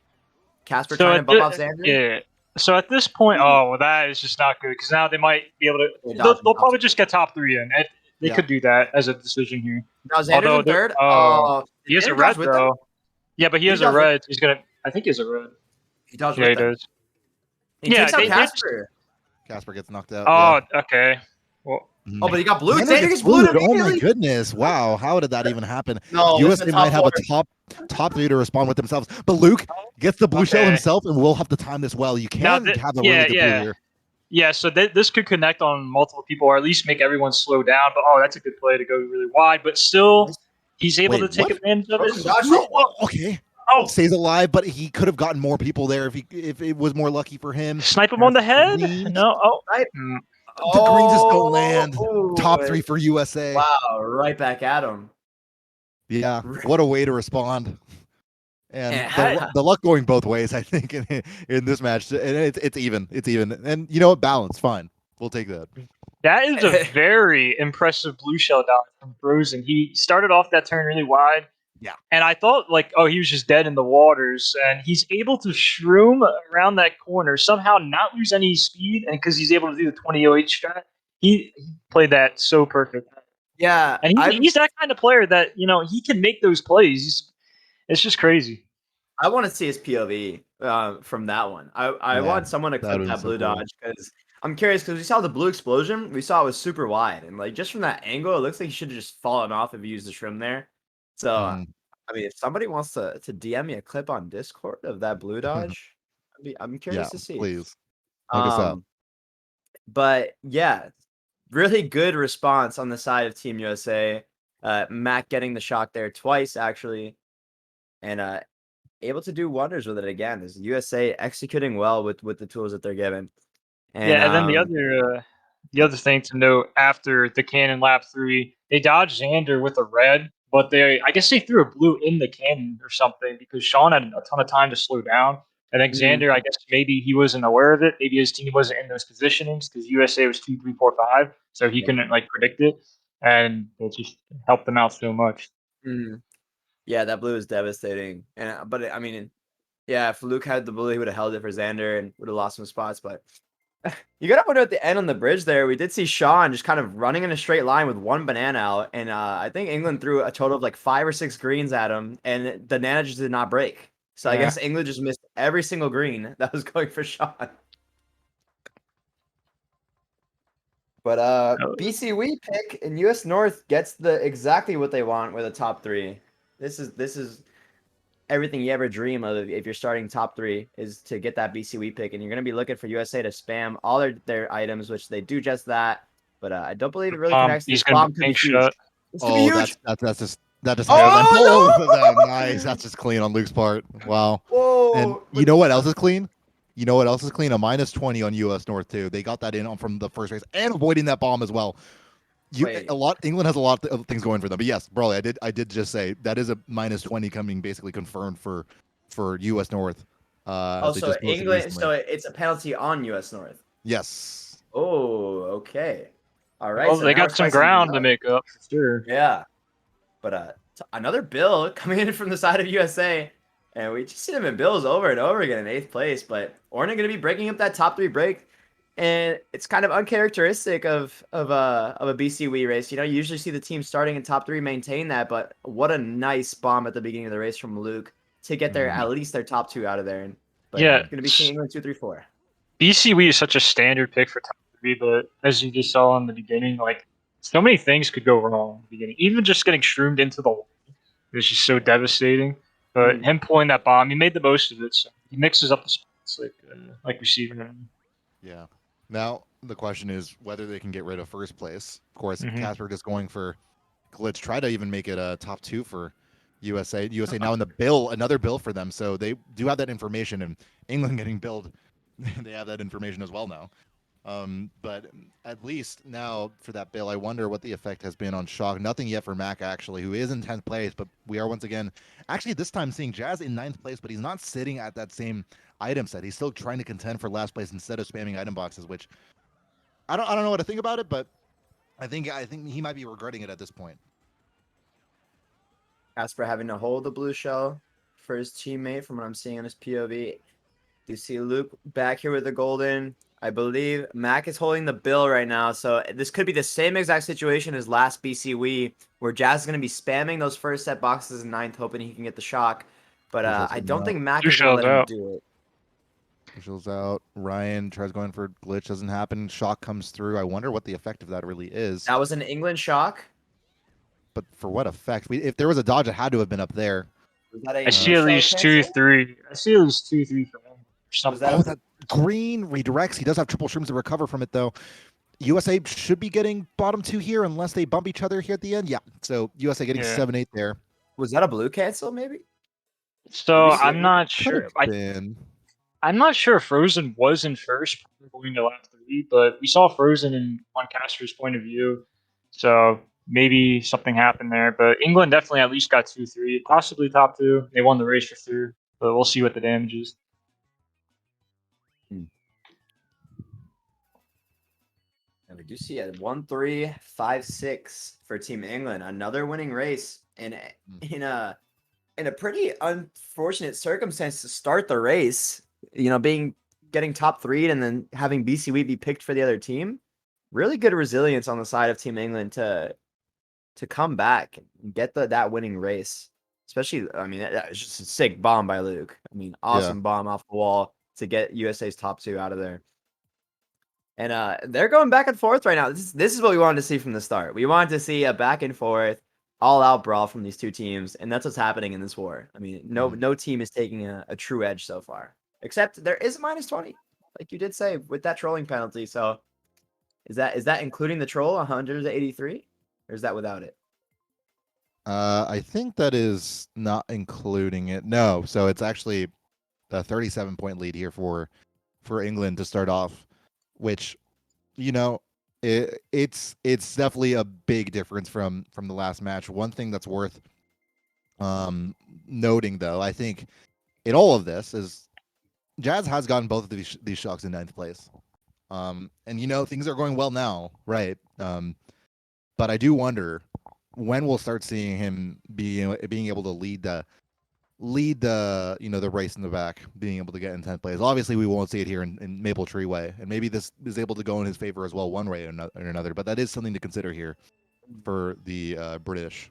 Casper trying to bump off Xander. Yeah. So at this point, that is just not good because now they might be able to. They'll probably just get top 3 in. They could do that as a decision here. Now Xander's in third. He has a red though. Yeah, but he has a red. He's gonna. I think he has a red. He does. Yeah, he does. He takes out Casper. Casper gets knocked out. Oh, okay. Well. Oh, but he got blue. Xander gets blue. Oh my goodness! Wow, how did that even happen? No, USA might have a top 3 to respond with themselves, but Luke gets the blue shell himself, and we'll have to time this well. You can have the really good blue here. Yeah, so this could connect on multiple people, or at least make everyone slow down. But that's a good play to go really wide. But still, he's able to take advantage of it. Okay. Stays alive, but he could have gotten more people there if it was more lucky for him. Snipe him on the head? No. The greens just don't land. Top 3 for USA. Wow, right back at him. Yeah, what a way to respond. And the luck going both ways, I think, in this match. And it's even. It's even. And you know what? Balance. Fine. We'll take that. That is a very impressive blue shell dodge from Frozen. He started off that turn really wide. Yeah. And I thought, he was just dead in the waters. And he's able to shroom around that corner, somehow not lose any speed. And because he's able to do the 20 OH strat, he played that so perfect. Yeah. And he's that kind of player that, he can make those plays. It's just crazy. I want to see his POV from that one. I want someone to clip that blue dodge because I'm curious because we saw the blue explosion. We saw it was super wide, and like just from that angle, it looks like he should have just fallen off if he used the shrim there. So, Mhm. I mean, if somebody wants to DM me a clip on Discord of that blue dodge, I'm Yeah, curious to see. please hook us up. Um, but yeah, really good response on the side of Team USA. Mac getting the shock there twice actually, and able to do wonders with it again. Is USA executing well with the tools that they're given. And Yeah, and then the other thing to note after the cannon lap 3, they dodged Xander with a red, but I guess they threw a blue in the cannon or something because Sean had a ton of time to slow down. And then Mhm. Xander, I guess maybe he wasn't aware of it. Maybe his team wasn't in those positionings because USA was 2, 3, 4, 5, so he Yeah. couldn't like predict it, and it just helped them out so much. Mhm. Yeah, that blue is devastating. And but I mean, yeah, if Luke had the blue, he would have held it for Xander and would have lost some spots. But you gotta wonder at the end on the bridge there, we did see Sean just kind of running in a straight line with one banana out, and I think England threw a total of like 5 or 6 greens at him, and the nana just did not break. So I Yeah. guess England just missed every single green that was going for Sean. But BCW pick and US North gets the exactly what they want with a top 3. This is everything you ever dream of if you're starting top 3 is to get that BCW pick, and you're going to be looking for USA to spam all their items, which they do just that. But I don't believe it really connects. He's This gonna be bomb could be pink huge. shut. This could be Oh, huge. that's just that just Yeah, happened. that Oh Both of them. Nice. no! That's just clean on Luke's part. Wow. And Whoa! you But know what else is clean? You know what else is clean? A -20 on US North too. They got that in from the first race and avoiding that bomb as well. wait, England has a lot of things going for them. But yes, bro, I did just say that is a -20 coming basically confirmed for US North. oh, As they so just posted England, recently. so it's a penalty on US North. Yes. Oh, okay. All right. well, So they now we're got some spicing things ground to up. make up for sure. Yeah. But another Bill coming in from the side of USA, and we just see him in Bills over and over again in 8th place. But Ornan going to be breaking up that top 3 break, and it's kind of uncharacteristic of a BCW race. You know, you usually see the team starting in top 3 maintain that, but what a nice bomb at the beginning of the race from Luke to get their Mhm. at least their top 2 out of there. But Yeah, going to be seeing England 2, 3, 4. BCW is such a standard pick for top 3, but as you just saw in the beginning, like so many things could go wrong in the beginning. Even just getting shroomed into the line is just so devastating. But Mhm. him pulling that bomb, he made the most of it. So he mixes up the spots like we see right Yeah. Now the question is whether they can get rid of first place. Of course, now. Casper just going for glitch. Try to even make it a top 2 for USA. USA now in the bill, another bill for them. So they do have that information, and England getting billed, they have that information as well now. But at least now for that bill, I wonder what the effect has been on Shock. Nothing yet for Mac actually, who is in 10th place, but we are once again actually this time seeing Jazz in 9th place, but he's not sitting at that same item set. He's still trying to contend for last place instead of spamming item boxes, which I don't know what to think about it, but I think he might be regretting it at this point. Casper having to hold the blue shell for his teammate from what I'm seeing on his POV. You see Luke back here with the golden. I believe Mac is holding the bill right now. So this could be the same exact situation as last BCW, where Jazz is going to be spamming those first set boxes in 9th, hoping he can get the shock. But Blue shell's I sitting don't out. think Mac Blue is going to shell's let him out. do it. Blue shell's out. Ryan tries going for glitch, doesn't happen. Shock comes through. I wonder what the effect of that really is. That was an England shock. But for what effect? If there was a dodge, it had to have been up there. Was that a I see blue at shell least two, cancel? three. I see at least 2, 3 for him or Was something. that Oh, a that green redirects. He does have triple shrooms to recover from it, though. USA should be getting bottom 2 here unless they bump each other here at the end. Yeah. So USA getting Yeah. 7-8 there. was that a blue cancel? Maybe. Did So we see a I'm blue? not Could have sure. been. I'm not sure if Frozen was in first going to lap 3, but we saw Frozen on Casper's point of view. So maybe something happened there. But England definitely at least got 2, 3, possibly top 2. They won the race for third, but we'll see what the damage is. Hmm. And we do see a 1-3-5-6 for Team England. Another winning race in a pretty unfortunate circumstance to start the race. You know, getting top 3 and then having BCW be picked for the other team. Really good resilience on the side of Team England to come back and get that winning race. Especially, I mean, that was just a sick bomb by Luke. I mean, Yeah. awesome bomb off the wall to get USA's top 2 out of there. And they're going back and forth right now. This is what we wanted to see from the start. We wanted to see a back and forth, all out brawl from these two teams, and that's what's happening in this war. I mean, no team is taking a true edge so far, except there is a -20, like you did say, with that trolling penalty. So is that including the troll 183, or is that without it? I think that is not including it. No, so it's actually a 37-point lead here for England to start off, which it's definitely a big difference from the last match. One thing that's worth noting, though, I think in all of this is Jazz has gotten both of these shocks in 9th place, and things are going well now, right? But I do wonder when we'll start seeing him being able to lead the the race in the back, being able to get in 10th place. Obviously, we won't see it here in Maple Tree Way, and maybe this is able to go in his favor as well, one way or another. But that is something to consider here for the British.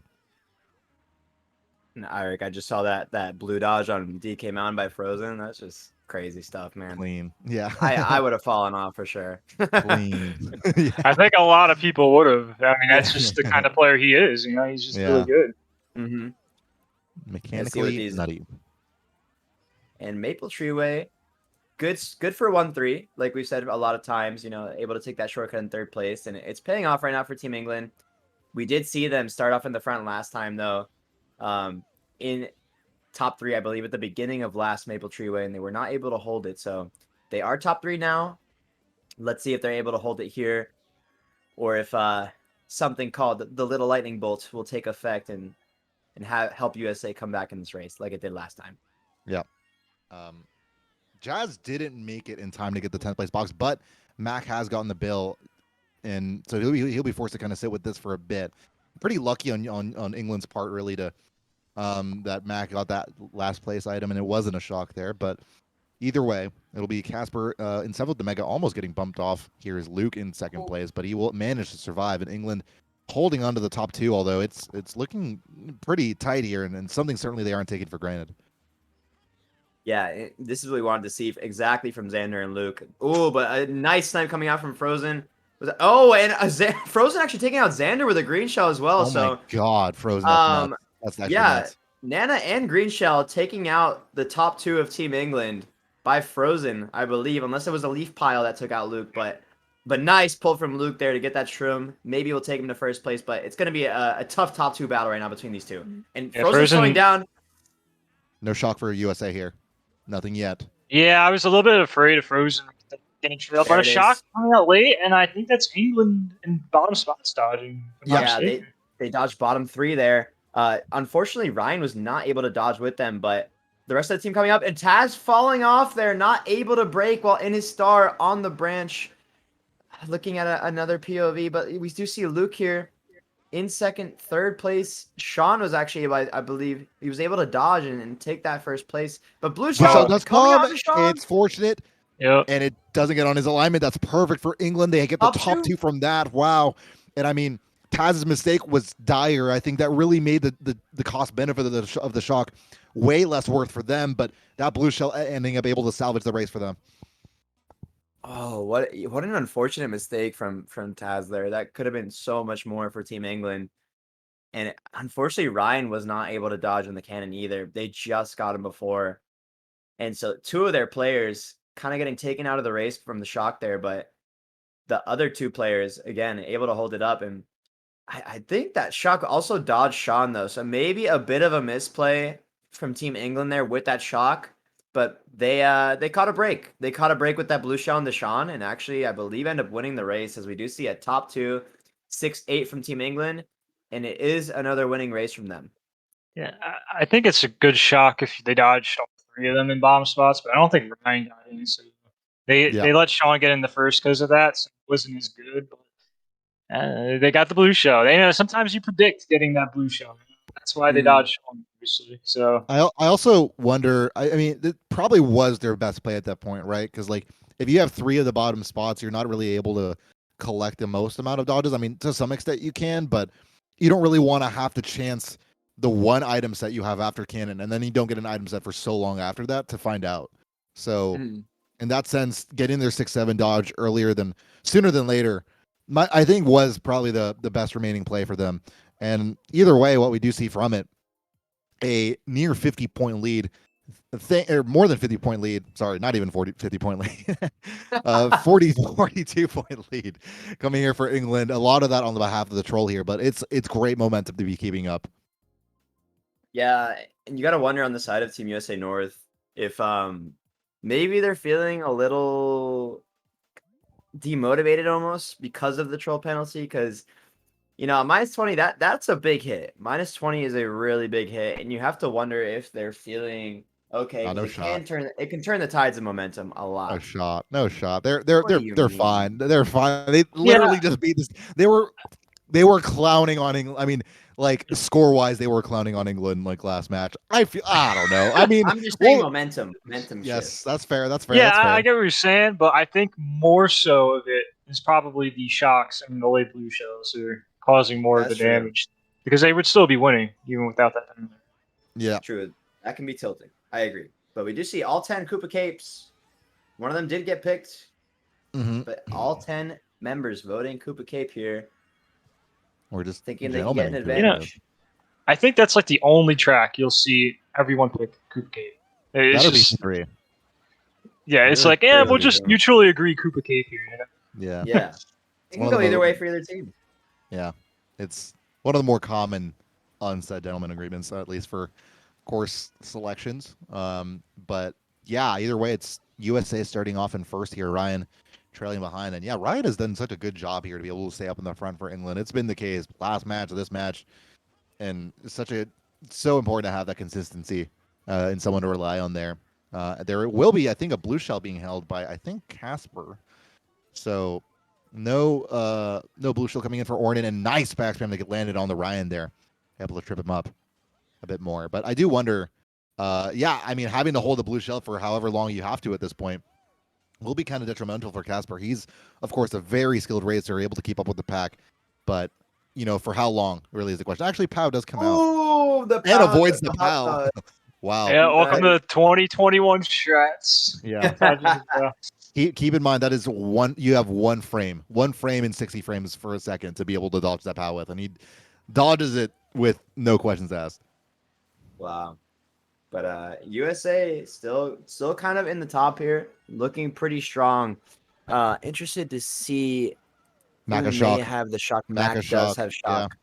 And Eric, I just saw that blue dodge on DK Mountain by Frozen. That's just crazy stuff, man. Clean, yeah. I would have fallen off for sure. Clean. Yeah. I think a lot of people would have. I mean, that's just the kind of player he is. He's just really good. Mm-hmm. Mechanically nutty. And Maple Treeway, good for 1-3. Like we've said a lot of times, able to take that shortcut in 3rd place, and it's paying off right now for Team England. We did see them start off in the front last time, though, in top 3, I believe, at the beginning of last Maple Treeway, and they were not able to hold it. So they are top 3 now. Let's see if they're able to hold it here, or if something called the Little Lightning Bolt will take effect and help USA come back in this race like it did last time. Yeah. Jazz didn't make it in time to get the 10th place box, but Mac has gotten the bill, and so he'll be forced to kind of sit with this for a bit. Pretty lucky on England's part, really, to that Mac got that last place item, and it wasn't a shock there. But either way, it'll be Casper in 7th, the Mega almost getting bumped off. Here is Luke in 2nd place, but he will manage to survive, and England holding on to the top 2, although it's looking pretty tight here, and something certainly they aren't taking for granted. Yeah, this is what we wanted to see exactly from Xander and Luke. Oh, but a nice snipe coming out from Frozen. Frozen actually taking out Xander with a green shell as well. Oh my God, Frozen! That's actually nuts. Nana and green shell taking out the top 2 of Team England by Frozen, I believe, unless it was a leaf pile that took out Luke. But nice pull from Luke there to get that shroom. Maybe we'll take him to 1st place, but it's going to be a tough top 2 battle right now between these two. And Frozen's slowing down. No shock for USA here. Nothing yet. Yeah, I was a little bit afraid of Frozen getting trailed, but a shock coming out late, and I think that's England in bottom spots dodging. Yeah, they dodged bottom 3 there. Unfortunately, Ryan was not able to dodge with them, but the rest of the team coming up, and Taz falling off there, not able to break while in his star on the branch. Looking at another POV, but we do see Luke here in 2nd, 3rd place. Sean was actually, I believe, he was able to dodge and take that 1st place. But Blue Shell does coming come. out to Sean. It's fortunate. Yep. And it doesn't get on his alignment. That's perfect for England. They get the top 2 from that. Wow. And I mean, Taz's mistake was dire. I think that really made the cost benefit of the shock way less worth for them. But that Blue Shell ending up able to salvage the race for them. Oh, what an unfortunate mistake from Taz there. That could have been so much more for Team England. And unfortunately, Ryan was not able to dodge in the cannon either. They just got him before. And so 2 of their players kind of getting taken out of the race from the shock there, but the other 2 players, again, able to hold it up. And I think that shock also dodged Sean, though. So maybe a bit of a misplay from Team England there with that shock. But they caught a break. They caught a break with that blue shell into Sean, and actually, I believe, end up winning the race, as we do see a top 2, 6-8 from Team England, and it is another winning race from them. Yeah, I think it's a good shock if they dodged all 3 of them in bottom spots, but I don't think Ryan got any. So they let Sean get in the first because of that, so it wasn't as good. But they got the blue shell. Sometimes you predict getting that blue shell. That's why they dodged Sean, obviously. So I also wonder. I mean, it probably was their best play at that point, right? Because if you have 3 of the bottom spots, you're not really able to collect the most amount of dodges. I mean, to some extent you can, but you don't really want to have to chance the one item set you have after cannon, and then you don't get an item set for so long after that to find out. So in that sense, getting their 6-7 dodge sooner than later, I think was probably the best remaining play for them. And either way, what we do see from it, a near 50-point lead, or more than 50-point lead. Sorry, not even 50-point lead. 42-point lead coming here for England. A lot of that on the behalf of the troll here, but it's great momentum to be keeping up. Yeah, and you got to wonder on the side of Team USA North if maybe they're feeling a little demotivated almost because of the troll penalty, because -20, that's a big hit. -20 is a really big hit, and you have to wonder if they're feeling okay, because No shot. it can turn the tides of momentum a lot. No shot. They're What do you they're mean? fine. They're fine. They literally just beat this. They were clowning on England. I mean, like score wise, they were clowning on England like last match. I don't know. I mean, I'm just saying momentum yes, shift. that's fair. That's fair. Yeah, That's fair. I get what you're saying, but I think more so of it is probably the shocks and the late blue shells who are causing more of the That's true. damage, because they would still be winning even without that in there. Yeah. True. That can be tilting. I agree. But we do see all 10 Koopa Capes. One of them did get picked, but all 10 members voting Koopa Cape here, We're just thinking they can get an gentlemen. advantage. I think that's like the only track you'll see everyone pick Koopa Cape. It's That'll be just, three. yeah, it's Really like, yeah, true. we'll just mutually agree Koopa Cape here. Yeah. Yeah. It can go either way for either team. Yeah. It's one of the more common unsaid gentleman agreements, at least for course selections. But yeah, either way, it's USA starting off in first here. Ryan trailing behind, and yeah, Ryan has done such a good job here to be able to stay up in the front for England. It's been the case last match, this match, and it's so important to have that consistency and someone to rely on there. There will be, I think, a blue shell being held by Casper. So no blue shell coming in for Ornan, and nice backspam to get landed on the Ryan there, able to trip him up a bit more. But I do wonder, yeah, I mean, having to hold the blue shell for however long you have to at this point will be kind of detrimental for Casper. He's, of course, a very skilled racer, able to keep up with the pack, but for how long really is the question. Actually, Pow does come out Oh, and avoids the Pow. Wow. Yeah, welcome to 2021 strats. Yeah. Keep in mind that is you have one frame in 60 frames for a second to be able to dodge that Pow with, and he dodges it with no questions asked. Wow. But USA still kind of in the top here, looking pretty strong. Interested to see Mac who a shock. may have the shock. Mac Mac a does shock. have shock.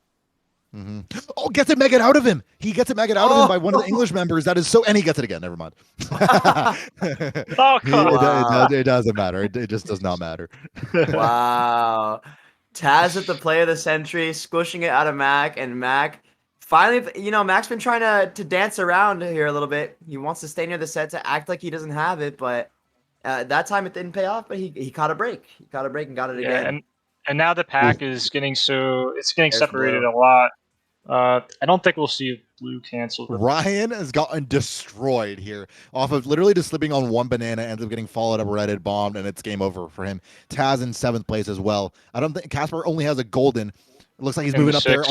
Yeah. Oh, gets it Megan out of him. He gets it Megan out of him by one of the English members. That is so, and he gets it again. Never mind. Oh, come on. It doesn't matter. It just does not matter. Wow. Taz at the play of the century, squishing it out of Mac, and Mac finally, Mac's been trying to dance around here a little bit. He wants to stay near the set to act like he doesn't have it, but that time it didn't pay off, but he caught a break. He caught a break and got it again. And now the pack is getting There's separated blue. a lot. I don't think we'll see blue canceled. Ryan has gotten destroyed here off of literally just slipping on one banana, ends up getting followed up, redded, bombed, and it's game over for him. Taz in 7th place as well. I don't think Casper only has a golden. It looks like he's moving up there.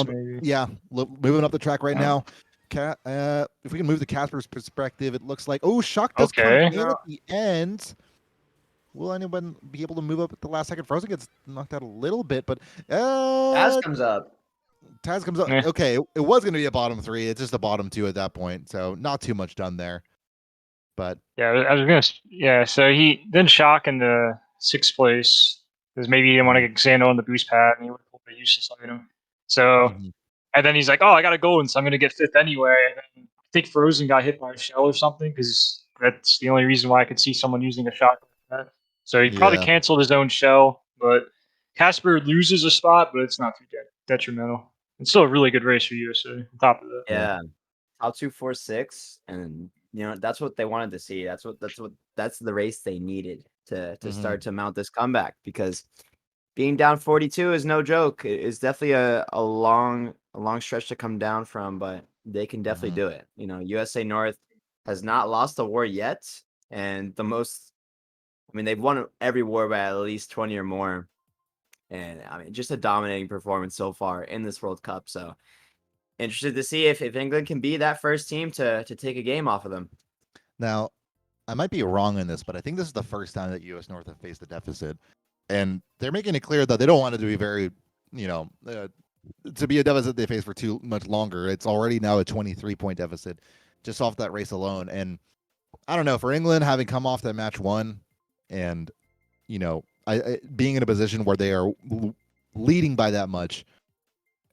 Moving up the track right now. If we can move the Casper's perspective, it looks like shock does come in at the end. Will anyone be able to move up at the last second? Frozen gets knocked out a little bit, but Taz comes up. Taz comes up. Yeah. Okay, it was going to be a bottom 3. It's just a bottom 2 at that point, so not too much done there. But yeah, I was gonna. Yeah, so he then shock in the 6th place because maybe he didn't want to get Xando on the boost pad, and he would have pulled a useless item. So, and then he's like, "Oh, I gotta go, and so I'm gonna get 5th anyway." And then I think Frozen got hit by a shell or something, because that's the only reason why I could see someone using a shock like that. So he probably canceled his own shell, but Casper loses a spot, but it's not too detrimental. It's still a really good race for USA. On top of that, Yeah, top 2, 4, 6, and that's what they wanted to see. That's the race they needed to start to mount this comeback, because being down 42 is no joke. It's definitely a long stretch to come down from, but they can definitely do it. USA North has not lost a war yet, and they've won every war by at least 20 or more. And just a dominating performance so far in this World Cup. So interested to see if England can be that first team to take a game off of them. Now, I might be wrong in this, but I think this is the first time that U.S. North have faced a deficit, and they're making it clear that they don't want it to be very, you know, to be a deficit they face for too much longer. It's already now a 23-point deficit, just off that race alone. And I don't know, for England having come off that match one, and being in a position where they are leading by that much,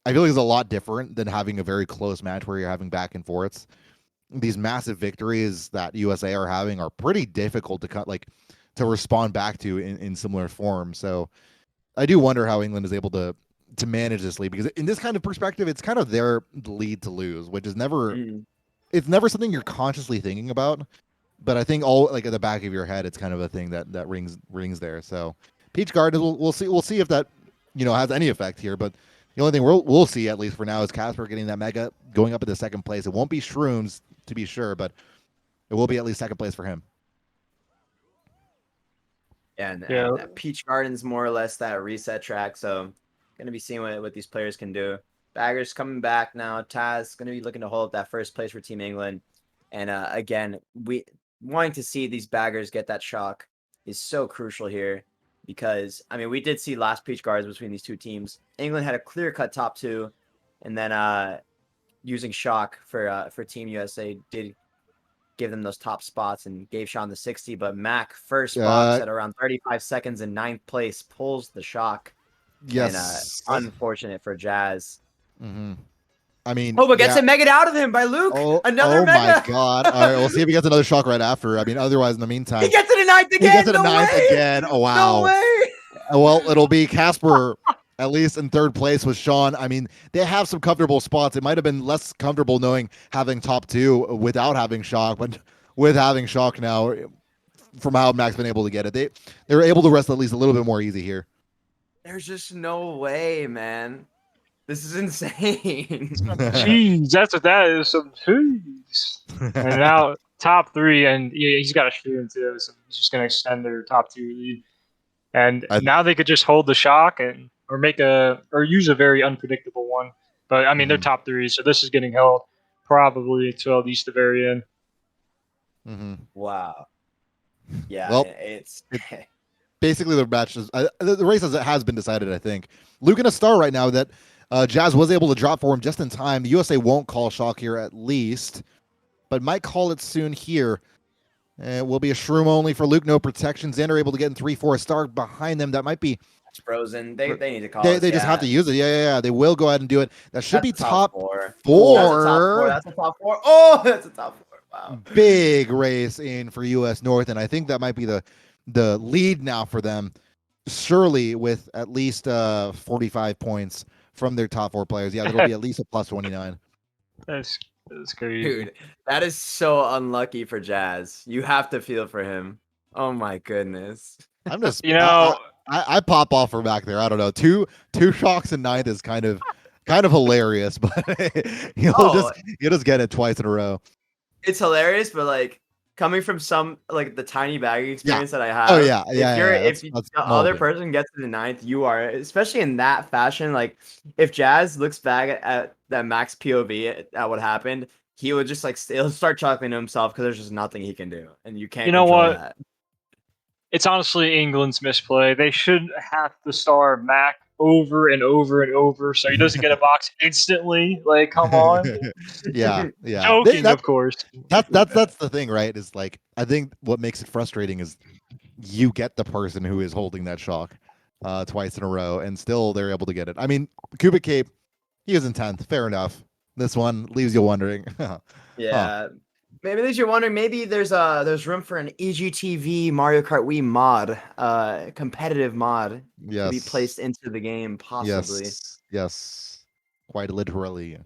I feel like it's a lot different than having a very close match where you're having back and forths. These massive victories that USA are having are pretty difficult to to respond back to in similar form. So I do wonder how England is able to manage this lead, because in this kind of perspective, it's kind of their lead to lose, which is never Mm. it's never something you're consciously thinking about. But I think all like at the back of your head, it's kind of a thing that rings there. So Peach Gardens, we'll see if that has any effect here. But the only thing we'll see, at least for now, is Casper getting that mega, going up into second place. It won't be Shrooms, to be sure, but it will be at least second place for him. Yeah, and Yeah. that Peach Garden's more or less that reset track. So gonna be seeing what these players can do. Baggers coming back now. Taz gonna be looking to hold that first place for Team England. And again, we wanting to see these baggers get that shock is so crucial here, because I mean we did see last Peach Gardens between these two teams. England had a clear cut top two, and then using shock for Team USA did give them those top spots and gave Sean the 60. But Mac first box at around 35 seconds in ninth place pulls the shock. Yes. And unfortunate for Jazz. Mm-hmm. I mean, but gets a mega out of him by Luke. Another mega. Oh my god! All right, we'll see if he gets another shock right after. I mean, otherwise, in the meantime, he gets it in ninth again. He gets it in ninth again. Oh wow! No way. Well, it'll be Casper at least in third place with Sean. I mean, they have some comfortable spots. It might have been less comfortable having top two without having shock, but with having shock now, from how Mac's been able to get it, they're able to rest at least a little bit more easy here. There's just no way, man. This is insane. Jeez, that's what that is. Some jeez. And now top three, and he's got a stream too, so he's just gonna extend their top two lead. And now they could just hold the shock or use a very unpredictable one. But I mean, they're top three, so this is getting held probably until at least the very end. Mm-hmm. Wow. Yeah, well, it's basically the match the race has been decided. I think Luke in a star right now that Jazz was able to drop for him just in time. The USA won't call shock here at least, but might call it soon here. It will be a shroom only for Luke. No protection. Xander able to get in 3-4. A star behind them. That might be frozen. They need to call it. They just have to use it. Yeah. They will go ahead and do it. That should be top four. That's a top four. Oh, that's a top four. Wow. Big race in for US North, and I think that might be the lead now for them. Surely with at least 45 points from their top four players. Yeah, that'll be at least a plus 29. That's crazy. Dude, that is so unlucky for Jazz. You have to feel for him. Oh my goodness. I'm just I pop off from back there. I don't know. Two shocks in ninth is kind of hilarious, but you'll just get it twice in a row. It's hilarious, but like coming from some like the tiny bagging experience that I have. Oh yeah. If the other person gets to the ninth, you are, especially in that fashion. Like if Jazz looks back at that Max POV at what happened, he would just he'll start chuckling to himself because there's just nothing he can do, and you can't. You know what? That. It's honestly England's misplay. They should have to star Mac over and over and over so he doesn't get a box instantly. Like, come on. yeah. Joking, of course. That's the thing, right? Is like I think what makes it frustrating is you get the person who is holding that shock twice in a row, and still they're able to get it. I mean, Cubic Cape, he was in 10th. Fair enough. This one leaves you wondering. Yeah. Maybe leaves you wondering. Maybe there's room for an EGTV Mario Kart Wii mod, competitive mod, to be placed into the game, possibly. Yes. Quite literally,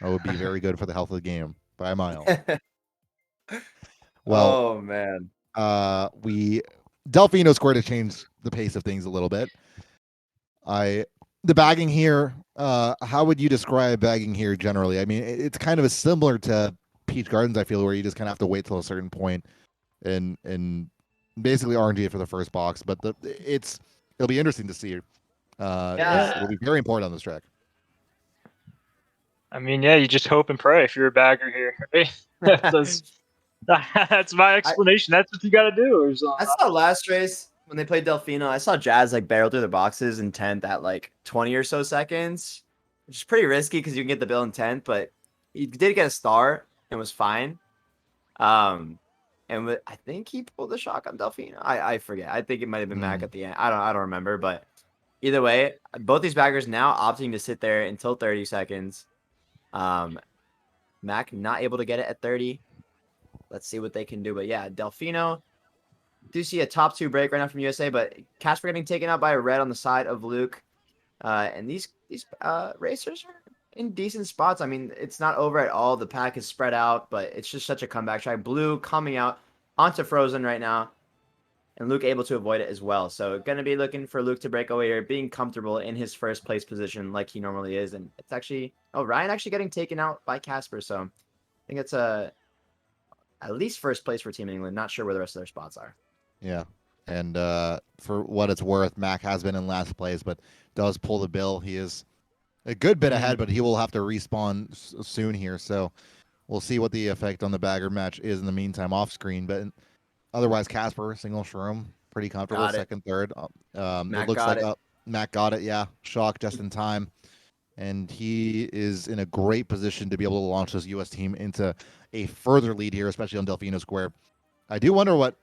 that would be very good for the health of the game by a mile. Well, oh man, Delfino scored to change the pace of things a little bit. The bagging here, how would you describe bagging here generally? I mean, it's kind of similar to Peach Gardens, I feel, where you just kind of have to wait till a certain point and basically RNG it for the first box. But it'll be interesting to see. It'll be very important on this track. I mean, yeah, you just hope and pray if you're a bagger here. Right? That's my explanation. That's what you got to do. Or something. I saw last race when they played Delfino. I saw Jazz like barrel through the boxes in 10th at like 20 or so seconds, which is pretty risky because you can get the bill in 10th, but he did get a star and was fine. And I think he pulled the shock on Delfino. I forget. I think it might have been Mac at the end. I don't remember, but either way, both these baggers now opting to sit there until 30 seconds. Mac not able to get it at 30. Let's see what they can do. But yeah, Delfino. Do see a top 2 break right now from USA, but Casper getting taken out by a red on the side of Luke. And these racers are in decent spots. I mean, it's not over at all. The pack is spread out, but it's just such a comeback track. Blue coming out onto Frozen right now, and Luke able to avoid it as well. So going to be looking for Luke to break away here, being comfortable in his first place position like he normally is. And it's actually, Ryan actually getting taken out by Casper. So I think it's at least first place for Team England. Not sure where the rest of their spots are. Yeah. And for what it's worth, Mac has been in last place, but does pull the bill. He is a good bit ahead, but he will have to respawn soon here. So we'll see what the effect on the bagger match is in the meantime off screen. But otherwise, Casper, single shroom, pretty comfortable, second, third. It looks like Mac got it. Yeah. Shock just in time. And he is in a great position to be able to launch this U.S. team into a further lead here, especially on Delfino Square. I do wonder what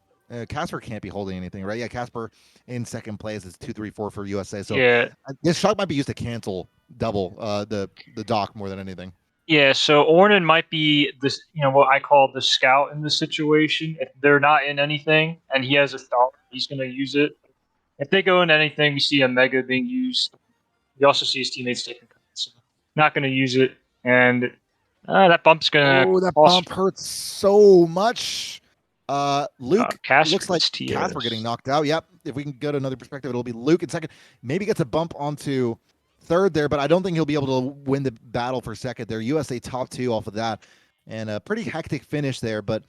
Casper can't be holding anything, right? Yeah, Casper in second place is 2-3-4 for USA. So yeah, this shot might be used to cancel double the dock more than anything. Yeah, so Ornan might be this, what I call the scout in this situation. If they're not in anything and he has a star, he's going to use it. If they go into anything, we see a mega being used. We also see his teammates taking cuts. So not going to use it, and that bump's going to. Oh, that bump hurts so much. Luke looks like TS. Casper getting knocked out. Yep. If we can get another perspective, it'll be Luke in second. Maybe gets a bump onto third there, but I don't think he'll be able to win the battle for second there. USA top 2 off of that, and a pretty hectic finish there. But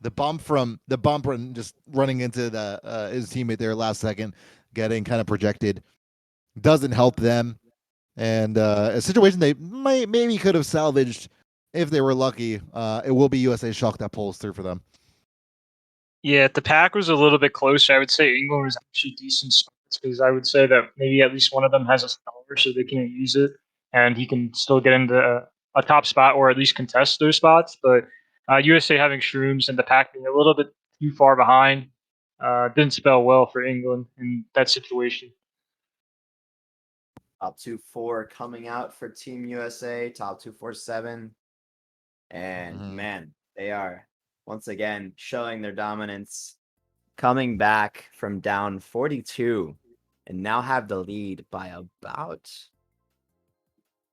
the bump and just running into his teammate there last second, getting kind of projected, doesn't help them. And a situation they maybe could have salvaged if they were lucky. It will be USA Shock that pulls through for them. Yeah, the pack was a little bit closer. I would say England was actually decent spots because I would say that maybe at least one of them has a star so they can use it and he can still get into a top spot or at least contest those spots. But USA having shrooms and the pack being a little bit too far behind didn't spell well for England in that situation. Top 2-4 coming out for Team USA, top 2-4-7. And man, they are once again showing their dominance, coming back from down 42 and now have the lead by about,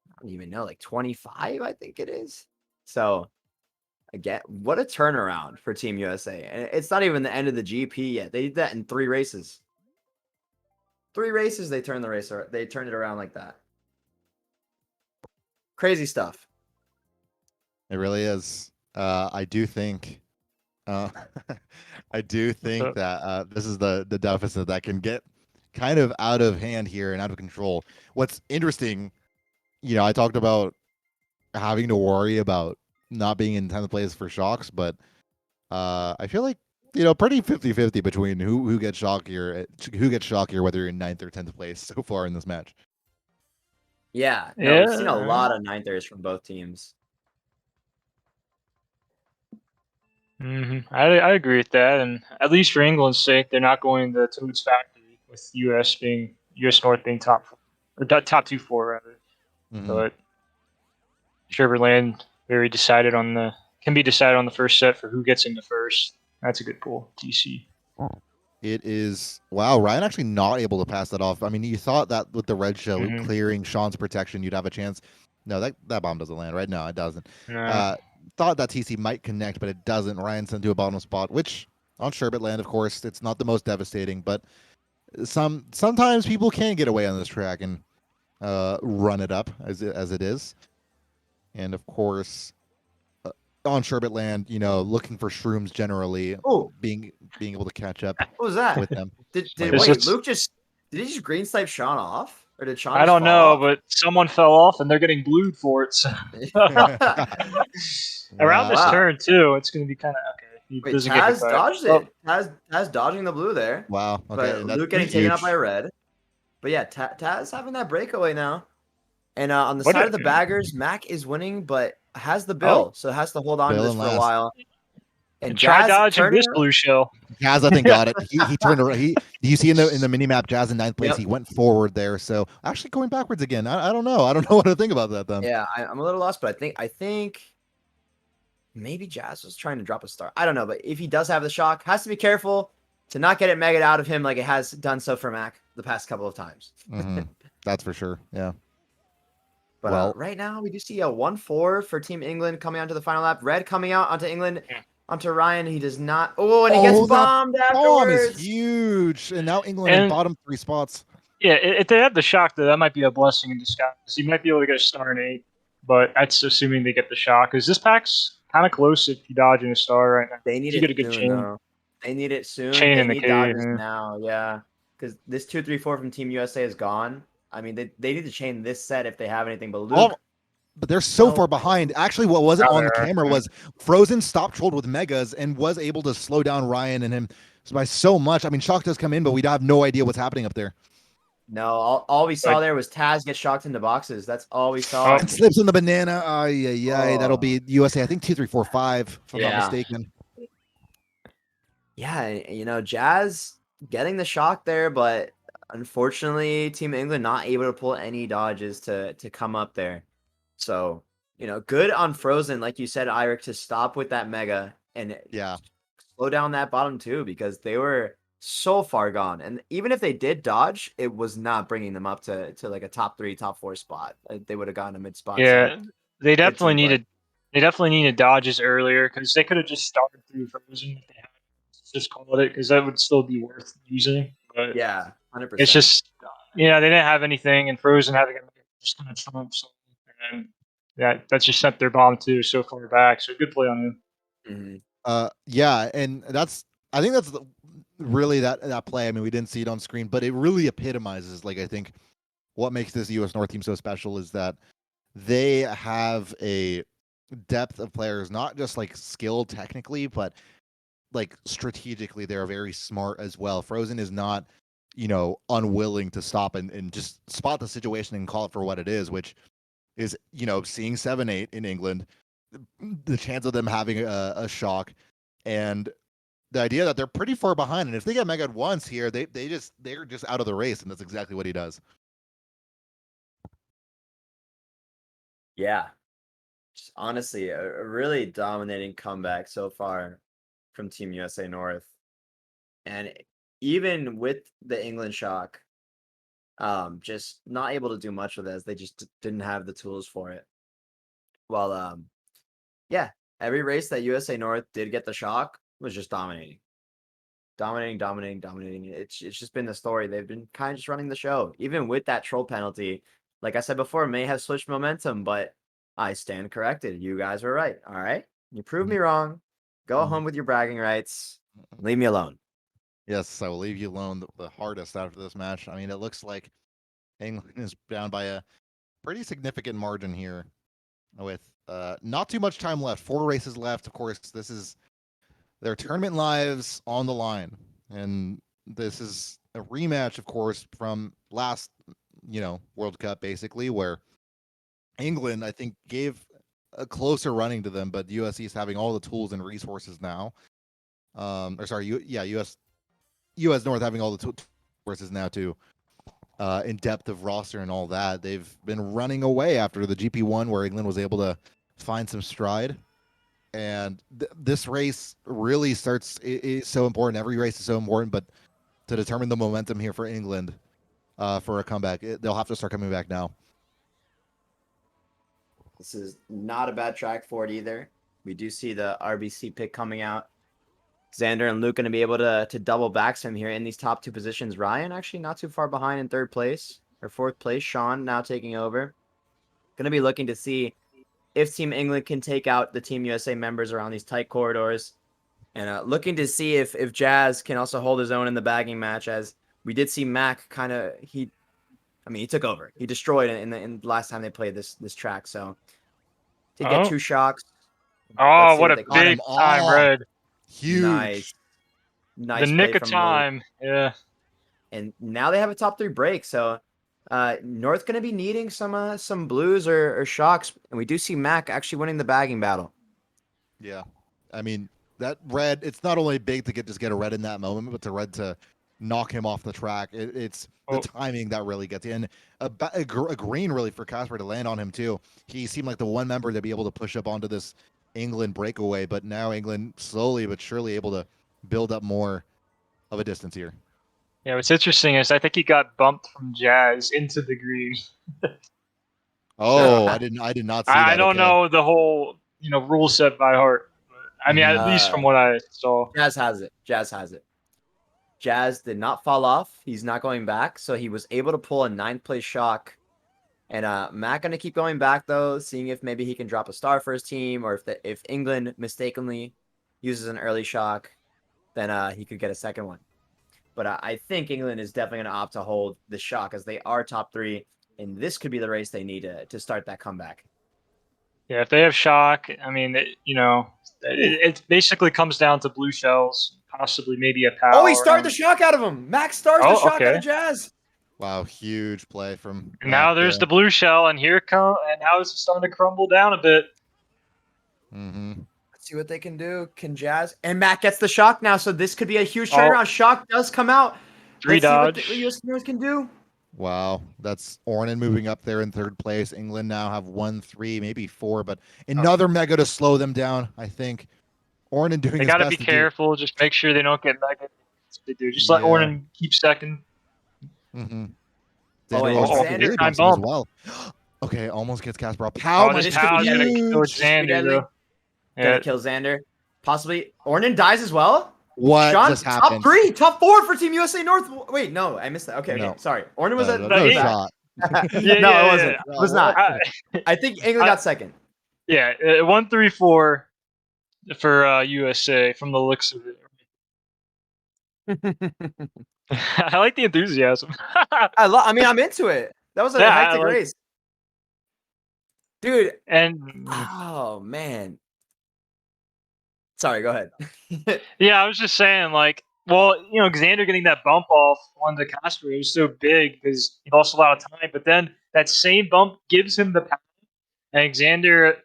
I don't even know, like 25, I think it is. So again, what a turnaround for Team USA. And it's not even the end of the GP yet. They did that in 3 races. 3 races, they turned it around like that. Crazy stuff. It really is. I do think that this is the deficit that can get kind of out of hand here and out of control. What's interesting, I talked about having to worry about not being in 10th place for shocks, but I feel like pretty 50-50 between who gets shockier, whether you're in 9th or 10th place so far in this match. Yeah, we've seen a lot of 9thers from both teams. I agree with that, and at least for England's sake, they're not going to Toad's factory with US North being top 2-4 rather. But Sherbert very decided can be decided on the first set for who gets into first. That's a good pull, TC. It is. Wow, Ryan actually not able to pass that off. I mean, you thought that with the red show clearing Sean's protection, you'd have a chance. No, that bomb doesn't land, right? No, it doesn't. Thought that TC might connect, but it doesn't. Ryan sent to a bottom spot, which on Sherbet land, of course, it's not the most devastating, but sometimes people can get away on this track and run it up as it is. And of course, on Sherbet land, looking for shrooms generally, being able to catch up. What was that? With them. Did Luke did he just green snipe Sean off? Or did Sean I don't know, off? but someone fell off and they're getting blued for it. So. Around this turn too, it's going to be kind of okay. he Wait, doesn't get hit Taz by it. dodged Oh, it. Taz dodging the blue there, Wow. Okay, but and that's Luke getting taken out by huge. a red. But yeah, Taz having that breakaway now. And on the what side a, of the baggers, Mac is winning, but has the oh, bill, so has to hold on to Bill this and for a last. while. And try Jazz dodging turning. this blue shell. Jazz, I think, got it. He turned around. Do you see in the mini map, Jazz in ninth place? Yep. He went forward there. So actually going backwards again. I don't know. I don't know what to think about that then. Yeah, I'm a little lost, but I think maybe Jazz was trying to drop a star. I don't know, but if he does have the shock, has to be careful to not get it megged out of him like it has done so for Mac the past couple of times. That's for sure. Yeah. But Well, right now we do see a 1-4 for Team England coming onto the final lap. Red coming out onto England, onto Ryan. He does not. Oh, and he gets that bombed bomb is afterwards. huge, and now England in And bottom 3 spots. yeah, if they have the shock, though, that might be a blessing in disguise. You might be able to get a star in 8, but that's assuming they get the shock. Because this pack's kind of close if you dodge in a star right now. They need If you it get a good soon, chain. though. They need it soon. Chain They in the need cave. dodges Yeah. now. Yeah, because this 2-3-4 from Team USA is gone. I mean, they need to chain this set if they have anything. But Luke, But they're so no. far behind. Actually, what wasn't Now on the they're- camera was Frozen stopped trolled with megas and was able to slow down Ryan and him by so much. I mean, shock does come in, but we have no idea what's happening up there. No, all we saw Like- there was Taz get shocked into boxes. That's all we saw. Oh. And slips on the banana. Yeah, that'll Oh. be USA. I think 2, 3, 4, 5, if I'm not Yeah. mistaken. Yeah, you know, Jazz getting the shock there, but unfortunately, Team England not able to pull any dodges to come up there. So, you know, good on Frozen, like you said, Iric, to stop with that mega and Yeah. slow down that bottom two because they were so far gone. And even if they did dodge, it was not bringing them up to like a top 3, top 4 spot. They would have gotten a mid spot. Yeah, So they definitely teamwork. needed. They definitely needed dodges earlier because they could have just started through Frozen if they had just called it because that would still be worth using. But Yeah, 100%. it's just they didn't have anything, and Frozen having just kind of trumps, and that's just sent their bomb too so far back. So good play on him. Yeah, and I think that's really that play. I mean, we didn't see it on screen, but it really epitomizes, like, I think what makes this US North team so special is that they have a depth of players, not just like skilled technically, but like strategically, they're very smart as well. Frozen is not, unwilling to stop and just spot the situation and call it for what it is, which is, seeing 7-8 in England, the chance of them having a shock, and the idea that they're pretty far behind. And if they get Mega once here, they're just out of the race, and that's exactly what he does. Yeah. Just honestly, a really dominating comeback so far from Team USA North. And even with the England shock, just not able to do much with it as they just didn't have the tools for it. Well, yeah, every race that USA North did get the shock was just dominating. Dominating. It's just been the story. They've been kind of just running the show. Even with that troll penalty, like I said before, may have switched momentum, but I stand corrected. You guys were right. All right. You proved me wrong. Go home with your bragging rights. Leave me alone. Yes, I will leave you alone the hardest after this match. I mean, it looks like England is down by a pretty significant margin here with not too much time left. 4 races left. Of course, this is their tournament lives on the line. And this is a rematch, of course, from last, World Cup, basically, where England, I think, gave a closer running to them, but USC is having all the tools and resources now. US North having all the resources now too, in depth of roster and all that. They've been running away after the GP1, where England was able to find some stride. And this race really is so important. Every race is so important, but to determine the momentum here for England for a comeback, they'll have to start coming back now. This is not a bad track for it either. We do see the RBC pick coming out. Xander and Luke going to be able to double back some here in these top 2 positions. Ryan actually not too far behind in 3rd place or 4th place. Sean now taking over. Going to be looking to see if Team England can take out the Team USA members around these tight corridors. And looking to see if Jazz can also hold his own in the bagging match, as we did see Mac he took over. He destroyed it in the last time they played this track. So to get 2 shocks. Oh, what a they call big him. time Oh. red! Huge. The Nice nick play of from Luke. time. Yeah. And now they have a top 3 break. So North going to be needing some blues or shocks. And we do see Mac actually winning the bagging battle. Yeah. I mean, that red, it's not only big to just get a red in that moment, but the red to knock him off the track. It's the Oh, timing that really gets you. And a green really for Casper to land on him too. He seemed like the one member to be able to push up onto this England breakaway, but now England slowly but surely able to build up more of a distance here. yeah. What's interesting is I think he got bumped from Jazz into the green. So Oh, I did not see I that. don't Okay. know the whole rule set by heart. But, I mean, at Mhm. least from what I saw. Jazz has it. Jazz did not fall off. He's not going back. So he was able to pull a 9th place shock. And Mac going to keep going back, though, seeing if maybe he can drop a star for his team, or if England mistakenly uses an early shock, then he could get a second one. But I think England is definitely going to opt to hold the shock as they are top 3, and this could be the race they need to start that comeback. Yeah, if they have shock, I mean, it basically comes down to blue shells, possibly maybe a Oh, he power. started the shock out of him. Max stars the Oh, shock out okay. of Jazz. Wow, huge play from And now Mac there's there. the blue shell, and now it's starting to crumble down a bit. Mm-hmm. Let's see what they can do. Can Jazz and Mac gets the shock now, so this could be a huge Oh. turnaround. Shock does come out. Three Let's see what dodge. the US North can do. Wow, that's Ornan moving up there in 3rd place. England now have 1, 3, maybe 4, but another mega to slow them down. I think Ornan doing They his got to best be to do. careful. Just make sure they don't get mega. That's what they do. Just let Yeah. Ornan keep second. Mm-hmm. Oh, and Xander Xander time bumps him as bump. well. Okay, almost gets Casper up. Pow, Oh, my this this could be Powell's gonna deadly. kill huge. This could be Xander deadly. though. Gonna Yeah. kill Xander. Possibly Ornan dies as well. What Sean, just happened? top 4 for Team USA North. Wait, no, I missed that. Okay, No. okay, sorry. Ornan was at No yeah. shot. Yeah, no, yeah, it wasn't. yeah. It was not. I think England got second. Yeah, 1-3-4 for USA from the looks of it. I like the enthusiasm. I mean, I'm into it. That was a Yeah, I hectic like race, dude. and Oh man. Sorry, go ahead. yeah, I was just saying, like, well, Xander getting that bump off onto Casper was so big because he lost a lot of time, but then that same bump gives him the power, and Xander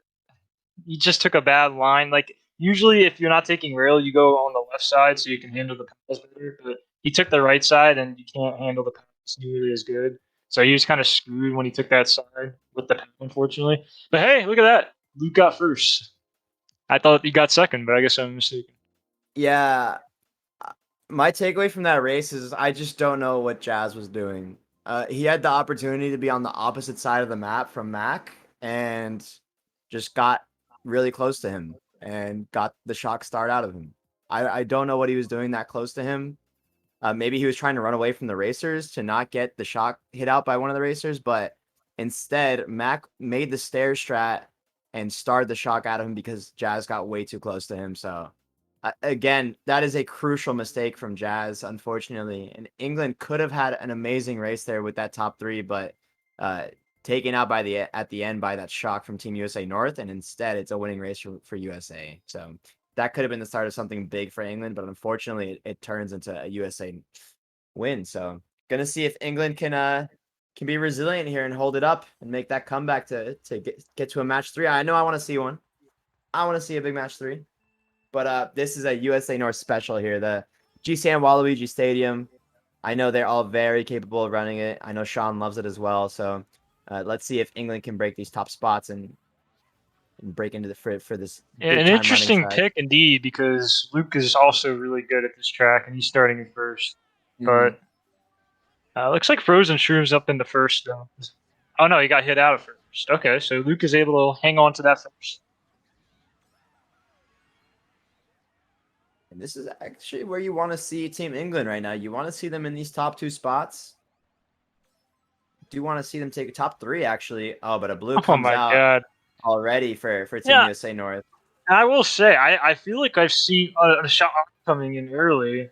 he just took a bad line. Like usually, if you're not taking rail, you go on the left side so you can handle the pass better. But he took the right side, and you can't handle the pass nearly as good. So he was kind of screwed when he took that side with the pass, unfortunately. But hey, look at that! Luke got first. I thought he got second, but I guess I'm mistaken. Yeah, my takeaway from that race is I just don't know what Jazz was doing. He had the opportunity to be on the opposite side of the map from Mac and just got really close to him and got the shock start out of him. I don't know what he was doing that close to him. Maybe he was trying to run away from the racers to not get the shock hit out by one of the racers, but instead Mac made the stair strat and starred the shock out of him because Jazz got way too close to him. So again, that is a crucial mistake from Jazz, unfortunately. And England could have had an amazing race there with that top 3, but taken out at the end by that shock from Team USA North, and instead it's a winning race for USA. So that could have been the start of something big for England, but unfortunately it turns into a USA win. So gonna see if England can be resilient here and hold it up and make that comeback to get to a match 3. I know I want to see one. I want to see a big match 3. But this is a USA North special here. The GSAM Waluigi Stadium. I know they're all very capable of running it. I know Sean loves it as well. So let's see if England can break these top spots and break into the for this big An time running interesting track. pick indeed, because Luke is also really good at this track, and he's starting in first. But looks like Frozen Shrooms up in the first though. Oh no, he got hit out of first. Okay, so Luke is able to hang on to that first. And this is actually where you want to see Team England right now. You want to see them in these top 2 spots. Do want to see them take a top 3 actually. Oh, but a blue Oh comes my out god! already for Team Yeah, USA North. I will say I feel like I've seen a shot coming in early.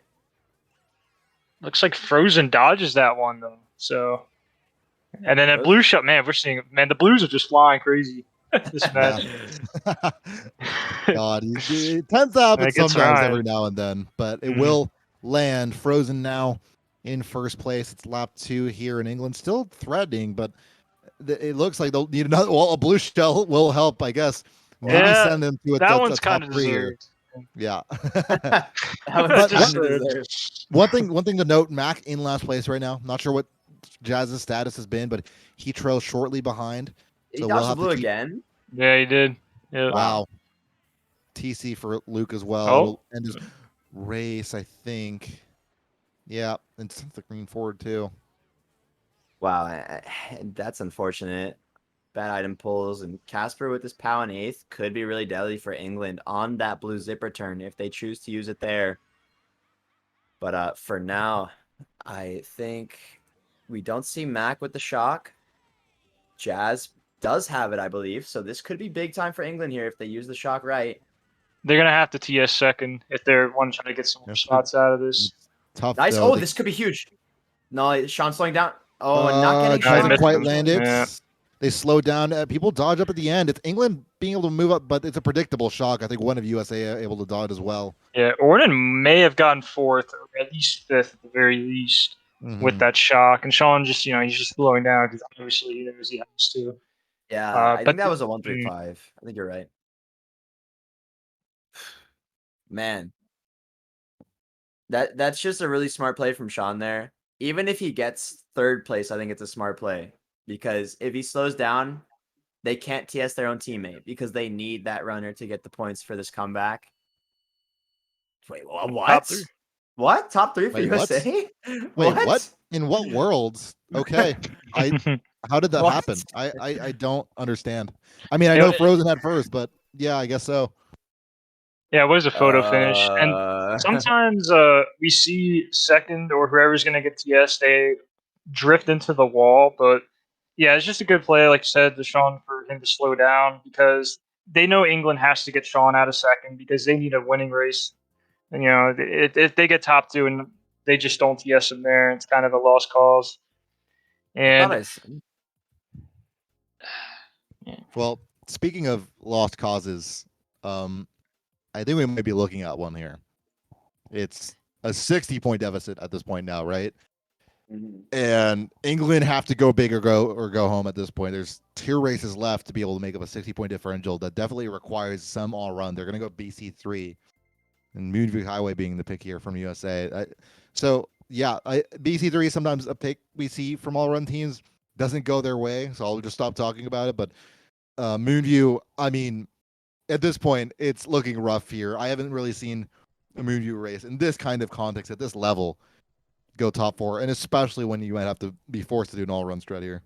Looks like Frozen dodges that one though. So, and then a blue shot, man, we're seeing the blues are just flying crazy. this match. God, it tends to happen That gets sometimes Ryan. every now and then, but it Mhm. will land. Frozen now in first place. It's lap 2 here in England. Still threatening, but it looks like they'll need another. Well, a blue shell will help, I guess. Maybe Yeah, send them to that a one's top kind of 3 here. deserved. Yeah. That was But kind of Deserved. deserved. one thing to note: Mac in last place right now. Not sure what Jazz's status has been, but he trails shortly behind. He So we'll dodged the have to blue keep. again. Yeah, he did. Yeah. Wow. TC for Luke as well. Oh. It'll end his race, I think. Yeah, and the green forward too. Wow, that's unfortunate. Bad item pulls, and Casper with his POW in 8th could be really deadly for England on that blue zipper turn if they choose to use it there. But for now, I think we don't see Mac with the shock. Jazz does have it, I believe, so this could be big time for England here if they use the shock right. They're gonna have to TS second if they're one trying to get some more shots out of this. Tough Nice. though. Oh, this could be huge. No, Sean's slowing down. Oh, not getting No, he Sean. Doesn't missed quite him. land it. Yeah. They slow down. People dodge up at the end. It's England being able to move up, but it's a predictable shock. I think one of USA able to dodge as well. Yeah, Orton may have gotten 4th or at least 5th at the very least with Mhm. that shock, and Sean just he's just slowing down because obviously he knows he has to. Yeah, I think But that was a 135. I think you're right. Man, that's just a really smart play from Sean there. Even if he gets 3rd place, I think it's a smart play because if he slows down, they can't TS their own teammate because they need that runner to get the points for this comeback. Wait, what? Top 3. What? Top 3 for Wait, what? USA? Wait, what? What? In what worlds? Okay. How did that What? happen? I don't understand. I mean, I know It- Frozen had first, but yeah, I guess so. Yeah, it was a photo finish. And Uh, sometimes we see second or whoever's going to get TS, they drift into the wall. But yeah, it's just a good play, like you said, to Sean for him to slow down because they know England has to get Sean out of second because they need a winning race. And, if they get top 2 and they just don't TS him there, it's kind of a lost cause. I thought And I said. Well, speaking of lost causes, I think we might be looking at one here. It's a 60-point deficit at this point now, right? And England have to go big or go home at this point. There's 2 races left to be able to make up a 60-point differential. That definitely requires some all run. They're going to go BC3, and Moonview Highway being the pick here from USA. BC3 sometimes a pick we see from all run teams doesn't go their way, so I'll just stop talking about it. But Moonview, I mean, at this point, it's looking rough here. I haven't really seen a Moonview race in this kind of context at this level go top 4, and especially when you might have to be forced to do an all run strat here.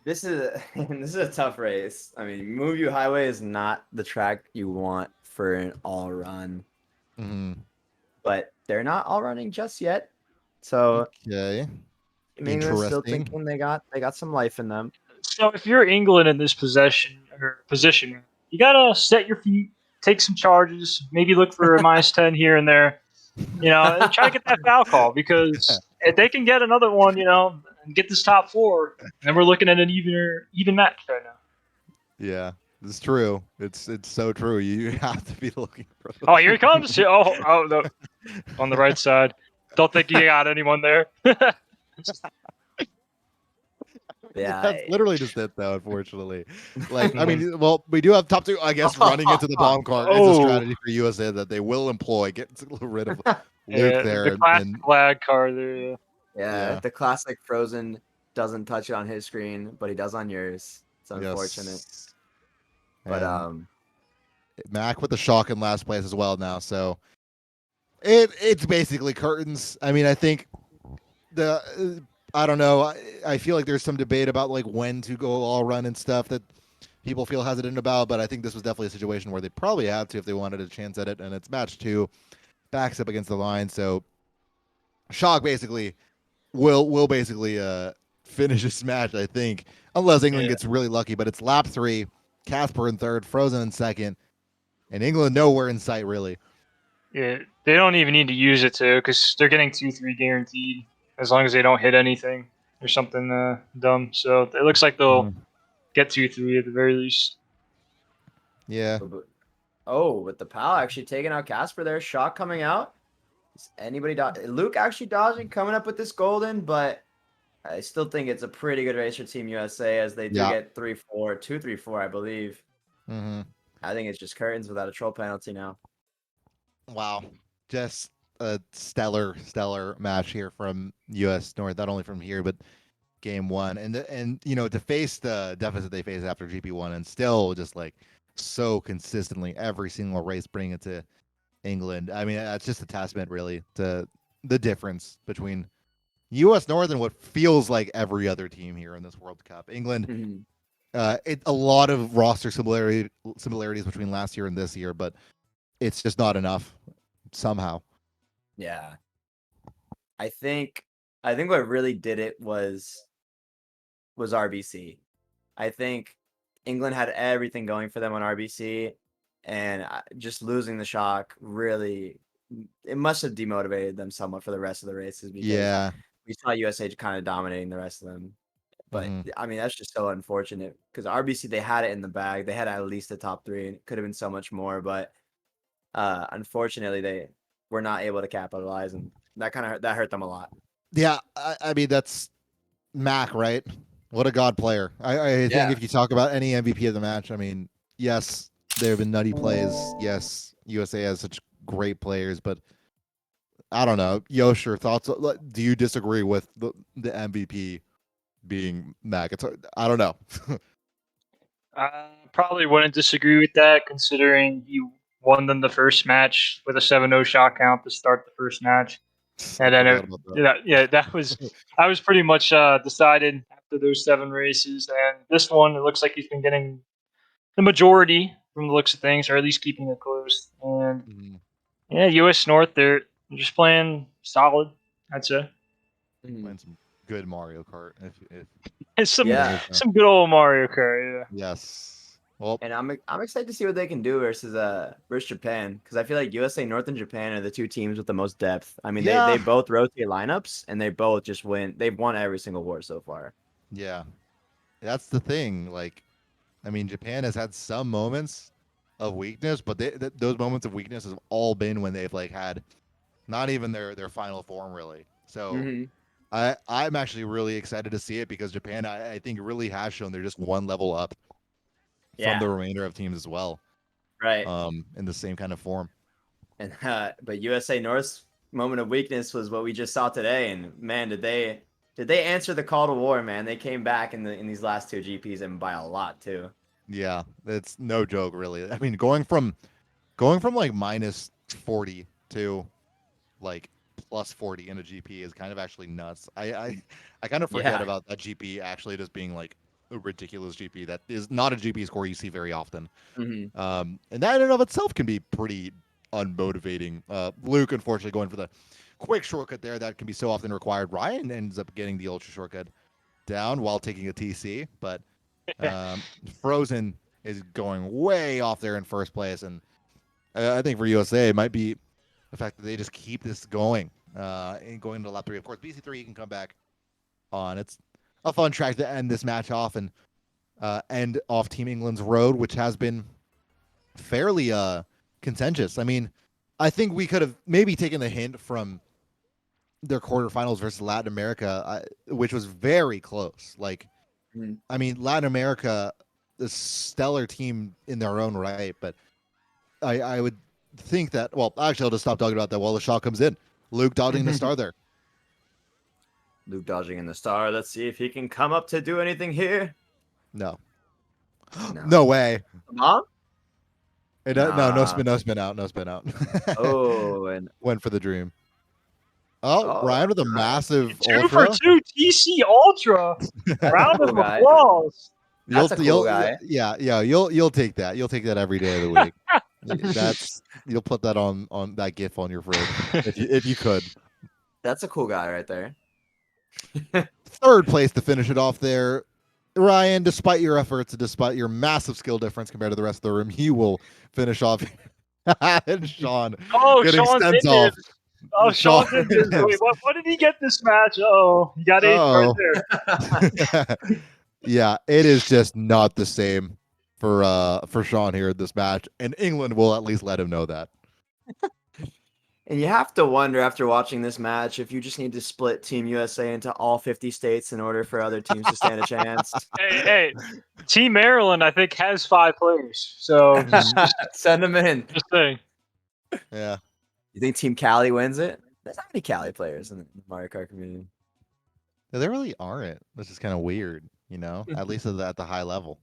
This is this is a tough race. I mean, Move You Highway is not the track you want for an all run, but they're not all running just yet. So Okay, England's still interesting. thinking they got some life in them. so if you're England in this position, you gotta set your feet, take some charges, maybe look for a -10 here and there. And try to get that foul call because if they can get another one, and get this top 4, then we're looking at an even match right now. Yeah, it's true. It's so true. You have to be looking for. Oh, here he comes! Oh, no. On the right side. Don't think you got anyone there. Yeah, That's literally just it, though. Unfortunately, I mean, well, we do have top 2, I guess, running into the bomb cart. It's a strategy for USA that they will employ. Get rid of Luke there, the classic and flag car there. yeah, the classic Frozen doesn't touch it on his screen, but he does on yours. It's unfortunate. yes. But And Mac with the shock in last place as well now. So it's basically curtains. I mean, I think I don't know. I feel like there's some debate about like when to go all run and stuff that people feel hesitant about, but I think this was definitely a situation where they probably have to if they wanted a chance at it. And it's match 2, backs up against the line, so shock basically will basically finish this match, I think, unless England gets really lucky. But it's lap 3, Casper in 3rd, Frozen in 2nd, and England nowhere in sight really. Yeah, they don't even need to use it too because they're getting 2-3 guaranteed as long as they don't hit anything. or something dumb. So it looks like they'll get 2-3 at the very least. Yeah. Oh, with the PAL actually taking out Casper there. Shock coming out. Is anybody Luke actually dodging, coming up with this golden, but I still think it's a pretty good race for Team USA as they do Yeah. get 3-4, 2-3-4, I believe. Mm-hmm. I think it's just curtains without a troll penalty now. Wow. Just a stellar match here from US North, not only from here, but game one. And you know, to face the deficit they faced after GP1 and still just like so consistently every single race bring it to England. I mean, that's just a testament really to the difference between US North and what feels like every other team here in this World Cup. England, Mm-hmm. a lot of roster similarities between last year and this year, but it's just not enough somehow. Yeah. I think what really did it was RBC. I think England had everything going for them on RBC, and just losing the shock really, it must have demotivated them somewhat for the rest of the races because Yeah. we saw USA kind of dominating the rest of them. But Mhm. I mean, that's just so unfortunate because RBC, they had it in the bag. They had at least the top three, and it could have been so much more. But unfortunately, they were not able to capitalize, and that hurt them a lot. Yeah, I mean that's Mac, right? What a god player. I think Yeah. if you talk about any MVP of the match, I mean, yes, there have been nutty plays. Yes, USA has such great players, but I don't know. Yosh, your thoughts? Do you disagree with the MVP being Mac? I don't know. I probably wouldn't disagree with that, considering he won them the first match with a 7-0 shot count to start the first match, I and then forgot about that. that was pretty much decided after those 7 races. And this one, it looks like he's been getting the majority from the looks of things, or at least keeping it close. And Mhm. yeah, US North, they're just playing solid, I'd say. Playing some good Mario Kart. If It's Yeah. some good old Mario Kart. Yeah. yes. Well, And I'm excited to see what they can do versus Japan because I feel like USA North and Japan are the two teams with the most depth. I mean, they yeah. both rotate lineups and they both just win. They've won every single war so far. Yeah. That's the thing. Like, I mean, Japan has had some moments of weakness, but those moments of weakness have all been when they've like had not even their final form really. So Mm-hmm. I'm actually really excited to see it because Japan I think really has shown they're just one level up from the Yeah, remainder of teams as well. right. In the same kind of form. And but USA North's moment of weakness was what we just saw today. And man, did they answer the call to war? Man, they came back in these last two GPs and by a lot too. Yeah, it's no joke really. I mean, going from like minus 40 to like plus 40 in a GP is kind of actually nuts. I kind of forget Yeah. about that GP actually just being like a ridiculous GP that is not a GP score you see very often. Mm-hmm. And that in and of itself can be pretty unmotivating. Luke, unfortunately, going for the quick shortcut there that can be so often required. Ryan ends up getting the ultra shortcut down while taking a TC, but Frozen is going way off there in first place, and I think for USA it might be the fact that they just keep this going and going to lap 3. Of course, BC3 you can come back on. It's a fun track to end this match off and end off Team England's road, which has been fairly contentious. I mean, I think we could have maybe taken the hint from their quarterfinals versus Latin America, which was very close. Like, Mm-hmm. I mean, Latin America, a stellar team in their own right, but I would think that. Well, actually, I'll just stop talking about that while the shot comes in. Luke dodging the star there. Luke dodging in the star. Let's see if he can come up to do anything here. No, No. no way. Come on. No, no Nah. spin, no spin out, no spin out. Oh, and Went for the dream. Oh, Ryan with a Ryan. massive 2 for ultra. 2 TC Ultra. That's a Round cool of guy. applause. That's a cool guy. Yeah, you'll take that. You'll take that every day of the week. You'll put that on that GIF on your fridge if you could. That's a cool guy right there. Third place to finish it off there. Ryan, despite your efforts and despite your massive skill difference compared to the rest of the room, you will finish off. And Sean Oh, getting Sean's sent in there. off. Oh, Sean did this. Wait, what did he get this match? Oh, he got eighth right Oh. there. Yeah, it is just not the same for Sean here in this match, and England will at least let him know that. And you have to wonder after watching this match if you just need to split Team USA into all 50 states in order for other teams to stand a chance. Hey, Team Maryland, I think, has 5 players. So Send them in. just saying. Yeah. You think Team Cali wins it? There's not many Cali players in the Mario Kart community. There really aren't. This is kind of weird, at least at the high level.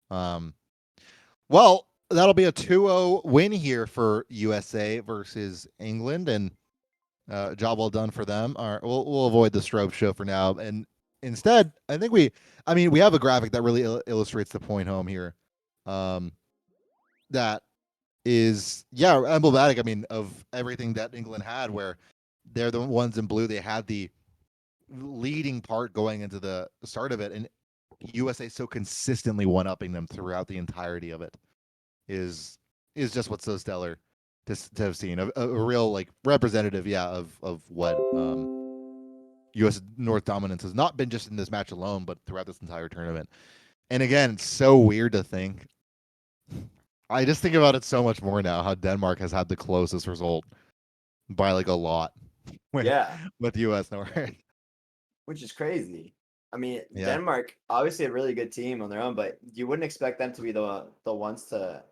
Well, that'll be a 2-0 win here for USA versus England, and job well done for them. All right, we'll avoid the strobe show for now, and instead, we have a graphic that really illustrates the point home here. That is, emblematic. Of everything that England had, where they're the ones in blue. They had the leading part going into the start of it, and USA so consistently one-upping them throughout the entirety of it is just what's so stellar to have seen a real representative of what US North dominance has not been just in this match alone, but throughout this entire tournament. And again, it's so weird to think. I just think about it so much more now, how Denmark has had the closest result by a lot with US North. Which is crazy. Yeah. Denmark, obviously a really good team on their own, but you wouldn't expect them to be the ones to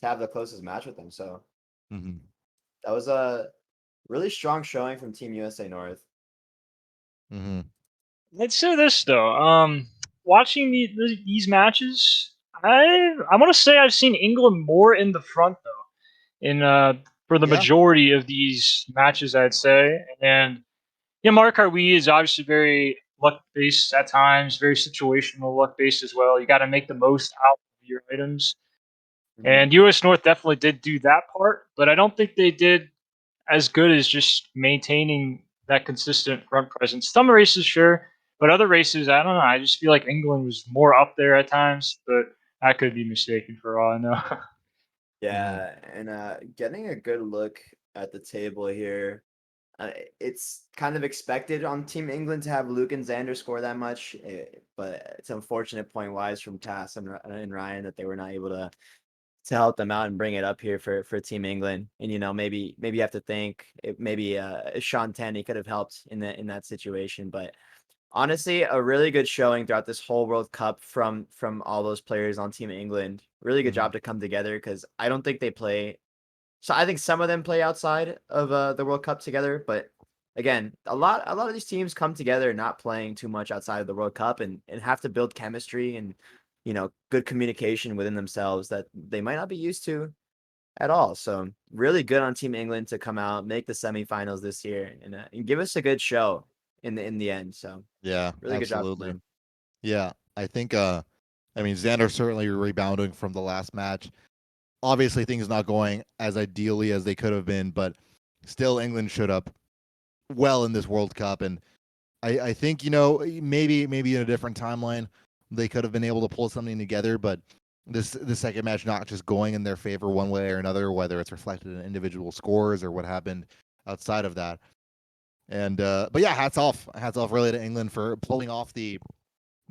have the closest match with them. So that was a really strong showing from Team USA North. Let's say this though. Watching these matches, I want to say I've seen England more in the front though. For the majority of these matches, I'd say, and Mario Kart Wii is obviously very luck based at times, very situational luck based as well. You got to make the most out of your items, and US North definitely did do that part, but I don't think they did as good as just maintaining that consistent front presence. Some races, sure, but other races, I don't know. I just feel like England was more up there at times, but I could be mistaken for all I know. Yeah, and getting a good look at the table here. It's kind of expected on Team England to have Luke and Xander score that much, but it's unfortunate point wise from Tass and Ryan that they were not able to help them out and bring it up here for Team England. And maybe you have to think maybe Sean Tenney could have helped in that situation, but honestly, a really good showing throughout this whole World Cup from all those players on Team England. Really good job to come together because I don't think they play. So I think some of them play outside of the World Cup together, but again, a lot of these teams come together not playing too much outside of the World Cup and have to build chemistry and good communication within themselves that they might not be used to at all. So really good on Team England to come out, make the semifinals this year, and give us a good show in the end. So Yeah, really good job from absolutely. them. Yeah, I think Xander certainly rebounding from the last match. Obviously things not going as ideally as they could have been, but still England showed up well in this World Cup, and I think maybe in a different timeline they could have been able to pull something together, but the second match not just going in their favor one way or another, whether it's reflected in individual scores or what happened outside of that. And but yeah, hats off really to England for pulling off the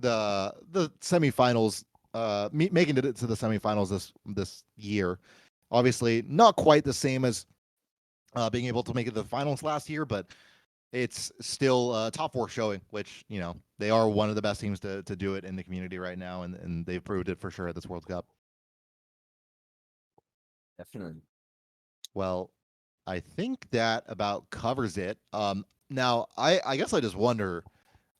semifinals, making it to the semifinals this year. Obviously, not quite the same as being able to make it to the finals last year, but it's still top 4 showing, which they are one of the best teams to do it in the community right now, and they've proved it for sure at this World Cup. Definitely. Well, I think that about covers it. Now I guess I just wonder,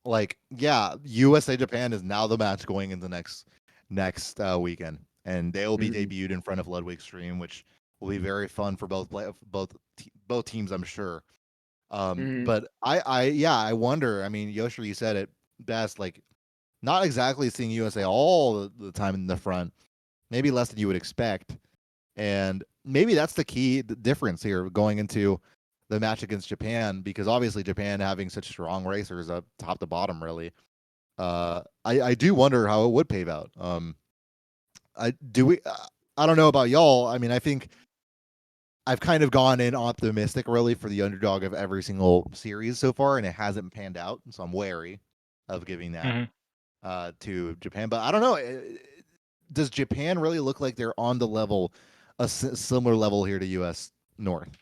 USA Japan is now the match going into next weekend, and they will be debuted in front of Ludwig Stream, which will be very fun for both teams, I'm sure. But I wonder. Yoshi, you said it best. Not exactly seeing USA all the time in the front, maybe less than you would expect, and maybe that's the key difference here going into the match against Japan, because obviously Japan having such strong racers up top to bottom, really. I do wonder how it would pave out. I don't know about y'all. I think I've kind of gone in optimistic really for the underdog of every single series so far, and it hasn't panned out. So I'm wary of giving that to Japan. But I don't know. Does Japan really look like they're on the level, a similar level here to U.S. North?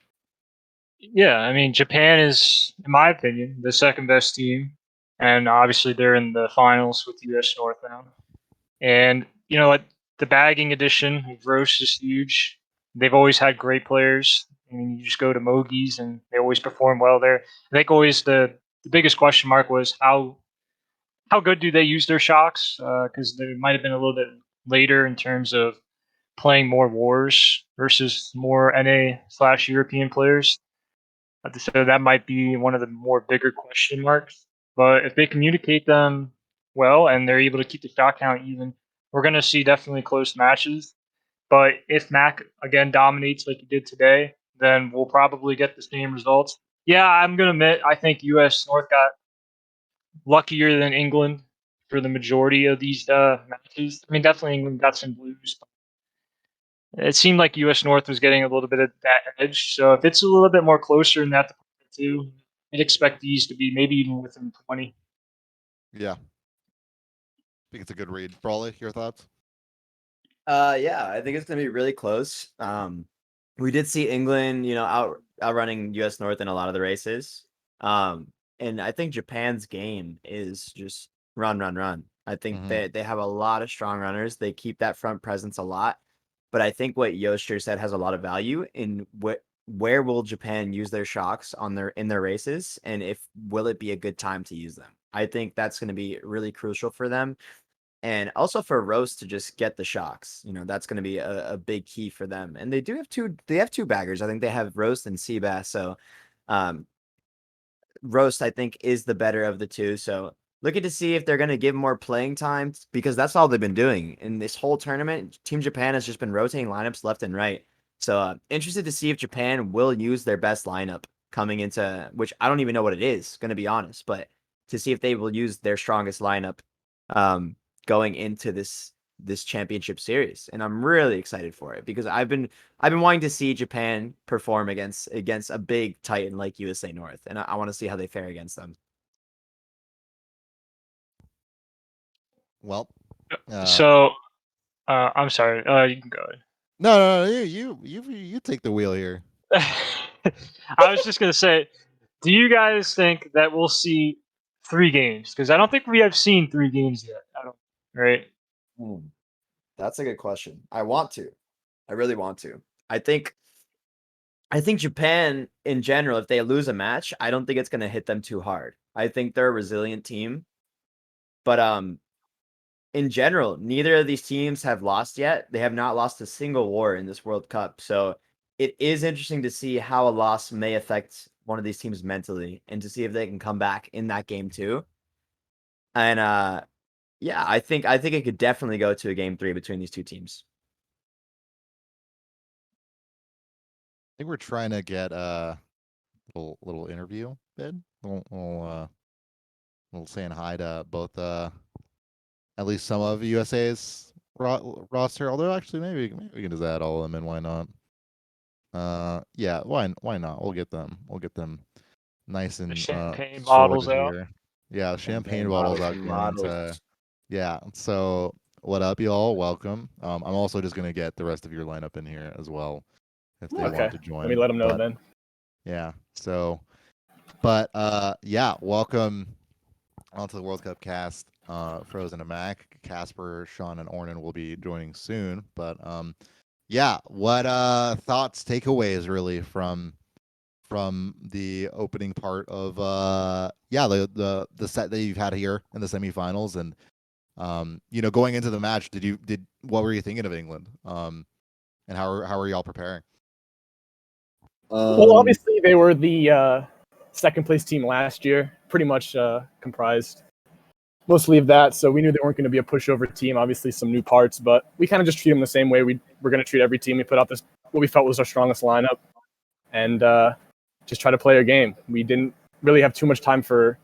Yeah, I mean, Japan is, in my opinion, the second best team, and obviously they're in the finals with US North now. And you know what? The bagging edition of Roche is huge. They've always had great players. I mean, you just go to Mogies and they always perform well there. I think always the biggest question mark was how good do they use their shocks? Because they might have been a little bit later in terms of playing more wars versus more NA/European players. So that might be one of the more bigger question marks. But if they communicate them well and they're able to keep the shot count even, we're going to see definitely close matches. But if Mac again dominates like he did today, then we'll probably get the same results. Yeah, I'm going to admit, I think US North got luckier than England for the majority of these matches. I mean, definitely England got some blues. It seemed like US North was getting a little bit of that edge. So if it's a little bit more closer in that too, I'd expect these to be maybe even within 20. Yeah, I think it's a good read. Brawley, your thoughts? Yeah, I think it's gonna be really close. We did see England, outrunning US North in a lot of the races. And I think Japan's game is just run, run, run. I think they have a lot of strong runners. They keep that front presence a lot. But I think what Yoster said has a lot of value in where will Japan use their shocks in their races, and if will it be a good time to use them? I think that's going to be really crucial for them, and also for Roast to just get the shocks. That's going to be a big key for them. And they have two baggers. I think they have Roast and Seabass. So um, Roast, I think, is the better of the two. So looking to see if they're going to give more playing time, because that's all they've been doing in this whole tournament. Team Japan has just been rotating lineups left and right. So interested to see if Japan will use their best lineup coming into, which I don't even know what it is, going to be honest, but to see if they will use their strongest lineup um, going into this championship series. And I'm really excited for it because I've been wanting to see Japan perform against a big titan like USA North, and I want to see how they fare against them. Well, So I'm sorry. You can go no, you take the wheel here. ahead. I was just gonna say, do you guys think that we'll see 3 games? Because I don't think we have seen 3 games yet. I don't. Right? That's a good question. I want to. I really want to. I think Japan in general, if they lose a match, I don't think it's going to hit them too hard. I think they're a resilient team, but in general, neither of these teams have lost yet. They have not lost a single war in this World Cup. So it is interesting to see how a loss may affect one of these teams mentally and to see if they can come back in that game too. And yeah, I think it could definitely go to a game 3 between these two teams. I think we're trying to get a little interview bid. Little saying hi to both at least some of USA's roster. Although actually maybe we can just add all of them in. Why not? Yeah, why not? We'll get them. We'll get them nice The and champagne bottles sorted out. here. Yeah, champagne Champagne bottles bottles out and going into. Yeah. So what up, y'all? Welcome. I'm also just gonna get the rest of your lineup in here as well if they Okay, want to let me join. let them know But then. yeah. So, but yeah, welcome onto the World Cup cast. Frozen and Mac, Casper, Sean, and Ornan will be joining soon. But yeah, what thoughts, takeaways really from the opening part of yeah, the set that you've had here in the semifinals, and going into the match, did what were you thinking of England? And how are y'all preparing? Well, obviously they were the second place team last year, pretty much comprised mostly of that. So we knew they weren't going to be a pushover team. Obviously, some new parts, but we kind of just treat them the same way we were going to treat every team. We put out what we felt was our strongest lineup, and just try to play our game. We didn't really have too much time for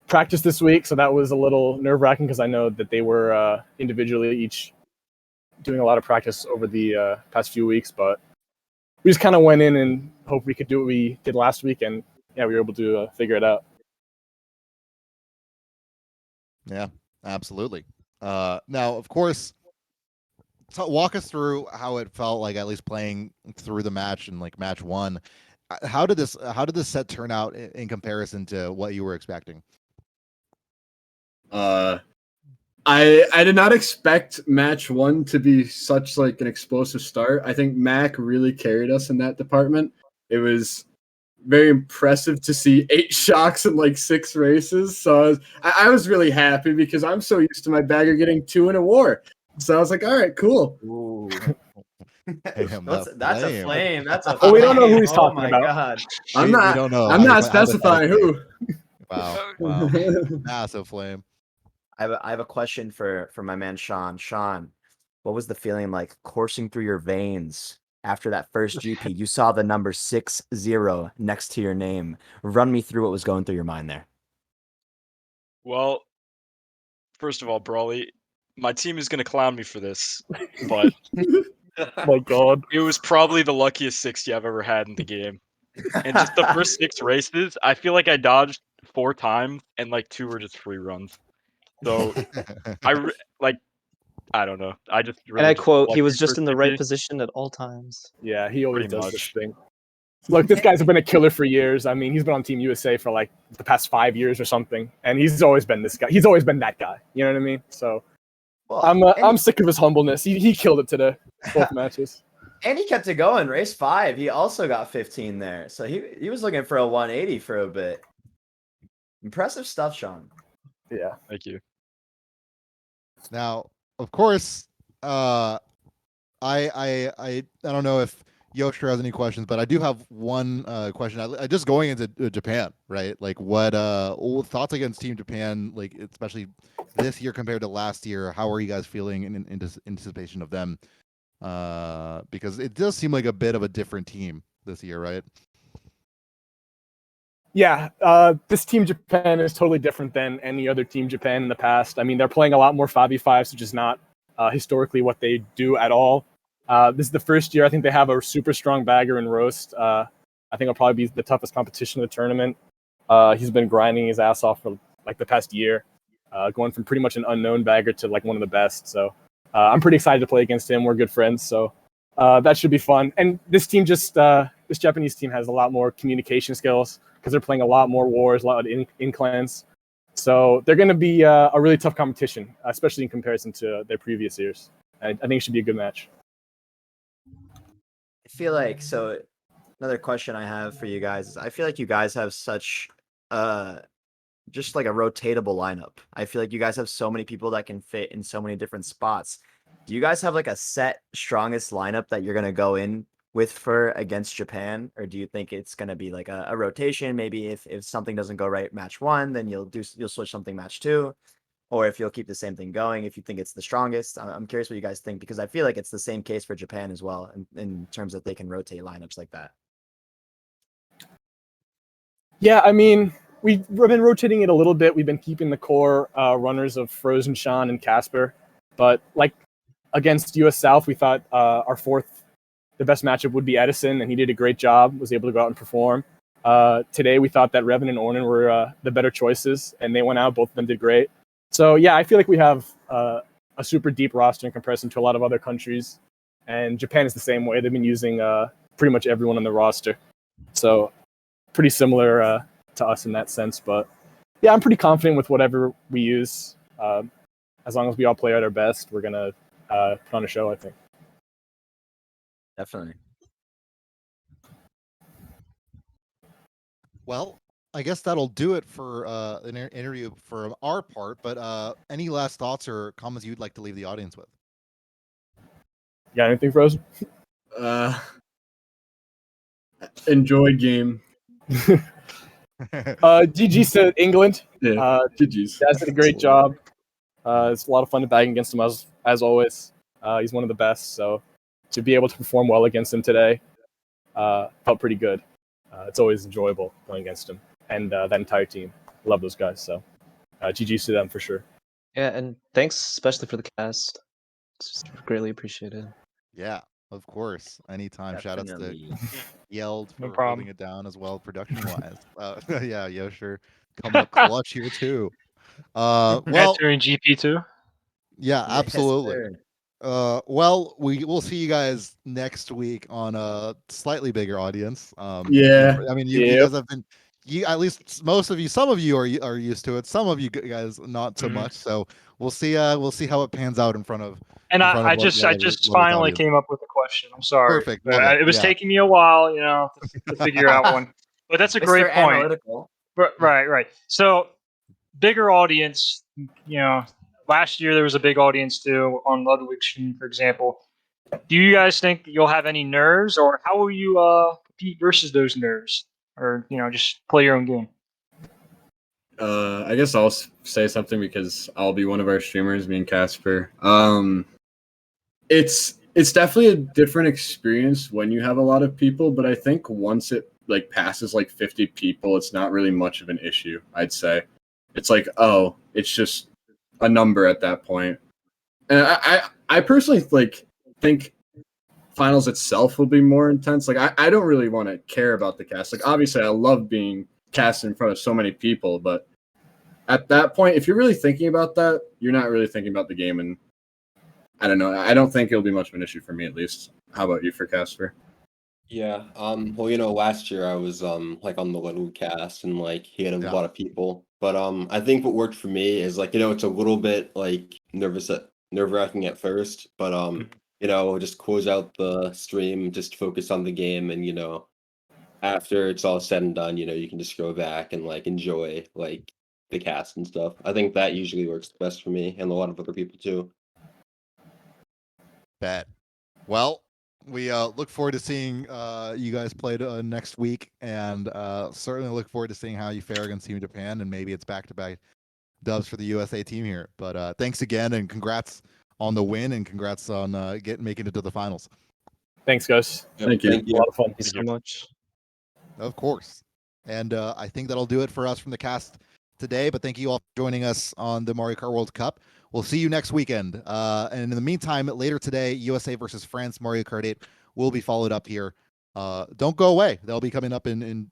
practice this week, so that was a little nerve wracking because I know that they were individually each doing a lot of practice over the past few weeks, but we just kind of went in and hoped we could do what we did last week, and yeah, we were able to figure it out. Yeah, absolutely. Now, of course, so walk us through how it felt like, at least playing through the match and like match one. How did this set turn out in comparison to what you were expecting? I did not expect match one to be such like an explosive start. I think Mac really carried us in that department. It was very impressive to see 8 shocks in like 6 races. So I was really happy because I'm so used to my bagger getting 2 in a war. So I was like, all right, cool. Ooh. Damn, that's a flame. flame. That's a Oh, flame. we don't know who he's Oh talking my about. God. I'm We not. don't know. I'm not Hypothetically. specifying who. Wow, massive flame. I have a question for my man Sean. Sean, what was the feeling like coursing through your veins after that first GP? You saw the number 60 next to your name. Run me through what was going through your mind there. Well, first of all, Brawley, my team is gonna clown me for this, but Oh my God. it was probably the luckiest 60 I've ever had in the game. And just the first 6 races, I feel like I dodged 4 times, and like 2 were just free runs. So I don't know. I just really And I just quote, he lucky was for just in the right 60. position at all times. Yeah, he always Pretty does much. this thing. Look, this guy's been a killer for years. I mean, he's been on Team USA for like the past 5 years or something, and he's always been this guy. He's always been that guy. You know what I mean? So Well, I'm sick of his humbleness. He killed it today, both matches. and he kept it going. Race 5, he also got 15 there. So he was looking for a 180 for a bit. Impressive stuff, Sean. Yeah. Thank you. Now, of course, I don't know if Yoshter has any questions, but I do have one question. I just going into Japan, right? Like, what thoughts against Team Japan, like especially this year compared to last year? How are you guys feeling in anticipation of them? Because it does seem like a bit of a different team this year, right? Yeah, this Team Japan is totally different than any other Team Japan in the past. I mean, they're playing a lot more 5v5s, which is not historically what they do at all. This is the first year I think they have a super strong bagger in Roast. I think it'll probably be the toughest competition of the tournament. He's been grinding his ass off for like the past year, going from pretty much an unknown bagger to like one of the best. So I'm pretty excited to play against him. We're good friends, so that should be fun. And this team this Japanese team has a lot more communication skills because they're playing a lot more wars, a lot of in-clans. So they're going to be a really tough competition, especially in comparison to their previous years. I think it should be a good match. I feel like another question I have for you guys is I feel like you guys have such just like a rotatable lineup. I feel like you guys have so many people that can fit in so many different spots. Do you guys have like a set strongest lineup that you're gonna go in with for against Japan, or do you think it's gonna be like a rotation? Maybe if something doesn't go right match 1, then you'll switch something match 2, or if you'll keep the same thing going if you think it's the strongest. I'm curious what you guys think, because I feel like it's the same case for Japan as well in terms that they can rotate lineups like that. Yeah, I mean, we've been rotating it a little bit. We've been keeping the core runners of Frozen, Sean, and Casper. But like against US South, we thought the best matchup would be Edison, and he did a great job, was able to go out and perform. Today, we thought that Revan and Ornan were the better choices, and they went out. Both of them did great. So yeah, I feel like we have a super deep roster in comparison to a lot of other countries. And Japan is the same way. They've been using pretty much everyone on the roster. So pretty similar to us in that sense. But yeah, I'm pretty confident with whatever we use. As long as we all play at our best, we're going to put on a show, I think. Definitely. Well, I guess that'll do it for an interview for our part. But any last thoughts or comments you'd like to leave the audience with? You got anything, Frozen? Enjoy game. GG said England. Yeah, GG's. Daz did a great job. It's a lot of fun to bag against him as always. He's one of the best, so to be able to perform well against him today felt pretty good. It's always enjoyable playing against him and that entire team. Love those guys, so GG's to them for sure. Yeah, and thanks especially for the cast. It's just greatly appreciated. Yeah. Of course. Anytime. Shout outs to Definitely. Yelled No for problem. holding it down as well, production wise. Yeah, Yosher coming up clutch here too. Well, Entering GP2. yeah, Yes, absolutely. sir. Well, we'll see you guys next week on a slightly bigger audience. Yeah. I mean, you Yep. guys have been, you at least most of you, some of you are used to it. Some of you guys not so Mhm. much. So we'll see how it pans out in front of And I what just lovely finally audience. came up with a question. I'm sorry. Perfect, love it. It was Yeah. taking me a while, to figure out one. But that's a great Mr. point. Analytical. Right. So bigger audience. Last year there was a big audience too on Ludwig stream, for example. Do you guys think you'll have any nerves, or how will you compete versus those nerves, or just play your own game? I guess I'll say something because I'll be one of our streamers, me and Casper. It's definitely a different experience when you have a lot of people, but I think once it like passes like 50 people, it's not really much of an issue, I'd say. It's like, oh, it's just a number at that point. And I personally like think finals itself will be more intense. Like I don't really want to care about the cast. Like obviously I love being cast in front of so many people, but at that point, if you're really thinking about that, you're not really thinking about the game. And I don't know. I don't think it'll be much of an issue for me, at least. How about you for Casper? Yeah. Well, last year I was like on the Little cast and like he had a Yeah. lot of people. But I think what worked for me is like, it's a little bit like nerve-wracking at first, but just close out the stream, just focus on the game, and after it's all said and done, you can just go back and like enjoy like the cast and stuff. I think that usually works best for me and a lot of other people too. Bet. Well, we look forward to seeing you guys play next week, and certainly look forward to seeing how you fare against Team Japan, and maybe it's back-to-back dubs for the USA team here. But thanks again, and congrats on the win, and congrats on making it to the finals. Thanks, guys. Thank you. Thank A you. lot of fun. Thank you so much. Of course. And I think that'll do it for us from the cast today. But thank you all for joining us on the Mario Kart World Cup. We'll see you next weekend. And in the meantime, later today, USA versus France Mario Kart 8 will be followed up here. Don't go away. They'll be coming up in